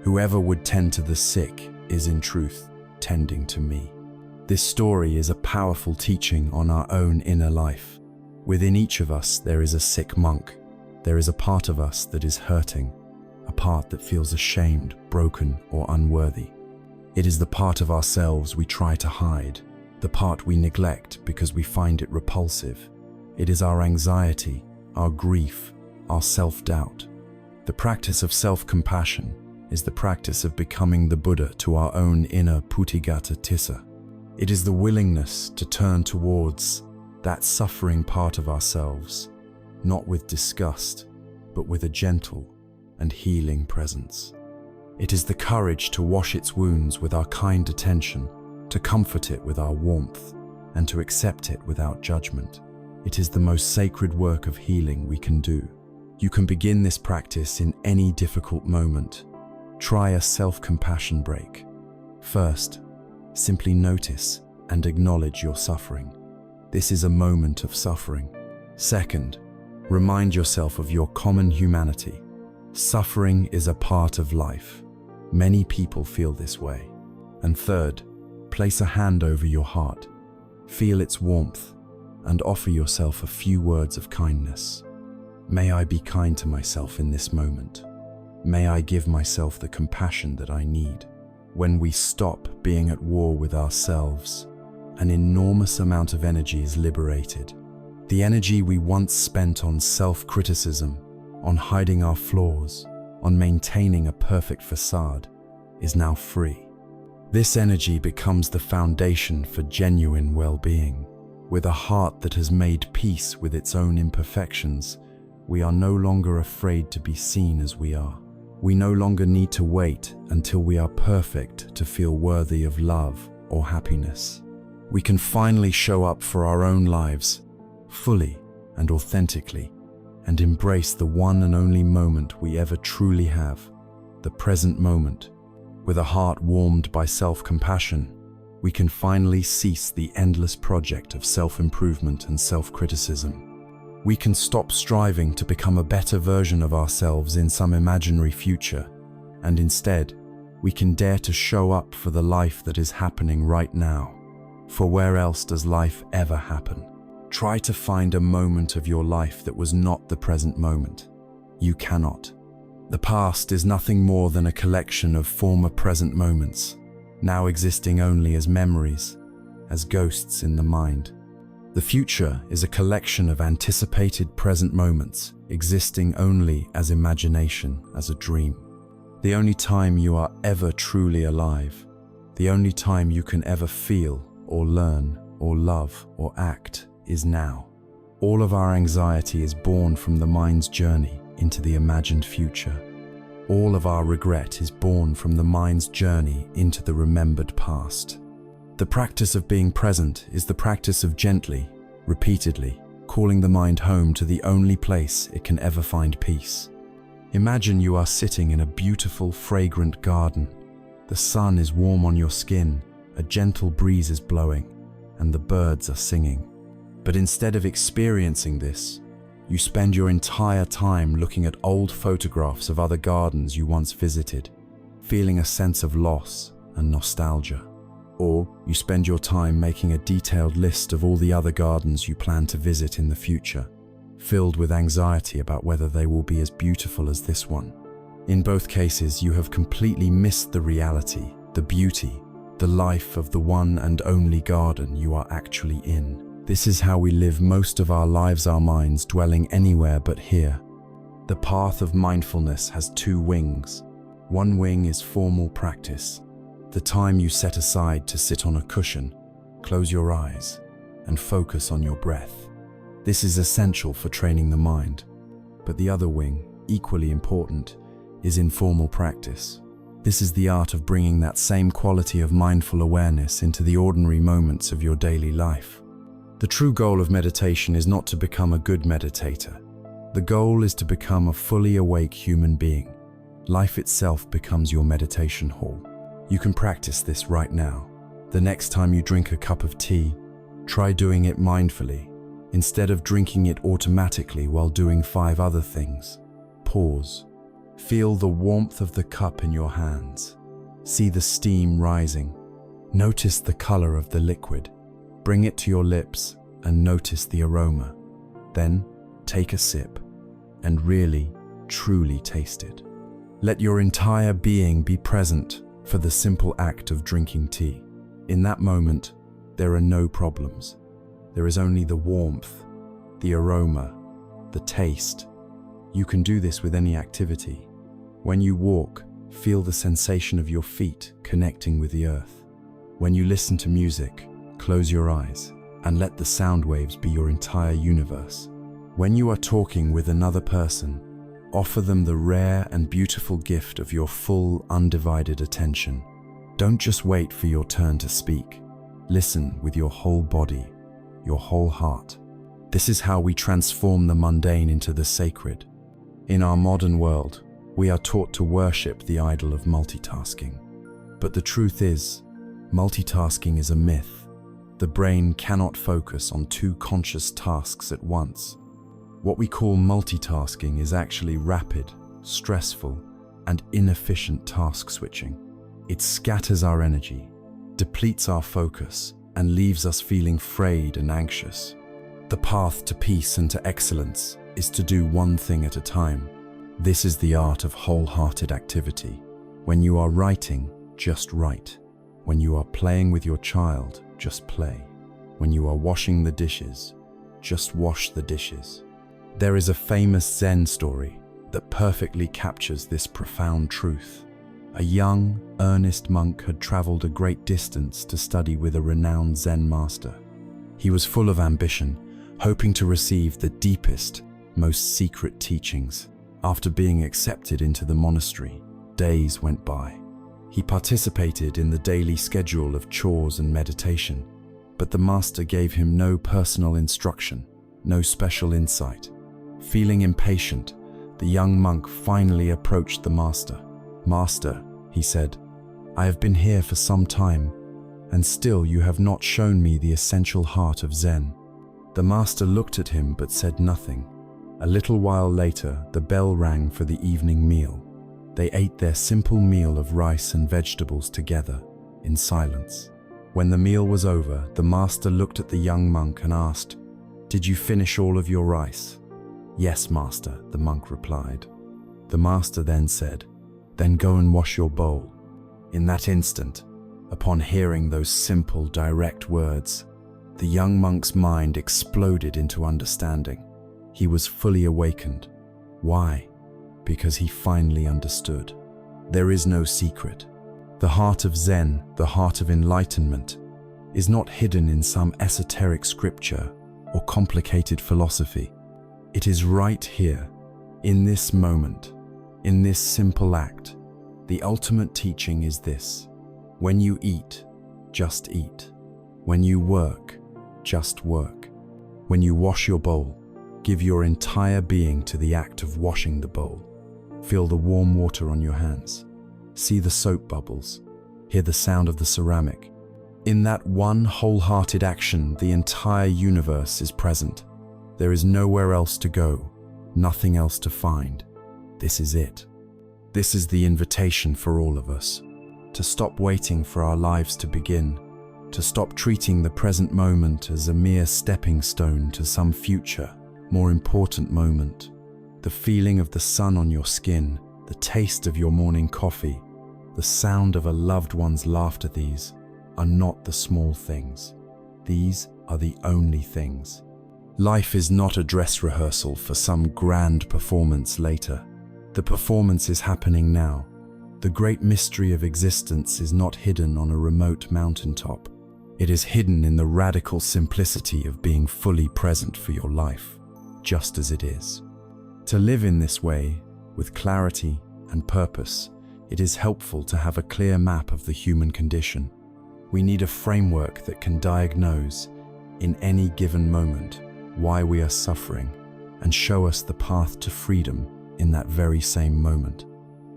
whoever would tend to the sick is in truth tending to me. This story is a powerful teaching on our own inner life. Within each of us there is a sick monk. There is a part of us that is hurting, a part that feels ashamed, broken, or unworthy. It is the part of ourselves we try to hide, the part we neglect because we find it repulsive. It is our anxiety, our grief, our self-doubt. The practice of self-compassion is the practice of becoming the Buddha to our own inner Puttagata. It is the willingness to turn towards that suffering part of ourselves, not with disgust, but with a gentle and healing presence. It is the courage to wash its wounds with our kind attention, to comfort it with our warmth, and to accept it without judgment. It is the most sacred work of healing we can do. You can begin this practice in any difficult moment. Try a self-compassion break. First, simply notice and acknowledge your suffering. This is a moment of suffering. Second, remind yourself of your common humanity. Suffering is a part of life. Many people feel this way. And third, place a hand over your heart. Feel its warmth and offer yourself a few words of kindness. May I be kind to myself in this moment. May I give myself the compassion that I need. When we stop being at war with ourselves, an enormous amount of energy is liberated. The energy we once spent on self-criticism, on hiding our flaws, on maintaining a perfect facade, is now free. This energy becomes the foundation for genuine well-being. With a heart that has made peace with its own imperfections, we are no longer afraid to be seen as we are. We no longer need to wait until we are perfect to feel worthy of love or happiness. We can finally show up for our own lives, fully and authentically, and embrace the one and only moment we ever truly have, the present moment. With a heart warmed by self-compassion, we can finally cease the endless project of self-improvement and self-criticism. We can stop striving to become a better version of ourselves in some imaginary future, and instead, we can dare to show up for the life that is happening right now. For where else does life ever happen? Try to find a moment of your life that was not the present moment. You cannot. The past is nothing more than a collection of former present moments, now existing only as memories. as ghosts in the mind. The future is a collection of anticipated present moments, existing only as imagination, as a dream. The only time you are ever truly alive, the only time you can ever feel or learn or love or act is now. All of our anxiety is born from the mind's journey into the imagined future. All of our regret is born from the mind's journey into the remembered past. The practice of being present is the practice of gently, repeatedly, calling the mind home to the only place it can ever find peace. Imagine you are sitting in a beautiful, fragrant garden. The sun is warm on your skin, a gentle breeze is blowing, and the birds are singing. But instead of experiencing this, you spend your entire time looking at old photographs of other gardens you once visited, feeling a sense of loss and nostalgia. Or you spend your time making a detailed list of all the other gardens you plan to visit in the future, filled with anxiety about whether they will be as beautiful as this one. In both cases, you have completely missed the reality, the beauty, the life of the one and only garden you are actually in. This is how we live most of our lives, our minds dwelling anywhere but here. The path of mindfulness has two wings. One wing is formal practice, the time you set aside to sit on a cushion, close your eyes, and focus on your breath. This is essential for training the mind. But the other wing, equally important, is informal practice. This is the art of bringing that same quality of mindful awareness into the ordinary moments of your daily life. The true goal of meditation is not to become a good meditator. The goal is to become a fully awake human being. Life itself becomes your meditation hall. You can practice this right now. The next time you drink a cup of tea, try doing it mindfully, instead of drinking it automatically while doing 5 other things. Pause. Feel the warmth of the cup in your hands. See the steam rising. Notice the color of the liquid. Bring it to your lips and notice the aroma. Then take a sip and really, truly taste it. Let your entire being be present for the simple act of drinking tea. In that moment, there are no problems. There is only the warmth, the aroma, the taste. You can do this with any activity. When you walk, feel the sensation of your feet connecting with the earth. When you listen to music, close your eyes and let the sound waves be your entire universe. When you are talking with another person, offer them the rare and beautiful gift of your full, undivided attention. Don't just wait for your turn to speak. Listen with your whole body, your whole heart. This is how we transform the mundane into the sacred. In our modern world, we are taught to worship the idol of multitasking. But the truth is, multitasking is a myth. The brain cannot focus on 2 conscious tasks at once. What we call multitasking is actually rapid, stressful, and inefficient task switching. It scatters our energy, depletes our focus, and leaves us feeling frayed and anxious. The path to peace and to excellence is to do one thing at a time. This is the art of wholehearted activity. When you are writing, just write. When you are playing with your child, just play. When you are washing the dishes, just wash the dishes. There is a famous Zen story that perfectly captures this profound truth. A young, earnest monk had traveled a great distance to study with a renowned Zen master. He was full of ambition, hoping to receive the deepest, most secret teachings. After being accepted into the monastery, days went by. He participated in the daily schedule of chores and meditation, but the master gave him no personal instruction, no special insight. Feeling impatient, the young monk finally approached the master. "Master," he said, "I have been here for some time, and still you have not shown me the essential heart of Zen." The master looked at him but said nothing. A little while later, the bell rang for the evening meal. They ate their simple meal of rice and vegetables together, in silence. When the meal was over, the master looked at the young monk and asked, "Did you finish all of your rice?" "Yes, master," the monk replied. The master then said, "Then go and wash your bowl." In that instant, Upon hearing those simple, direct words, the young monk's mind exploded into understanding. He was fully awakened. Why? Because he finally understood. There is no secret. The heart of Zen, the heart of enlightenment, is not hidden in some esoteric scripture or complicated philosophy. It is right here, in this moment, in this simple act. The ultimate teaching is this: when you eat, just eat. When you work, just work. When you wash your bowl, give your entire being to the act of washing the bowl. Feel the warm water on your hands. See the soap bubbles. Hear the sound of the ceramic. In that one wholehearted action, the entire universe is present. There is nowhere else to go, nothing else to find. This is it. This is the invitation for all of us, to stop waiting for our lives to begin, to stop treating the present moment as a mere stepping stone to some future, more important moment. The feeling of the sun on your skin, the taste of your morning coffee, the sound of a loved one's laughter, these are not the small things. These are the only things. Life is not a dress rehearsal for some grand performance later. The performance is happening now. The great mystery of existence is not hidden on a remote mountaintop. It is hidden in the radical simplicity of being fully present for your life, just as it is. To live in this way, with clarity and purpose, it is helpful to have a clear map of the human condition. We need a framework that can diagnose, in any given moment, why we are suffering and show us the path to freedom in that very same moment.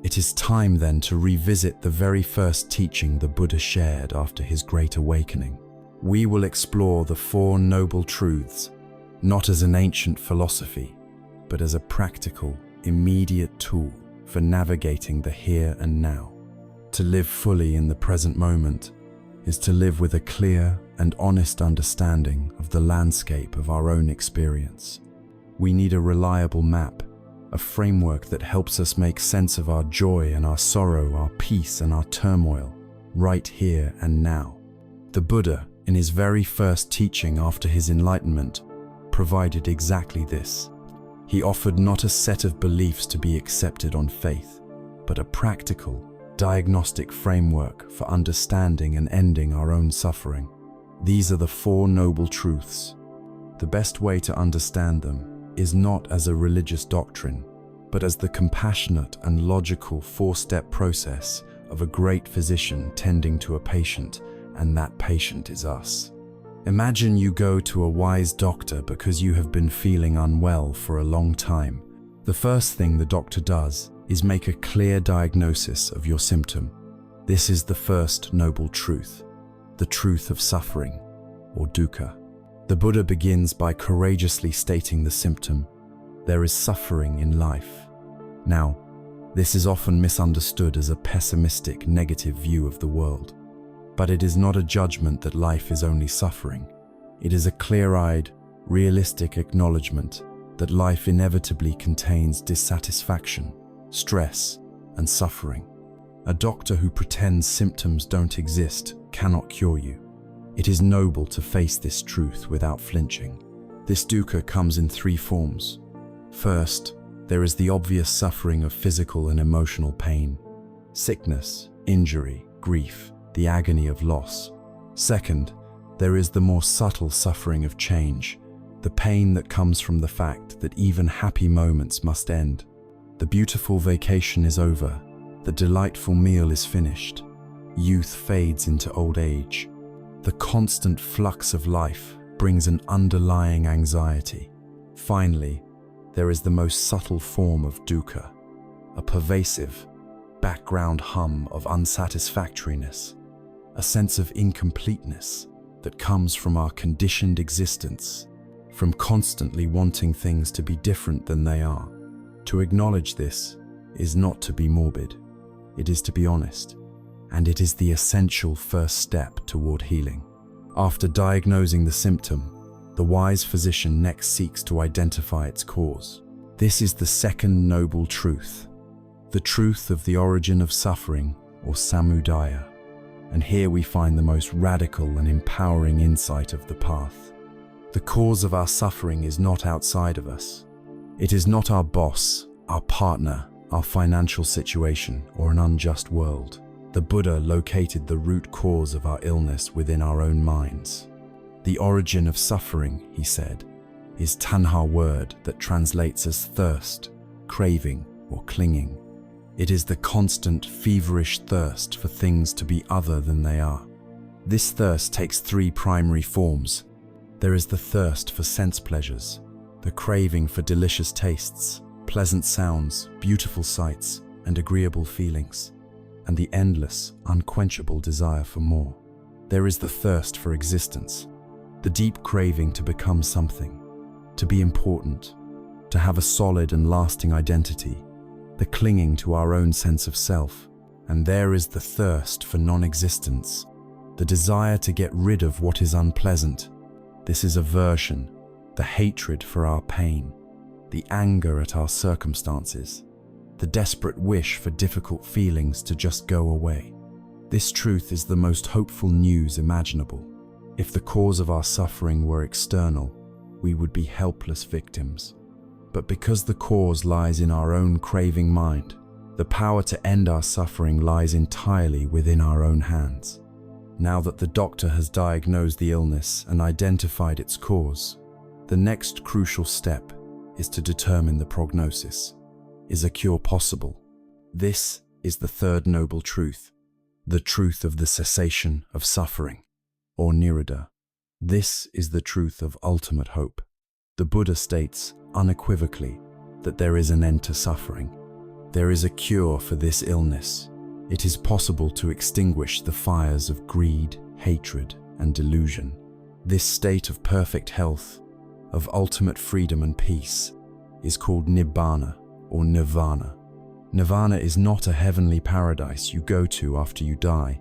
It is time then to revisit the very first teaching the Buddha shared after his great awakening. We will explore the Four Noble Truths, not as an ancient philosophy, but as a practical, immediate tool for navigating the here and now. To live fully in the present moment is to live with a clear and honest understanding of the landscape of our own experience. We need a reliable map, a framework that helps us make sense of our joy and our sorrow, our peace and our turmoil, right here and now. The Buddha, in his very first teaching after his enlightenment, provided exactly this. He offered not a set of beliefs to be accepted on faith, but a practical, diagnostic framework for understanding and ending our own suffering. These are the Four Noble Truths. The best way to understand them is not as a religious doctrine, but as the compassionate and logical four-step process of a great physician tending to a patient, and that patient is us. Imagine you go to a wise doctor because you have been feeling unwell for a long time. The first thing the doctor does is make a clear diagnosis of your symptom. This is the first noble truth, the truth of suffering, or dukkha. The Buddha begins by courageously stating the symptom: there is suffering in life. Now, this is often misunderstood as a pessimistic, negative view of the world. But it is not a judgment that life is only suffering. It is a clear-eyed, realistic acknowledgement that life inevitably contains dissatisfaction, stress, and suffering. A doctor who pretends symptoms don't exist cannot cure you. It is noble to face this truth without flinching. This dukkha comes in three forms. First, there is the obvious suffering of physical and emotional pain, sickness, injury, grief, the agony of loss. Second, there is the more subtle suffering of change, the pain that comes from the fact that even happy moments must end. The beautiful vacation is over, the delightful meal is finished, youth fades into old age. The constant flux of life brings an underlying anxiety. Finally, there is the most subtle form of dukkha, a pervasive, background hum of unsatisfactoriness, a sense of incompleteness that comes from our conditioned existence, from constantly wanting things to be different than they are. To acknowledge this is not to be morbid, it is to be honest, and it is the essential first step toward healing. After diagnosing the symptom, the wise physician next seeks to identify its cause. This is the second noble truth, the truth of the origin of suffering, or samudaya. And here we find the most radical and empowering insight of the path. The cause of our suffering is not outside of us. It is not our boss, our partner, our financial situation, or an unjust world. The Buddha located the root cause of our illness within our own minds. The origin of suffering, he said, is tanha word that translates as thirst, craving, or clinging. It is the constant, feverish thirst for things to be other than they are. This thirst takes three primary forms. There is the thirst for sense pleasures, the craving for delicious tastes, pleasant sounds, beautiful sights, and agreeable feelings, and the endless, unquenchable desire for more. There is the thirst for existence, the deep craving to become something, to be important, to have a solid and lasting identity, the clinging to our own sense of self. And there is the thirst for non-existence, the desire to get rid of what is unpleasant. This is aversion, the hatred for our pain, the anger at our circumstances, the desperate wish for difficult feelings to just go away. This truth is the most hopeful news imaginable. If the cause of our suffering were external, we would be helpless victims. But because the cause lies in our own craving mind, the power to end our suffering lies entirely within our own hands. Now that the doctor has diagnosed the illness and identified its cause, the next crucial step is to determine the prognosis. Is a cure possible? This is the third noble truth, the truth of the cessation of suffering, or nirvana. This is the truth of ultimate hope. The Buddha states unequivocally that there is an end to suffering. There is a cure for this illness. It is possible to extinguish the fires of greed, hatred, and delusion. This state of perfect health, of ultimate freedom and peace, is called nibbana or nirvana. Nirvana is not a heavenly paradise you go to after you die.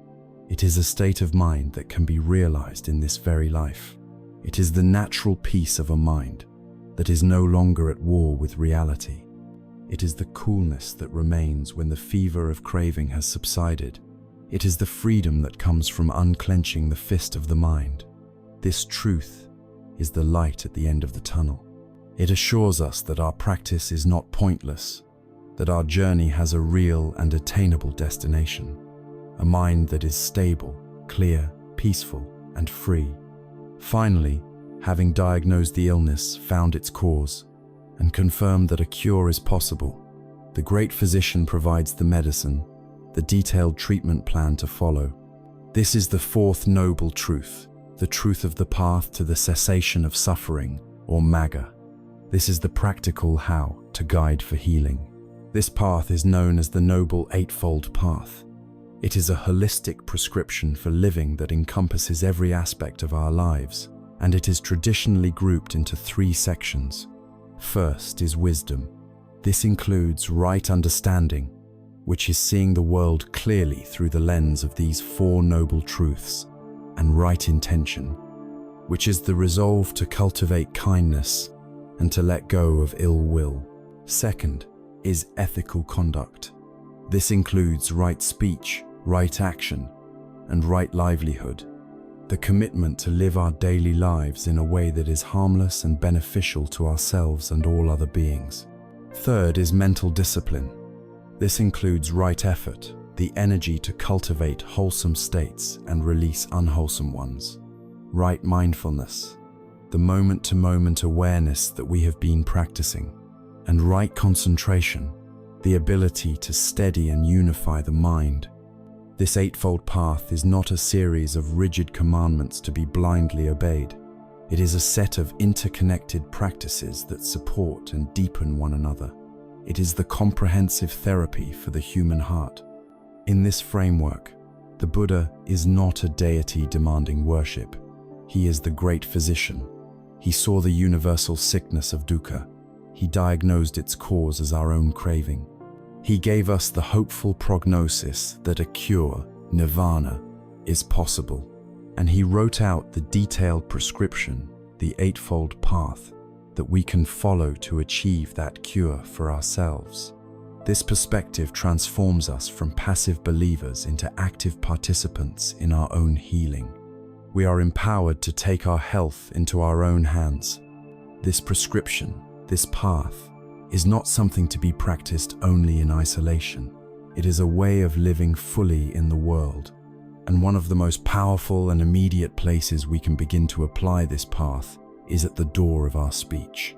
It is a state of mind that can be realized in this very life. It is the natural peace of a mind that is no longer at war with reality. It is the coolness that remains when the fever of craving has subsided. It is the freedom that comes from unclenching the fist of the mind. This truth is the light at the end of the tunnel. It assures us that our practice is not pointless, that our journey has a real and attainable destination, a mind that is stable, clear, peaceful, and free. Finally, having diagnosed the illness, found its cause, and confirmed that a cure is possible, the great physician provides the medicine, the detailed treatment plan to follow. This is the fourth noble truth, the truth of the path to the cessation of suffering, or magga. This is the practical how to guide for healing. This path is known as the Noble Eightfold Path. It is a holistic prescription for living that encompasses every aspect of our lives, and it is traditionally grouped into three sections. First is wisdom. This includes right understanding, which is seeing the world clearly through the lens of these four noble truths, and right intention, which is the resolve to cultivate kindness and to let go of ill will. Second is ethical conduct. This includes right speech, right action, and right livelihood, the commitment to live our daily lives in a way that is harmless and beneficial to ourselves and all other beings. Third is mental discipline. This includes right effort, the energy to cultivate wholesome states and release unwholesome ones. Right mindfulness, the moment-to-moment awareness that we have been practicing. And right concentration, the ability to steady and unify the mind. This eightfold path is not a series of rigid commandments to be blindly obeyed. It is a set of interconnected practices that support and deepen one another. It is the comprehensive therapy for the human heart. In this framework, the Buddha is not a deity demanding worship. He is the great physician. He saw the universal sickness of dukkha. He diagnosed its cause as our own craving. He gave us the hopeful prognosis that a cure, nirvana, is possible. And he wrote out the detailed prescription, the eightfold path, that we can follow to achieve that cure for ourselves. This perspective transforms us from passive believers into active participants in our own healing. We are empowered to take our health into our own hands. This prescription, this path, is not something to be practiced only in isolation. It is a way of living fully in the world. And one of the most powerful and immediate places we can begin to apply this path is at the door of our speech.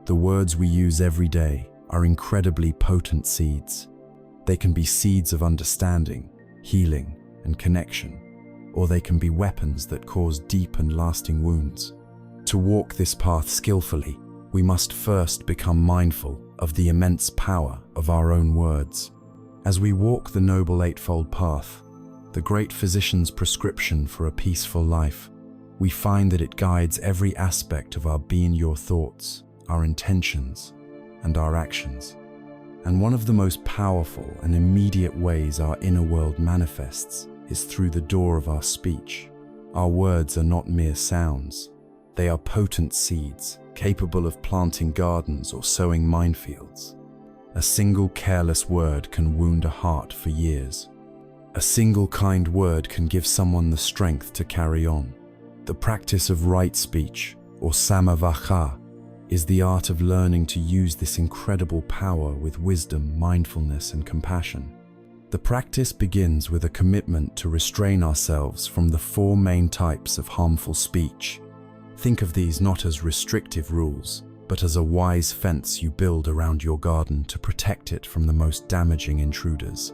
The words we use every day are incredibly potent seeds. They can be seeds of understanding, healing, and connection, or they can be weapons that cause deep and lasting wounds. To walk this path skillfully, we must first become mindful of the immense power of our own words. As we walk the Noble Eightfold Path, the great physician's prescription for a peaceful life, we find that it guides every aspect of our being, your thoughts, our intentions, and our actions. And one of the most powerful and immediate ways our inner world manifests is through the door of our speech. Our words are not mere sounds. They are potent seeds, capable of planting gardens or sowing minefields. A single careless word can wound a heart for years. A single kind word can give someone the strength to carry on. The practice of right speech, or samavaka, is the art of learning to use this incredible power with wisdom, mindfulness, and compassion. The practice begins with a commitment to restrain ourselves from the four main types of harmful speech. Think of these not as restrictive rules, but as a wise fence you build around your garden to protect it from the most damaging intruders.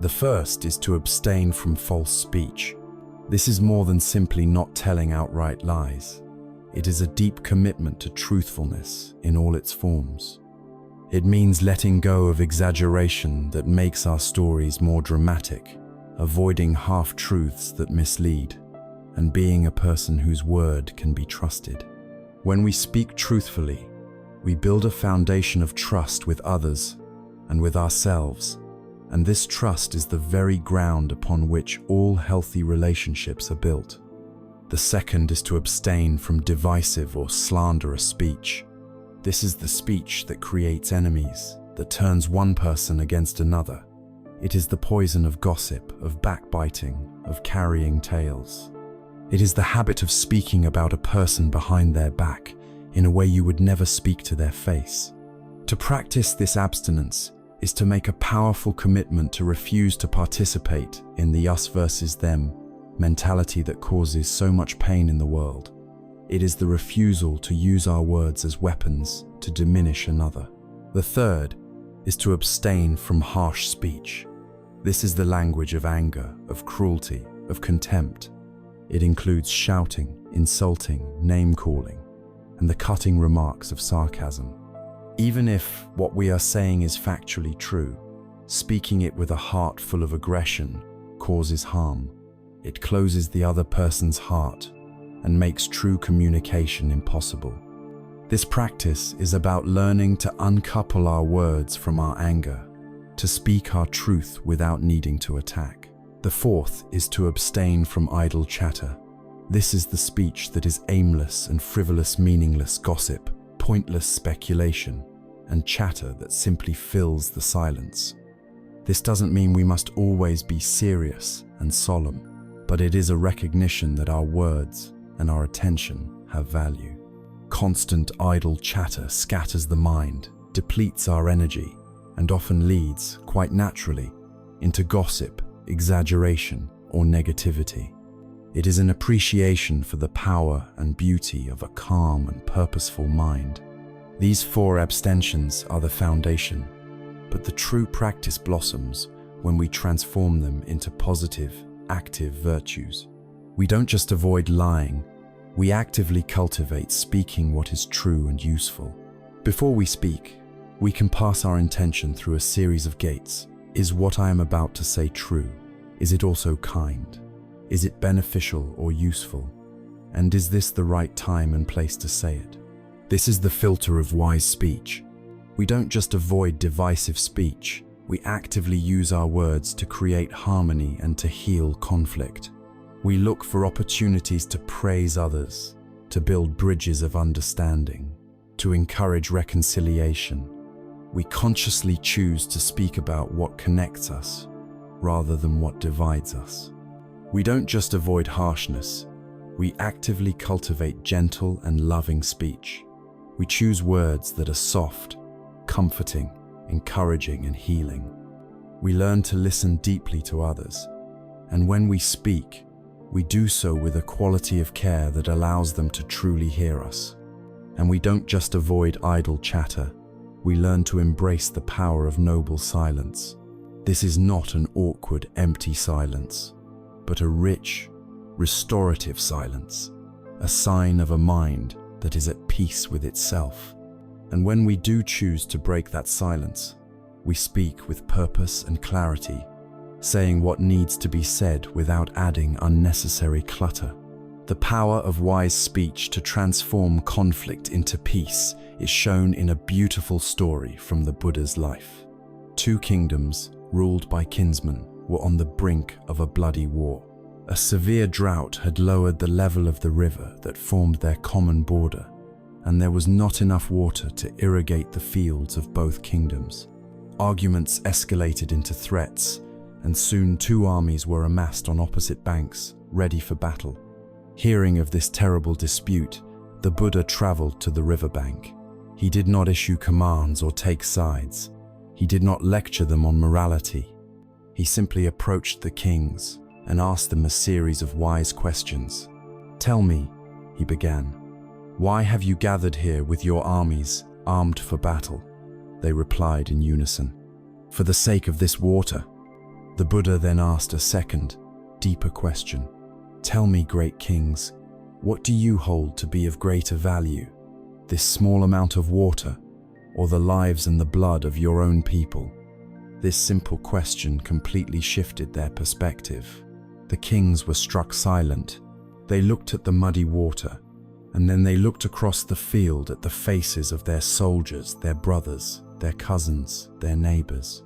The first is to abstain from false speech. This is more than simply not telling outright lies. It is a deep commitment to truthfulness in all its forms. It means letting go of exaggeration that makes our stories more dramatic, avoiding half-truths that mislead, and being a person whose word can be trusted. When we speak truthfully, we build a foundation of trust with others and with ourselves, and this trust is the very ground upon which all healthy relationships are built. The second is to abstain from divisive or slanderous speech. This is the speech that creates enemies, that turns one person against another. It is the poison of gossip, of backbiting, of carrying tales. It is the habit of speaking about a person behind their back in a way you would never speak to their face. To practice this abstinence is to make a powerful commitment to refuse to participate in the us versus them mentality that causes so much pain in the world. It is the refusal to use our words as weapons to diminish another. The third is to abstain from harsh speech. This is the language of anger, of cruelty, of contempt. It includes shouting, insulting, name-calling, and the cutting remarks of sarcasm. Even if what we are saying is factually true, speaking it with a heart full of aggression causes harm. It closes the other person's heart and makes true communication impossible. This practice is about learning to uncouple our words from our anger, to speak our truth without needing to attack. The fourth is to abstain from idle chatter. This is the speech that is aimless and frivolous, meaningless gossip, pointless speculation, and chatter that simply fills the silence. This doesn't mean we must always be serious and solemn, but it is a recognition that our words and our attention have value. Constant idle chatter scatters the mind, depletes our energy, and often leads, quite naturally, into gossip, exaggeration, or negativity. It is an appreciation for the power and beauty of a calm and purposeful mind. These four abstentions are the foundation, but the true practice blossoms when we transform them into positive, active virtues. We don't just avoid lying, we actively cultivate speaking what is true and useful. Before we speak, we can pass our intention through a series of gates. Is what I am about to say true? Is it also kind? Is it beneficial or useful? And is this the right time and place to say it? This is the filter of wise speech. We don't just avoid divisive speech, we actively use our words to create harmony and to heal conflict. We look for opportunities to praise others, to build bridges of understanding, to encourage reconciliation, we consciously choose to speak about what connects us rather than what divides us. We don't just avoid harshness, we actively cultivate gentle and loving speech. We choose words that are soft, comforting, encouraging, and healing. We learn to listen deeply to others, and when we speak, we do so with a quality of care that allows them to truly hear us. And we don't just avoid idle chatter, we learn to embrace the power of noble silence. This is not an awkward, empty silence, but a rich, restorative silence, a sign of a mind that is at peace with itself. And when we do choose to break that silence, we speak with purpose and clarity, saying what needs to be said without adding unnecessary clutter. The power of wise speech to transform conflict into peace is shown in a beautiful story from the Buddha's life. Two kingdoms, ruled by kinsmen, were on the brink of a bloody war. A severe drought had lowered the level of the river that formed their common border, and there was not enough water to irrigate the fields of both kingdoms. Arguments escalated into threats, and soon two armies were amassed on opposite banks, ready for battle. Hearing of this terrible dispute, the Buddha traveled to the riverbank. He did not issue commands or take sides. He did not lecture them on morality. He simply approached the kings and asked them a series of wise questions. "Tell me," he began, "why have you gathered here with your armies, armed for battle?" They replied in unison, "For the sake of this water." The Buddha then asked a second, deeper question. "Tell me, great kings, what do you hold to be of greater value, this small amount of water, or the lives and the blood of your own people?" This simple question completely shifted their perspective. The kings were struck silent. They looked at the muddy water, and then they looked across the field at the faces of their soldiers, their brothers, their cousins, their neighbors,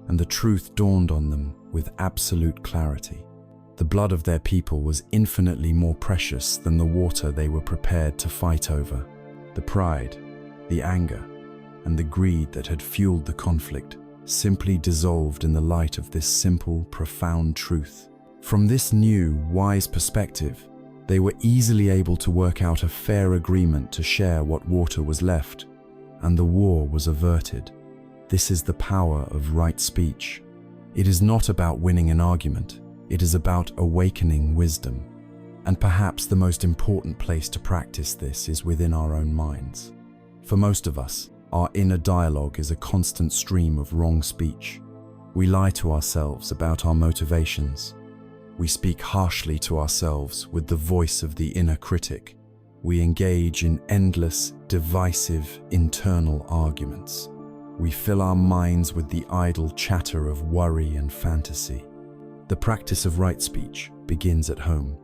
and the truth dawned on them with absolute clarity. The blood of their people was infinitely more precious than the water they were prepared to fight over. The pride, the anger, and the greed that had fueled the conflict simply dissolved in the light of this simple, profound truth. From this new, wise perspective, they were easily able to work out a fair agreement to share what water was left, and the war was averted. This is the power of right speech. It is not about winning an argument, it is about awakening wisdom. And perhaps the most important place to practice this is within our own minds. For most of us, our inner dialogue is a constant stream of wrong speech. We lie to ourselves about our motivations. We speak harshly to ourselves with the voice of the inner critic. We engage in endless, divisive, internal arguments. We fill our minds with the idle chatter of worry and fantasy. The practice of right speech begins at home.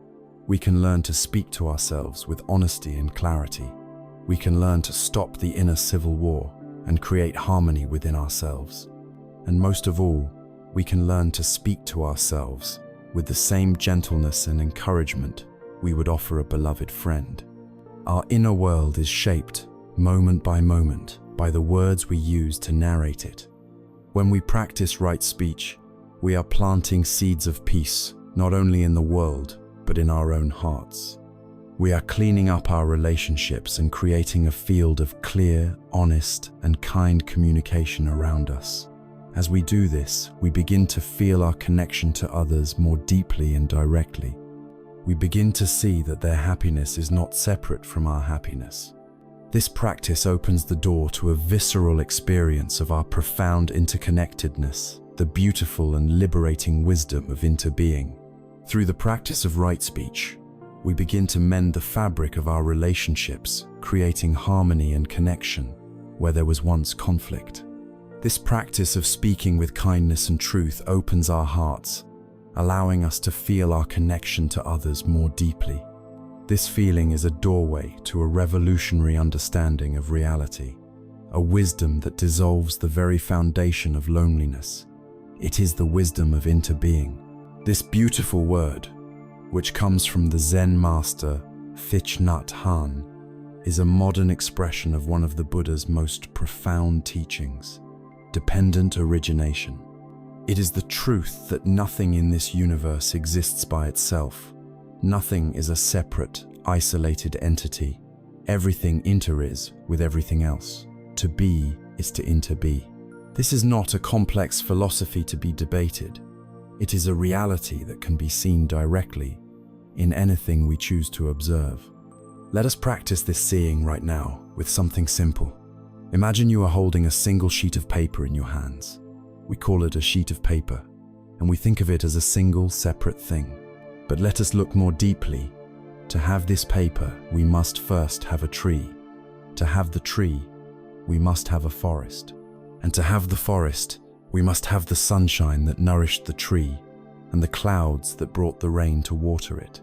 We can learn to speak to ourselves with honesty and clarity. We can learn to stop the inner civil war and create harmony within ourselves. And most of all, we can learn to speak to ourselves with the same gentleness and encouragement we would offer a beloved friend. Our inner world is shaped, moment by moment, by the words we use to narrate it. When we practice right speech, we are planting seeds of peace, not only in the world, but in our own hearts. We are cleaning up our relationships and creating a field of clear, honest, and kind communication around us. As we do this, we begin to feel our connection to others more deeply and directly. We begin to see that their happiness is not separate from our happiness. This practice opens the door to a visceral experience of our profound interconnectedness, the beautiful and liberating wisdom of interbeing. Through the practice of right speech, we begin to mend the fabric of our relationships, creating harmony and connection where there was once conflict. This practice of speaking with kindness and truth opens our hearts, allowing us to feel our connection to others more deeply. This feeling is a doorway to a revolutionary understanding of reality, a wisdom that dissolves the very foundation of loneliness. It is the wisdom of interbeing. This beautiful word, which comes from the Zen master Thich Nhat Hanh, is a modern expression of one of the Buddha's most profound teachings. dependent origination. It is the truth that nothing in this universe exists by itself. Nothing is a separate, isolated entity. Everything inter-is with everything else. To be is to inter-be. This is not a complex philosophy to be debated. It is a reality that can be seen directly in anything we choose to observe. Let us practice this seeing right now with something simple. Imagine you are holding a single sheet of paper in your hands. We call it a sheet of paper, and we think of it as a single separate thing. But let us look more deeply. To have this paper, we must first have a tree. To have the tree, we must have a forest. And to have the forest, we must have the sunshine that nourished the tree and the clouds that brought the rain to water it.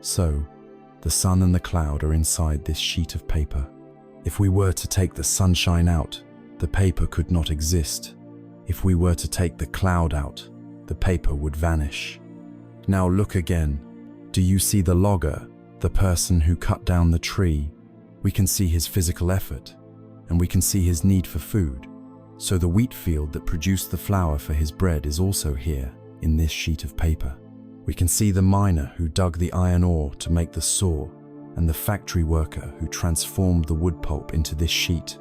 So, the sun and the cloud are inside this sheet of paper. If we were to take the sunshine out, the paper could not exist. If we were to take the cloud out, the paper would vanish. Now look again. Do you see the logger, the person who cut down the tree? We can see his physical effort, and we can see his need for food. So the wheat field that produced the flour for his bread is also here, in this sheet of paper. We can see the miner who dug the iron ore to make the saw, and the factory worker who transformed the wood pulp into this sheet.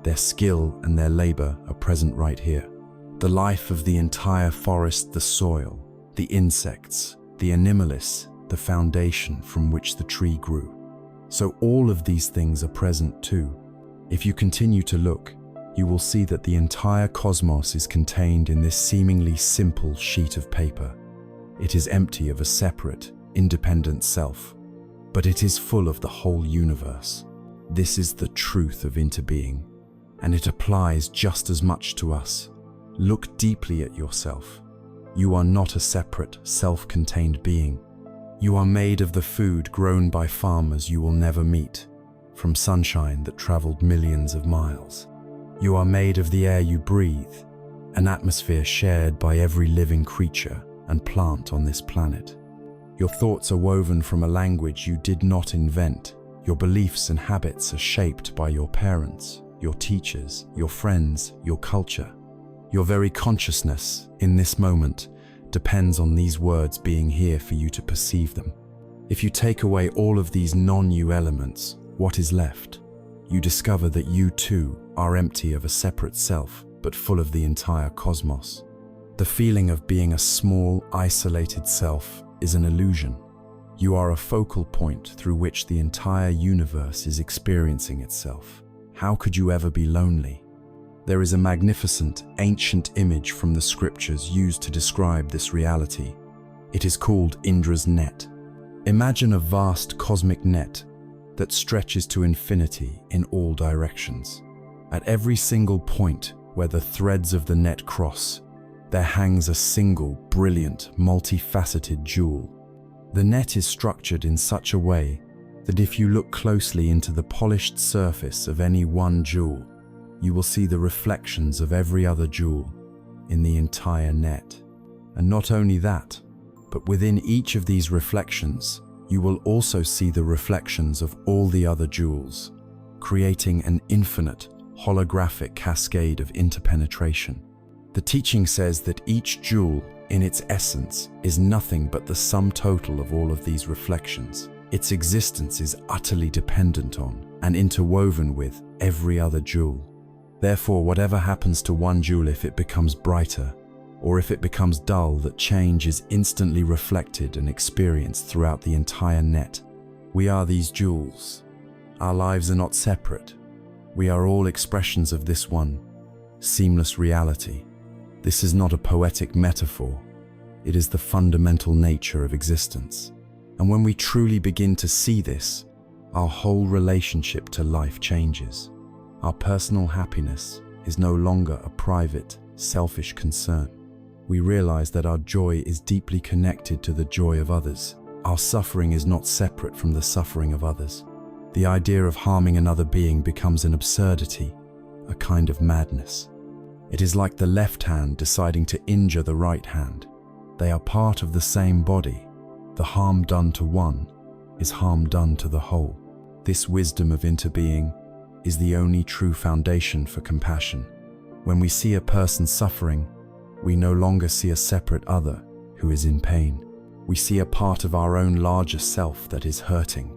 Their skill and their labor are present right here. The life of the entire forest, the soil, the insects, the animalists, the foundation from which the tree grew. So all of these things are present too. If you continue to look, you will see that the entire cosmos is contained in this seemingly simple sheet of paper. It is empty of a separate, independent self, but it is full of the whole universe. This is the truth of interbeing, and it applies just as much to us. Look deeply at yourself. You are not a separate, self-contained being. You are made of the food grown by farmers you will never meet, from sunshine that traveled millions of miles. You are made of the air you breathe, an atmosphere shared by every living creature and plant on this planet. Your thoughts are woven from a language you did not invent. Your beliefs and habits are shaped by your parents, your teachers, your friends, your culture. Your very consciousness, in this moment, depends on these words being here for you to perceive them. If you take away all of these non-you elements, what is left? You discover that you too are empty of a separate self, but full of the entire cosmos. The feeling of being a small, isolated self is an illusion. You are a focal point through which the entire universe is experiencing itself. How could you ever be lonely? There is a magnificent, ancient image from the scriptures used to describe this reality. It is called Indra's net. Imagine a vast cosmic net that stretches to infinity in all directions. At every single point where the threads of the net cross, there hangs a single, brilliant, multifaceted jewel. The net is structured in such a way that if you look closely into the polished surface of any one jewel, you will see the reflections of every other jewel in the entire net. And not only that, but within each of these reflections, you will also see the reflections of all the other jewels, creating an infinite, holographic cascade of interpenetration. The teaching says that each jewel, in its essence, is nothing but the sum total of all of these reflections. Its existence is utterly dependent on and interwoven with every other jewel. Therefore, whatever happens to one jewel, if it becomes brighter, or if it becomes dull, that change is instantly reflected and experienced throughout the entire net. We are these jewels. Our lives are not separate. We are all expressions of this one, seamless reality. This is not a poetic metaphor. It is the fundamental nature of existence. And when we truly begin to see this, our whole relationship to life changes. Our personal happiness is no longer a private, selfish concern. We realize that our joy is deeply connected to the joy of others. Our suffering is not separate from the suffering of others. The idea of harming another being becomes an absurdity, a kind of madness. It is like the left hand deciding to injure the right hand. They are part of the same body. The harm done to one is harm done to the whole. This wisdom of interbeing is the only true foundation for compassion. When we see a person suffering, we no longer see a separate other who is in pain. We see a part of our own larger self that is hurting.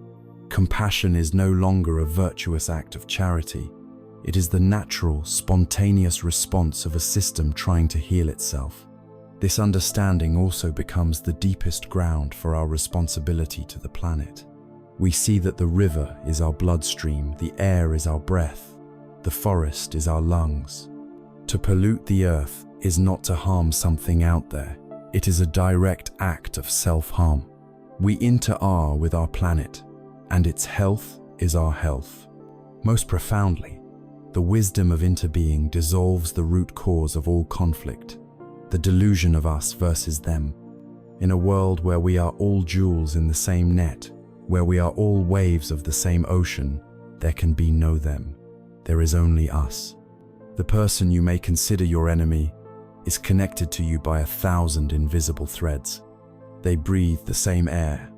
Compassion is no longer a virtuous act of charity. It is the natural, spontaneous response of a system trying to heal itself. This understanding also becomes the deepest ground for our responsibility to the planet. We see that the river is our bloodstream, the air is our breath, the forest is our lungs. To pollute the earth is not to harm something out there. It is a direct act of self-harm. We inter-are with our planet, and its health is our health. Most profoundly, the wisdom of interbeing dissolves the root cause of all conflict, the delusion of us versus them. In a world where we are all jewels in the same net, where we are all waves of the same ocean, there can be no them. There is only us. The person you may consider your enemy is connected to you by 1,000 invisible threads. They breathe the same air,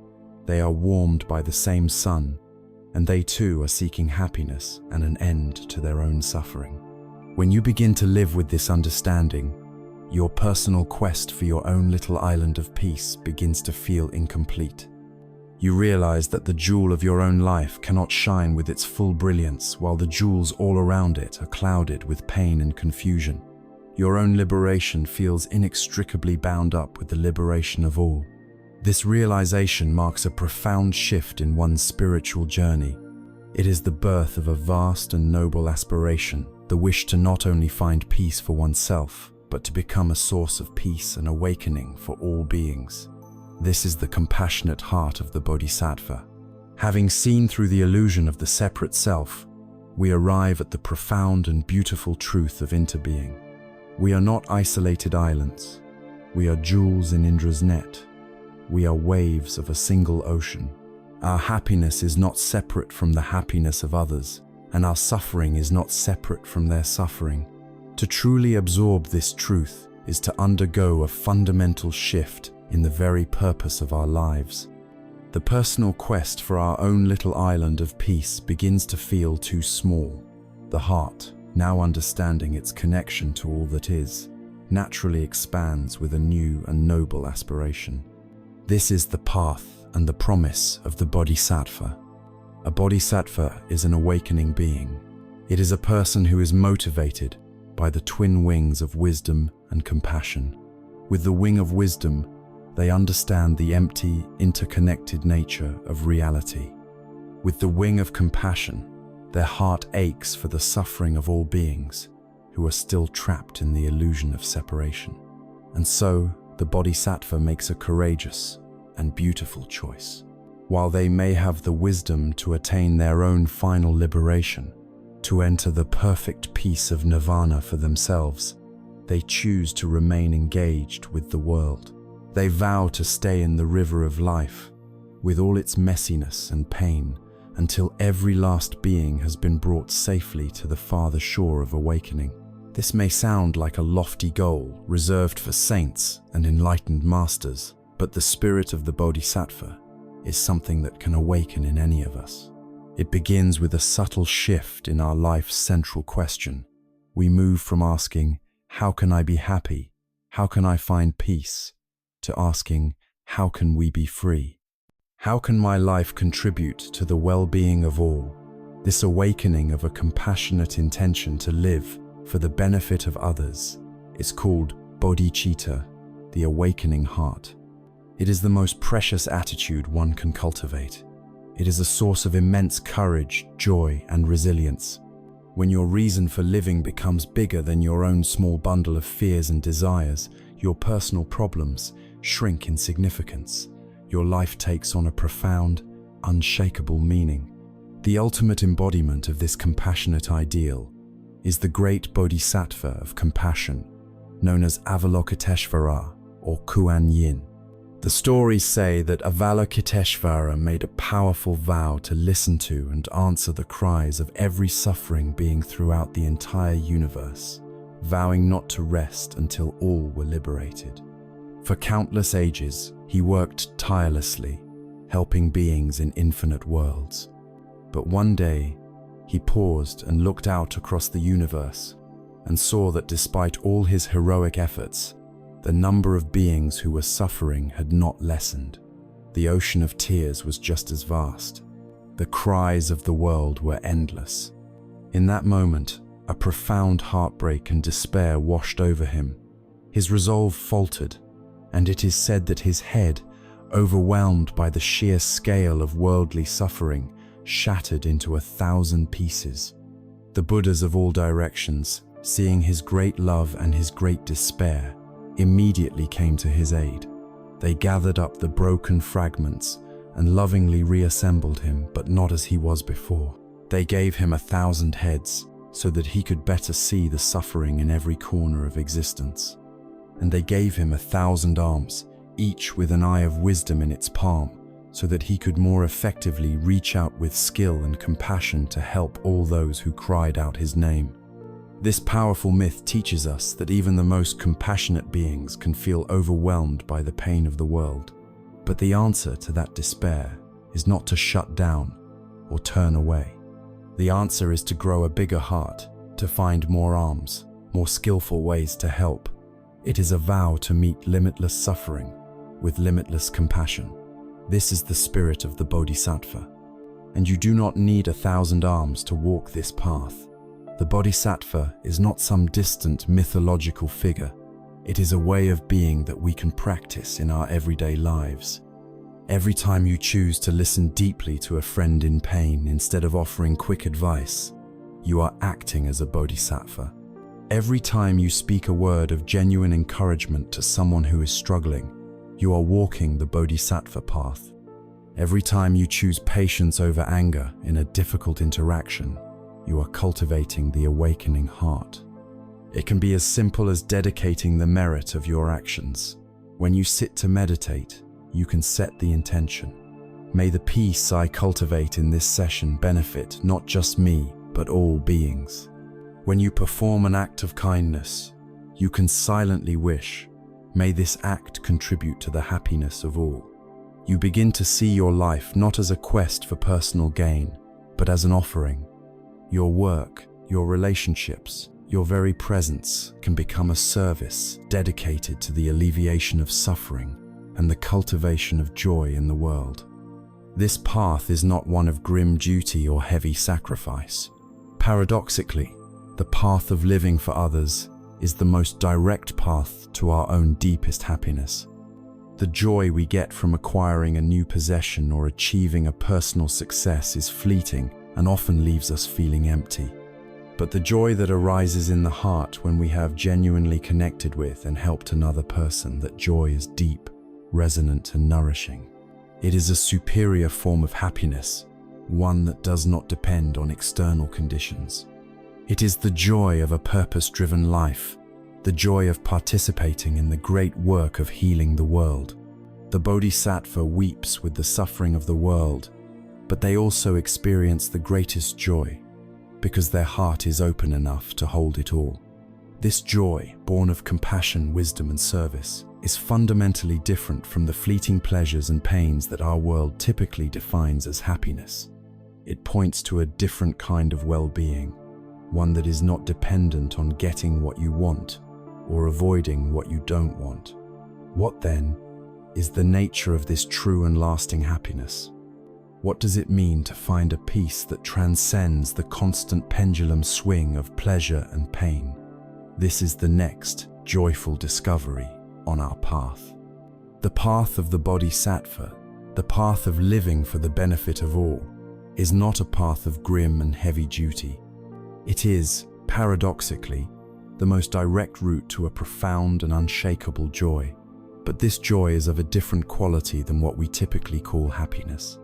they are warmed by the same sun, and they too are seeking happiness and an end to their own suffering. When you begin to live with this understanding, your personal quest for your own little island of peace begins to feel incomplete. You realize that the jewel of your own life cannot shine with its full brilliance while the jewels all around it are clouded with pain and confusion. Your own liberation feels inextricably bound up with the liberation of all. This realization marks a profound shift in one's spiritual journey. It is the birth of a vast and noble aspiration, the wish to not only find peace for oneself, but to become a source of peace and awakening for all beings. This is the compassionate heart of the Bodhisattva. Having seen through the illusion of the separate self, we arrive at the profound and beautiful truth of interbeing. We are not isolated islands. We are jewels in Indra's net. We are waves of a single ocean. Our happiness is not separate from the happiness of others, and our suffering is not separate from their suffering. To truly absorb this truth is to undergo a fundamental shift in the very purpose of our lives. The personal quest for our own little island of peace begins to feel too small. The heart, now understanding its connection to all that is, naturally expands with a new and noble aspiration. This is the path and the promise of the Bodhisattva. A Bodhisattva is an awakening being. It is a person who is motivated by the twin wings of wisdom and compassion. With the wing of wisdom, they understand the empty, interconnected nature of reality. With the wing of compassion, their heart aches for the suffering of all beings who are still trapped in the illusion of separation. And so, the Bodhisattva makes a courageous and beautiful choice. While they may have the wisdom to attain their own final liberation, to enter the perfect peace of nirvana for themselves, they choose to remain engaged with the world. They vow to stay in the river of life, with all its messiness and pain, until every last being has been brought safely to the farther shore of awakening. This may sound like a lofty goal reserved for saints and enlightened masters, but the spirit of the Bodhisattva is something that can awaken in any of us. It begins with a subtle shift in our life's central question. We move from asking, "How can I be happy? How can I find peace?" to asking, "How can we be free? How can my life contribute to the well-being of all?" This awakening of a compassionate intention to live for the benefit of others is called bodhicitta, the awakening heart. It is the most precious attitude one can cultivate. It is a source of immense courage, joy, and resilience. When your reason for living becomes bigger than your own small bundle of fears and desires, your personal problems shrink in significance. Your life takes on a profound, unshakable meaning. The ultimate embodiment of this compassionate ideal is the great Bodhisattva of compassion, known as Avalokiteshvara or Kuan Yin. The stories say that Avalokiteshvara made a powerful vow to listen to and answer the cries of every suffering being throughout the entire universe, vowing not to rest until all were liberated. For countless ages, he worked tirelessly, helping beings in infinite worlds. But one day, he paused and looked out across the universe, and saw that despite all his heroic efforts, the number of beings who were suffering had not lessened. The ocean of tears was just as vast. The cries of the world were endless. In that moment, a profound heartbreak and despair washed over him. His resolve faltered, and it is said that his head, overwhelmed by the sheer scale of worldly suffering, shattered into 1,000 pieces. The Buddhas of all directions, seeing his great love and his great despair, immediately came to his aid. They gathered up the broken fragments and lovingly reassembled him, but not as he was before. They gave him 1,000 heads so that he could better see the suffering in every corner of existence. And they gave him 1,000 arms, each with an eye of wisdom in its palm, so that he could more effectively reach out with skill and compassion to help all those who cried out his name. This powerful myth teaches us that even the most compassionate beings can feel overwhelmed by the pain of the world. But the answer to that despair is not to shut down or turn away. The answer is to grow a bigger heart, to find more arms, more skillful ways to help. It is a vow to meet limitless suffering with limitless compassion. This is the spirit of the Bodhisattva. And you do not need 1,000 arms to walk this path. The Bodhisattva is not some distant mythological figure. It is a way of being that we can practice in our everyday lives. Every time you choose to listen deeply to a friend in pain instead of offering quick advice, you are acting as a Bodhisattva. Every time you speak a word of genuine encouragement to someone who is struggling, you are walking the Bodhisattva path. Every time you choose patience over anger in a difficult interaction, you are cultivating the awakening heart. It can be as simple as dedicating the merit of your actions. When you sit to meditate, you can set the intention. May the peace I cultivate in this session benefit not just me, but all beings. When you perform an act of kindness, you can silently wish, may this act contribute to the happiness of all. You begin to see your life not as a quest for personal gain, but as an offering. Your work, your relationships, your very presence can become a service dedicated to the alleviation of suffering and the cultivation of joy in the world. This path is not one of grim duty or heavy sacrifice. Paradoxically, the path of living for others is the most direct path to our own deepest happiness. The joy we get from acquiring a new possession or achieving a personal success is fleeting and often leaves us feeling empty. But the joy that arises in the heart when we have genuinely connected with and helped another person, that joy is deep, resonant and nourishing. It is a superior form of happiness, one that does not depend on external conditions. It is the joy of a purpose-driven life, the joy of participating in the great work of healing the world. The Bodhisattva weeps with the suffering of the world, but they also experience the greatest joy, because their heart is open enough to hold it all. This joy, born of compassion, wisdom and service, is fundamentally different from the fleeting pleasures and pains that our world typically defines as happiness. It points to a different kind of well-being, one that is not dependent on getting what you want or avoiding what you don't want. What then is the nature of this true and lasting happiness? What does it mean to find a peace that transcends the constant pendulum swing of pleasure and pain? This is the next joyful discovery on our path. The path of the Bodhisattva, the path of living for the benefit of all, is not a path of grim and heavy duty. It is, paradoxically, the most direct route to a profound and unshakable joy. But this joy is of a different quality than what we typically call happiness.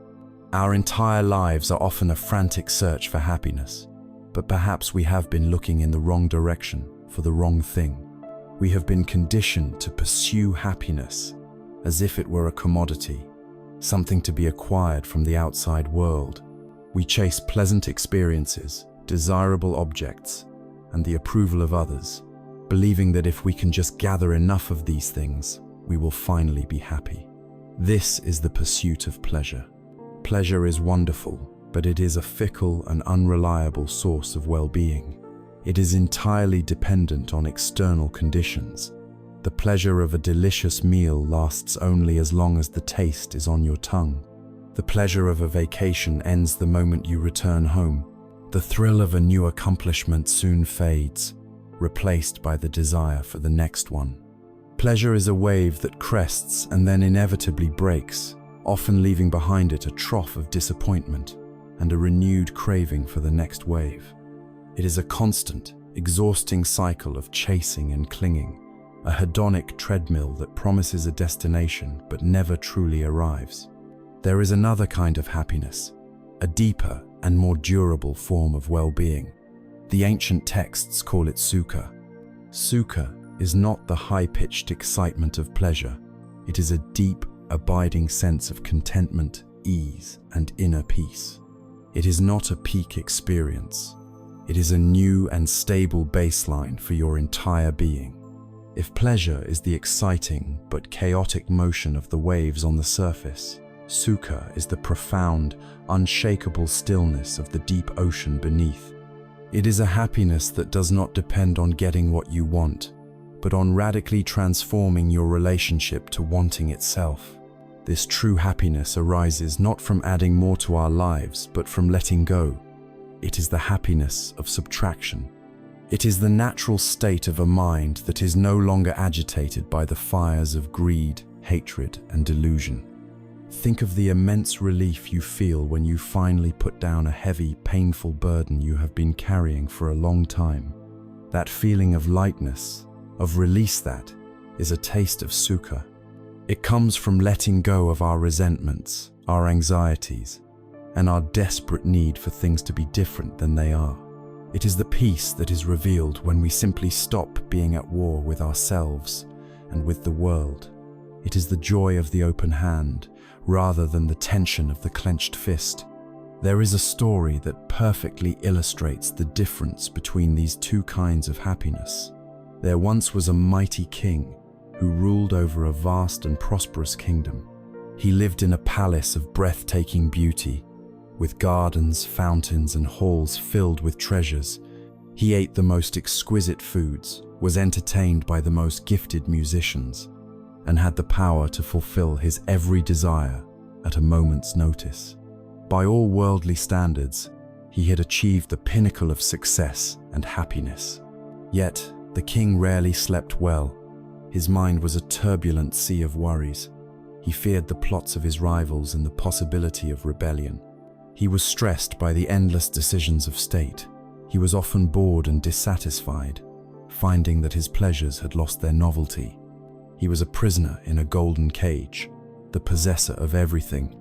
Our entire lives are often a frantic search for happiness, but perhaps we have been looking in the wrong direction for the wrong thing. We have been conditioned to pursue happiness as if it were a commodity, something to be acquired from the outside world. We chase pleasant experiences, desirable objects, and the approval of others, believing that if we can just gather enough of these things, we will finally be happy. This is the pursuit of pleasure. Pleasure is wonderful, but it is a fickle and unreliable source of well-being. It is entirely dependent on external conditions. The pleasure of a delicious meal lasts only as long as the taste is on your tongue. The pleasure of a vacation ends the moment you return home. The thrill of a new accomplishment soon fades, replaced by the desire for the next one. Pleasure is a wave that crests and then inevitably breaks, often leaving behind it a trough of disappointment and a renewed craving for the next wave. It is a constant, exhausting cycle of chasing and clinging, a hedonic treadmill that promises a destination but never truly arrives. There is another kind of happiness, a deeper and more durable form of well-being. The ancient texts call it sukha. Sukha is not the high-pitched excitement of pleasure. It is a deep, abiding sense of contentment, ease, and inner peace. It is not a peak experience. It is a new and stable baseline for your entire being. If pleasure is the exciting but chaotic motion of the waves on the surface, sukha is the profound, unshakable stillness of the deep ocean beneath. It is a happiness that does not depend on getting what you want, but on radically transforming your relationship to wanting itself. This true happiness arises not from adding more to our lives, but from letting go. It is the happiness of subtraction. It is the natural state of a mind that is no longer agitated by the fires of greed, hatred, and delusion. Think of the immense relief you feel when you finally put down a heavy, painful burden you have been carrying for a long time. That feeling of lightness, of release, that is a taste of sukha. It comes from letting go of our resentments, our anxieties, and our desperate need for things to be different than they are. It is the peace that is revealed when we simply stop being at war with ourselves and with the world. It is the joy of the open hand, rather than the tension of the clenched fist. There is a story that perfectly illustrates the difference between these two kinds of happiness. There once was a mighty king who ruled over a vast and prosperous kingdom. He lived in a palace of breathtaking beauty, with gardens, fountains, and halls filled with treasures. He ate the most exquisite foods, was entertained by the most gifted musicians, and had the power to fulfill his every desire at a moment's notice. By all worldly standards, he had achieved the pinnacle of success and happiness. Yet, the king rarely slept well. His mind was a turbulent sea of worries. He feared the plots of his rivals and the possibility of rebellion. He was stressed by the endless decisions of state. He was often bored and dissatisfied, finding that his pleasures had lost their novelty. He was a prisoner in a golden cage, the possessor of everything,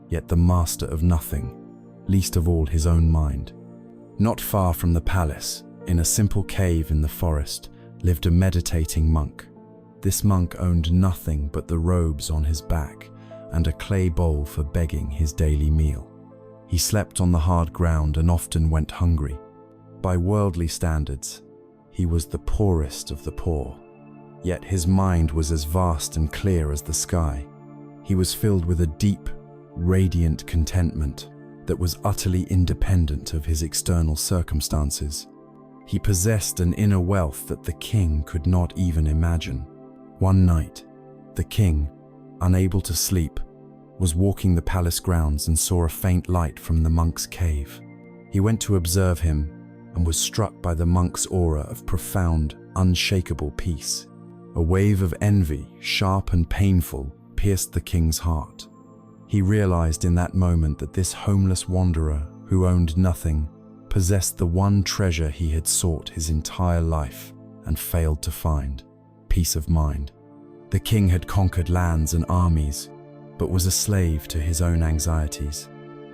yet the master of nothing, least of all his own mind. Not far from the palace, in a simple cave in the forest, lived a meditating monk. This monk owned nothing but the robes on his back and a clay bowl for begging his daily meal. He slept on the hard ground and often went hungry. By worldly standards, he was the poorest of the poor. Yet his mind was as vast and clear as the sky. He was filled with a deep, radiant contentment that was utterly independent of his external circumstances. He possessed an inner wealth that the king could not even imagine. One night, the king, unable to sleep, was walking the palace grounds and saw a faint light from the monk's cave. He went to observe him and was struck by the monk's aura of profound, unshakable peace. A wave of envy, sharp and painful, pierced the king's heart. He realized in that moment that this homeless wanderer, who owned nothing, possessed the one treasure he had sought his entire life and failed to find: peace of mind. The king had conquered lands and armies, but was a slave to his own anxieties.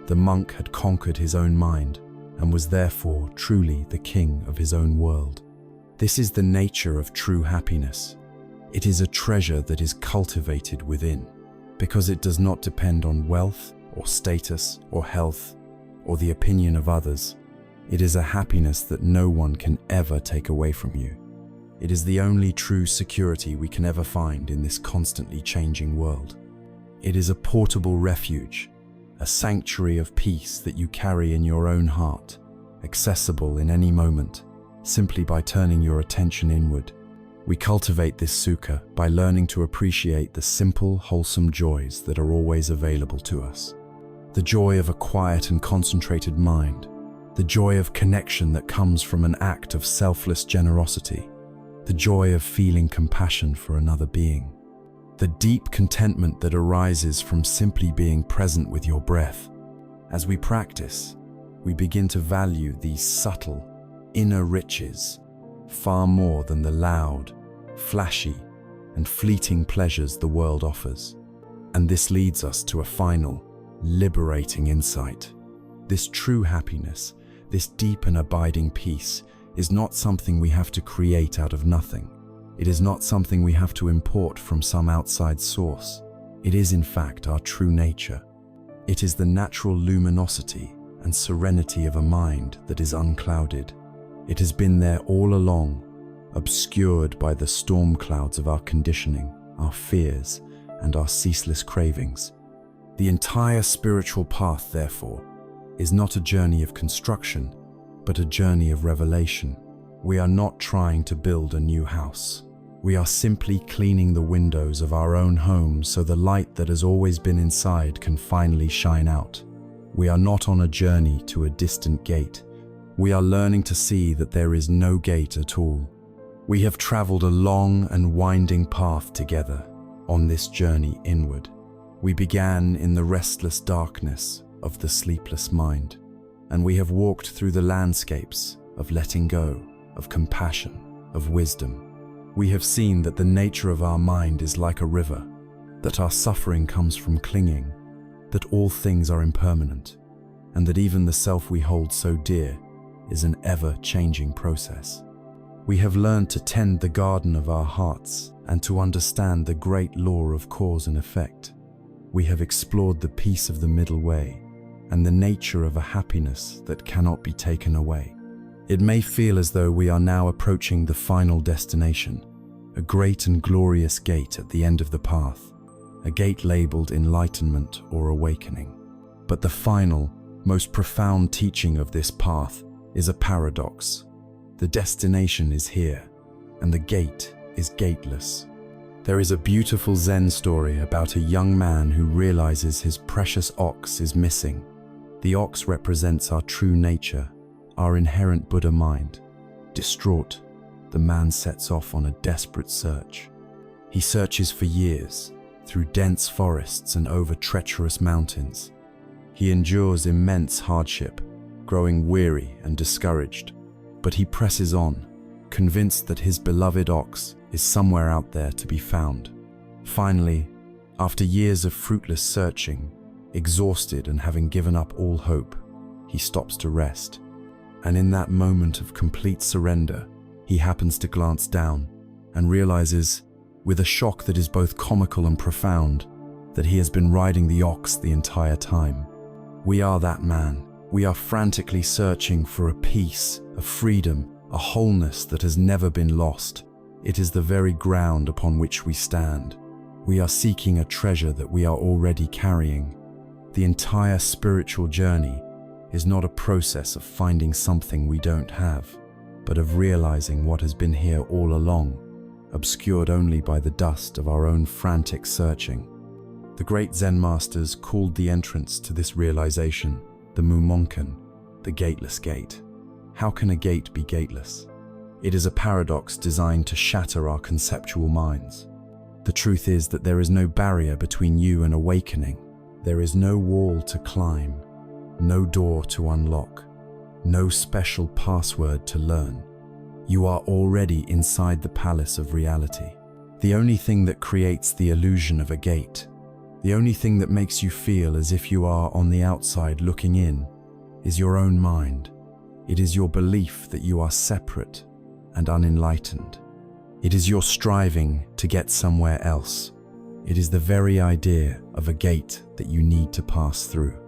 The monk had conquered his own mind and was therefore truly the king of his own world. This is the nature of true happiness. It is a treasure that is cultivated within, because it does not depend on wealth or status or health or the opinion of others. It is a happiness that no one can ever take away from you. It is the only true security we can ever find in this constantly changing world. It is a portable refuge, a sanctuary of peace that you carry in your own heart, accessible in any moment, simply by turning your attention inward. We cultivate this sukha by learning to appreciate the simple, wholesome joys that are always available to us. The joy of a quiet and concentrated mind, the joy of connection that comes from an act of selfless generosity, the joy of feeling compassion for another being, the deep contentment that arises from simply being present with your breath. As we practice, we begin to value these subtle, inner riches far more than the loud, flashy, and fleeting pleasures the world offers. And this leads us to a final, liberating insight. This true happiness, this deep and abiding peace, is not something we have to create out of nothing. It is not something we have to import from some outside source. It is in fact our true nature. It is the natural luminosity and serenity of a mind that is unclouded. It has been there all along, obscured by the storm clouds of our conditioning, our fears, and our ceaseless cravings. The entire spiritual path, therefore, is not a journey of construction, but a journey of revelation. We are not trying to build a new house. We are simply cleaning the windows of our own home so the light that has always been inside can finally shine out. We are not on a journey to a distant gate. We are learning to see that there is no gate at all. We have traveled a long and winding path together on this journey inward. We began in the restless darkness of the sleepless mind, and we have walked through the landscapes of letting go, of compassion, of wisdom. We have seen that the nature of our mind is like a river, that our suffering comes from clinging, that all things are impermanent, and that even the self we hold so dear is an ever-changing process. We have learned to tend the garden of our hearts and to understand the great law of cause and effect. We have explored the peace of the middle way and the nature of a happiness that cannot be taken away. It may feel as though we are now approaching the final destination, a great and glorious gate at the end of the path, a gate labeled enlightenment or awakening. But the final, most profound teaching of this path is a paradox. The destination is here, and the gate is gateless. There is a beautiful Zen story about a young man who realizes his precious ox is missing. The ox represents our true nature, our inherent Buddha mind. Distraught, the man sets off on a desperate search. He searches for years, through dense forests and over treacherous mountains. He endures immense hardship, growing weary and discouraged, but he presses on, convinced that his beloved ox is somewhere out there to be found. Finally, after years of fruitless searching, exhausted and having given up all hope, he stops to rest. And in that moment of complete surrender, he happens to glance down and realizes, with a shock that is both comical and profound, that he has been riding the ox the entire time. We are that man. We are frantically searching for a peace, a freedom, a wholeness that has never been lost. It is the very ground upon which we stand. We are seeking a treasure that we are already carrying. The entire spiritual journey is not a process of finding something we don't have, but of realizing what has been here all along, obscured only by the dust of our own frantic searching. The great Zen masters called the entrance to this realization the Mumonkan, the gateless gate. How can a gate be gateless? It is a paradox designed to shatter our conceptual minds. The truth is that there is no barrier between you and awakening. There is no wall to climb, no door to unlock, no special password to learn. You are already inside the palace of reality. The only thing that creates the illusion of a gate, the only thing that makes you feel as if you are on the outside looking in, is your own mind. It is your belief that you are separate and unenlightened. It is your striving to get somewhere else. It is the very idea of a gate that you need to pass through.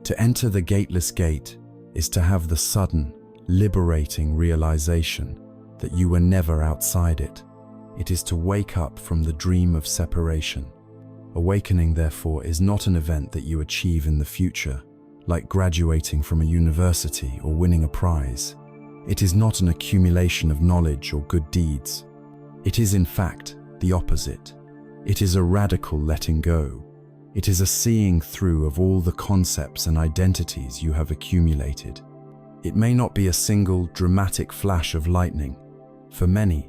To enter the gateless gate is to have the sudden, liberating realization that you were never outside it. It is to wake up from the dream of separation. Awakening, therefore, is not an event that you achieve in the future, like graduating from a university or winning a prize. It is not an accumulation of knowledge or good deeds. It is, in fact, the opposite. It is a radical letting go. It is a seeing through of all the concepts and identities you have accumulated. It may not be a single dramatic flash of lightning. For many,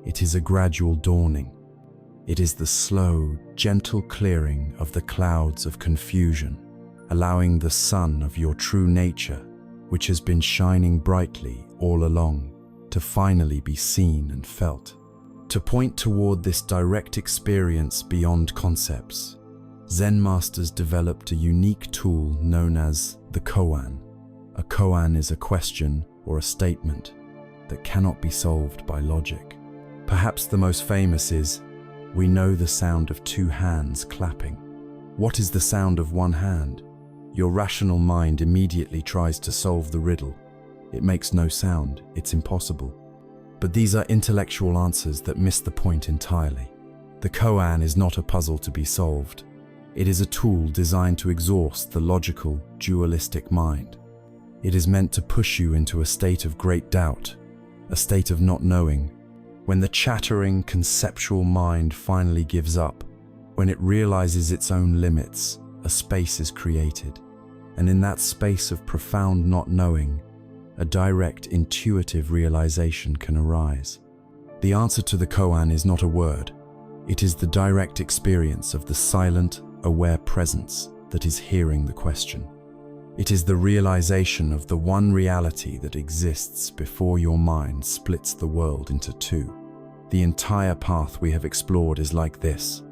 it is a gradual dawning. It is the slow, gentle clearing of the clouds of confusion, allowing the sun of your true nature, which has been shining brightly all along, to finally be seen and felt. To point toward this direct experience beyond concepts, Zen masters developed a unique tool known as the koan. A koan is a question or a statement that cannot be solved by logic. Perhaps the most famous is, "We know the sound of two hands clapping." What is the sound of one hand? Your rational mind immediately tries to solve the riddle. It makes no sound, it's impossible. But these are intellectual answers that miss the point entirely. The koan is not a puzzle to be solved. It is a tool designed to exhaust the logical, dualistic mind. It is meant to push you into a state of great doubt, a state of not knowing. When the chattering, conceptual mind finally gives up, when it realizes its own limits, a space is created. And in that space of profound not knowing, a direct, intuitive realization can arise. The answer to the koan is not a word. It is the direct experience of the silent, aware presence that is hearing the question. It is the realization of the one reality that exists before your mind splits the world into two. The entire path we have explored is like this.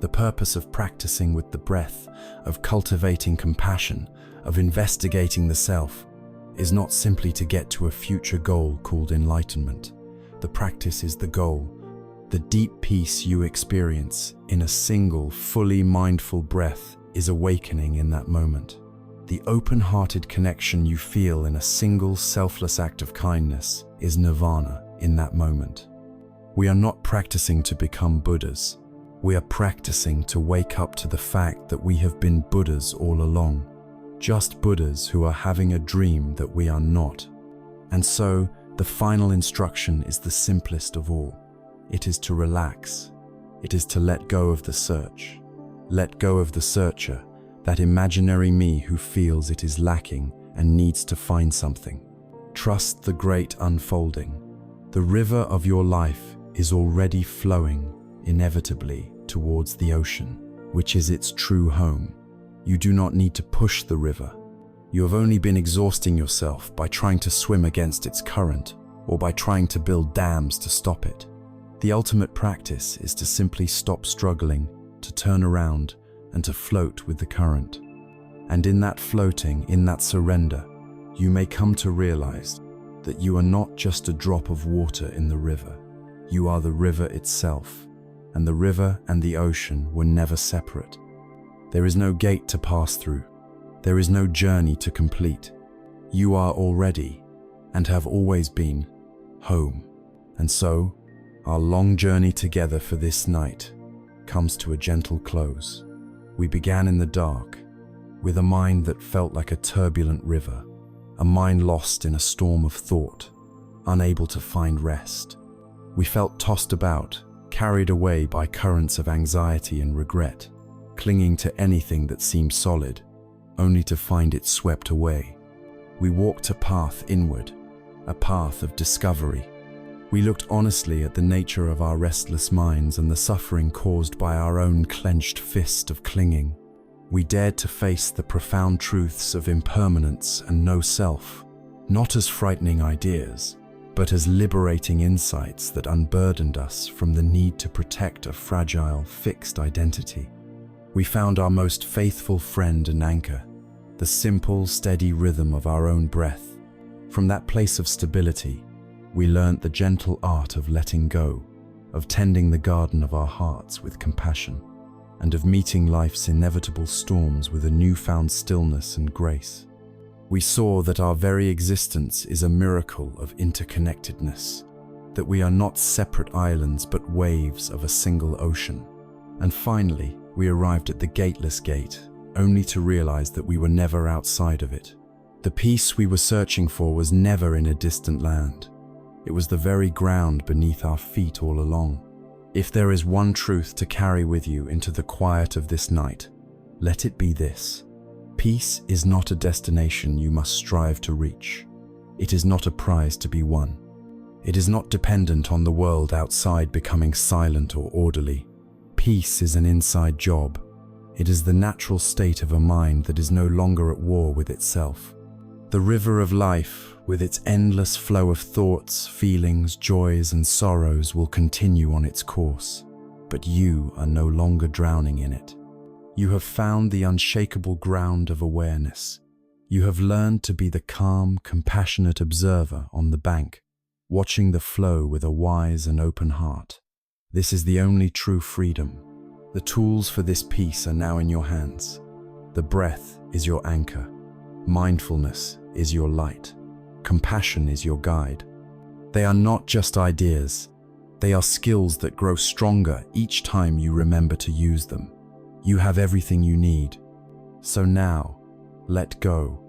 The purpose of practicing with the breath, of cultivating compassion, of investigating the self, is not simply to get to a future goal called enlightenment. The practice is the goal. The deep peace you experience in a single, fully mindful breath is awakening in that moment. The open-hearted connection you feel in a single, selfless act of kindness is nirvana in that moment. We are not practicing to become Buddhas. We are practicing to wake up to the fact that we have been Buddhas all along. Just Buddhas who are having a dream that we are not. And so, the final instruction is the simplest of all. It is to relax. It is to let go of the search. Let go of the searcher, that imaginary me who feels it is lacking and needs to find something. Trust the great unfolding. The river of your life is already flowing, inevitably, towards the ocean, which is its true home. You do not need to push the river. You have only been exhausting yourself by trying to swim against its current, or by trying to build dams to stop it. The ultimate practice is to simply stop struggling, to turn around, and to float with the current. And in that floating, in that surrender, you may come to realize that you are not just a drop of water in the river. You are the river itself, and the river and the ocean were never separate. There is no gate to pass through. There is no journey to complete. You are already, and have always been, home. And so, our long journey together for this night comes to a gentle close. We began in the dark, with a mind that felt like a turbulent river, a mind lost in a storm of thought, unable to find rest. We felt tossed about, carried away by currents of anxiety and regret, clinging to anything that seemed solid, only to find it swept away. We walked a path inward, a path of discovery. We looked honestly at the nature of our restless minds and the suffering caused by our own clenched fist of clinging. We dared to face the profound truths of impermanence and no self, not as frightening ideas, but as liberating insights that unburdened us from the need to protect a fragile, fixed identity. We found our most faithful friend and anchor, the simple, steady rhythm of our own breath. From that place of stability, we learnt the gentle art of letting go, of tending the garden of our hearts with compassion, and of meeting life's inevitable storms with a newfound stillness and grace. We saw that our very existence is a miracle of interconnectedness, that we are not separate islands but waves of a single ocean. And finally, we arrived at the gateless gate, only to realize that we were never outside of it. The peace we were searching for was never in a distant land. It was the very ground beneath our feet all along. If there is one truth to carry with you into the quiet of this night, let it be this: peace is not a destination you must strive to reach. It is not a prize to be won. It is not dependent on the world outside becoming silent or orderly. Peace is an inside job. It is the natural state of a mind that is no longer at war with itself. The river of life, with its endless flow of thoughts, feelings, joys, and sorrows, will continue on its course, but you are no longer drowning in it. You have found the unshakable ground of awareness. You have learned to be the calm, compassionate observer on the bank, watching the flow with a wise and open heart. This is the only true freedom. The tools for this peace are now in your hands. The breath is your anchor. Mindfulness is your light. Compassion is your guide. They are not just ideas. They are skills that grow stronger each time you remember to use them. You have everything you need. So now, let go.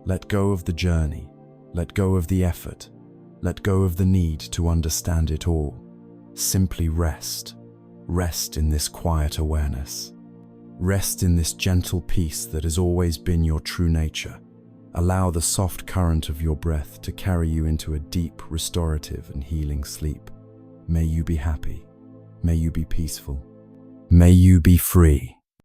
Let go of the journey. Let go of the effort. Let go of the need to understand it all. Simply rest. Rest in this quiet awareness. Rest in this gentle peace that has always been your true nature. Allow the soft current of your breath to carry you into a deep, restorative and healing sleep. May you be happy. May you be peaceful. May you be free.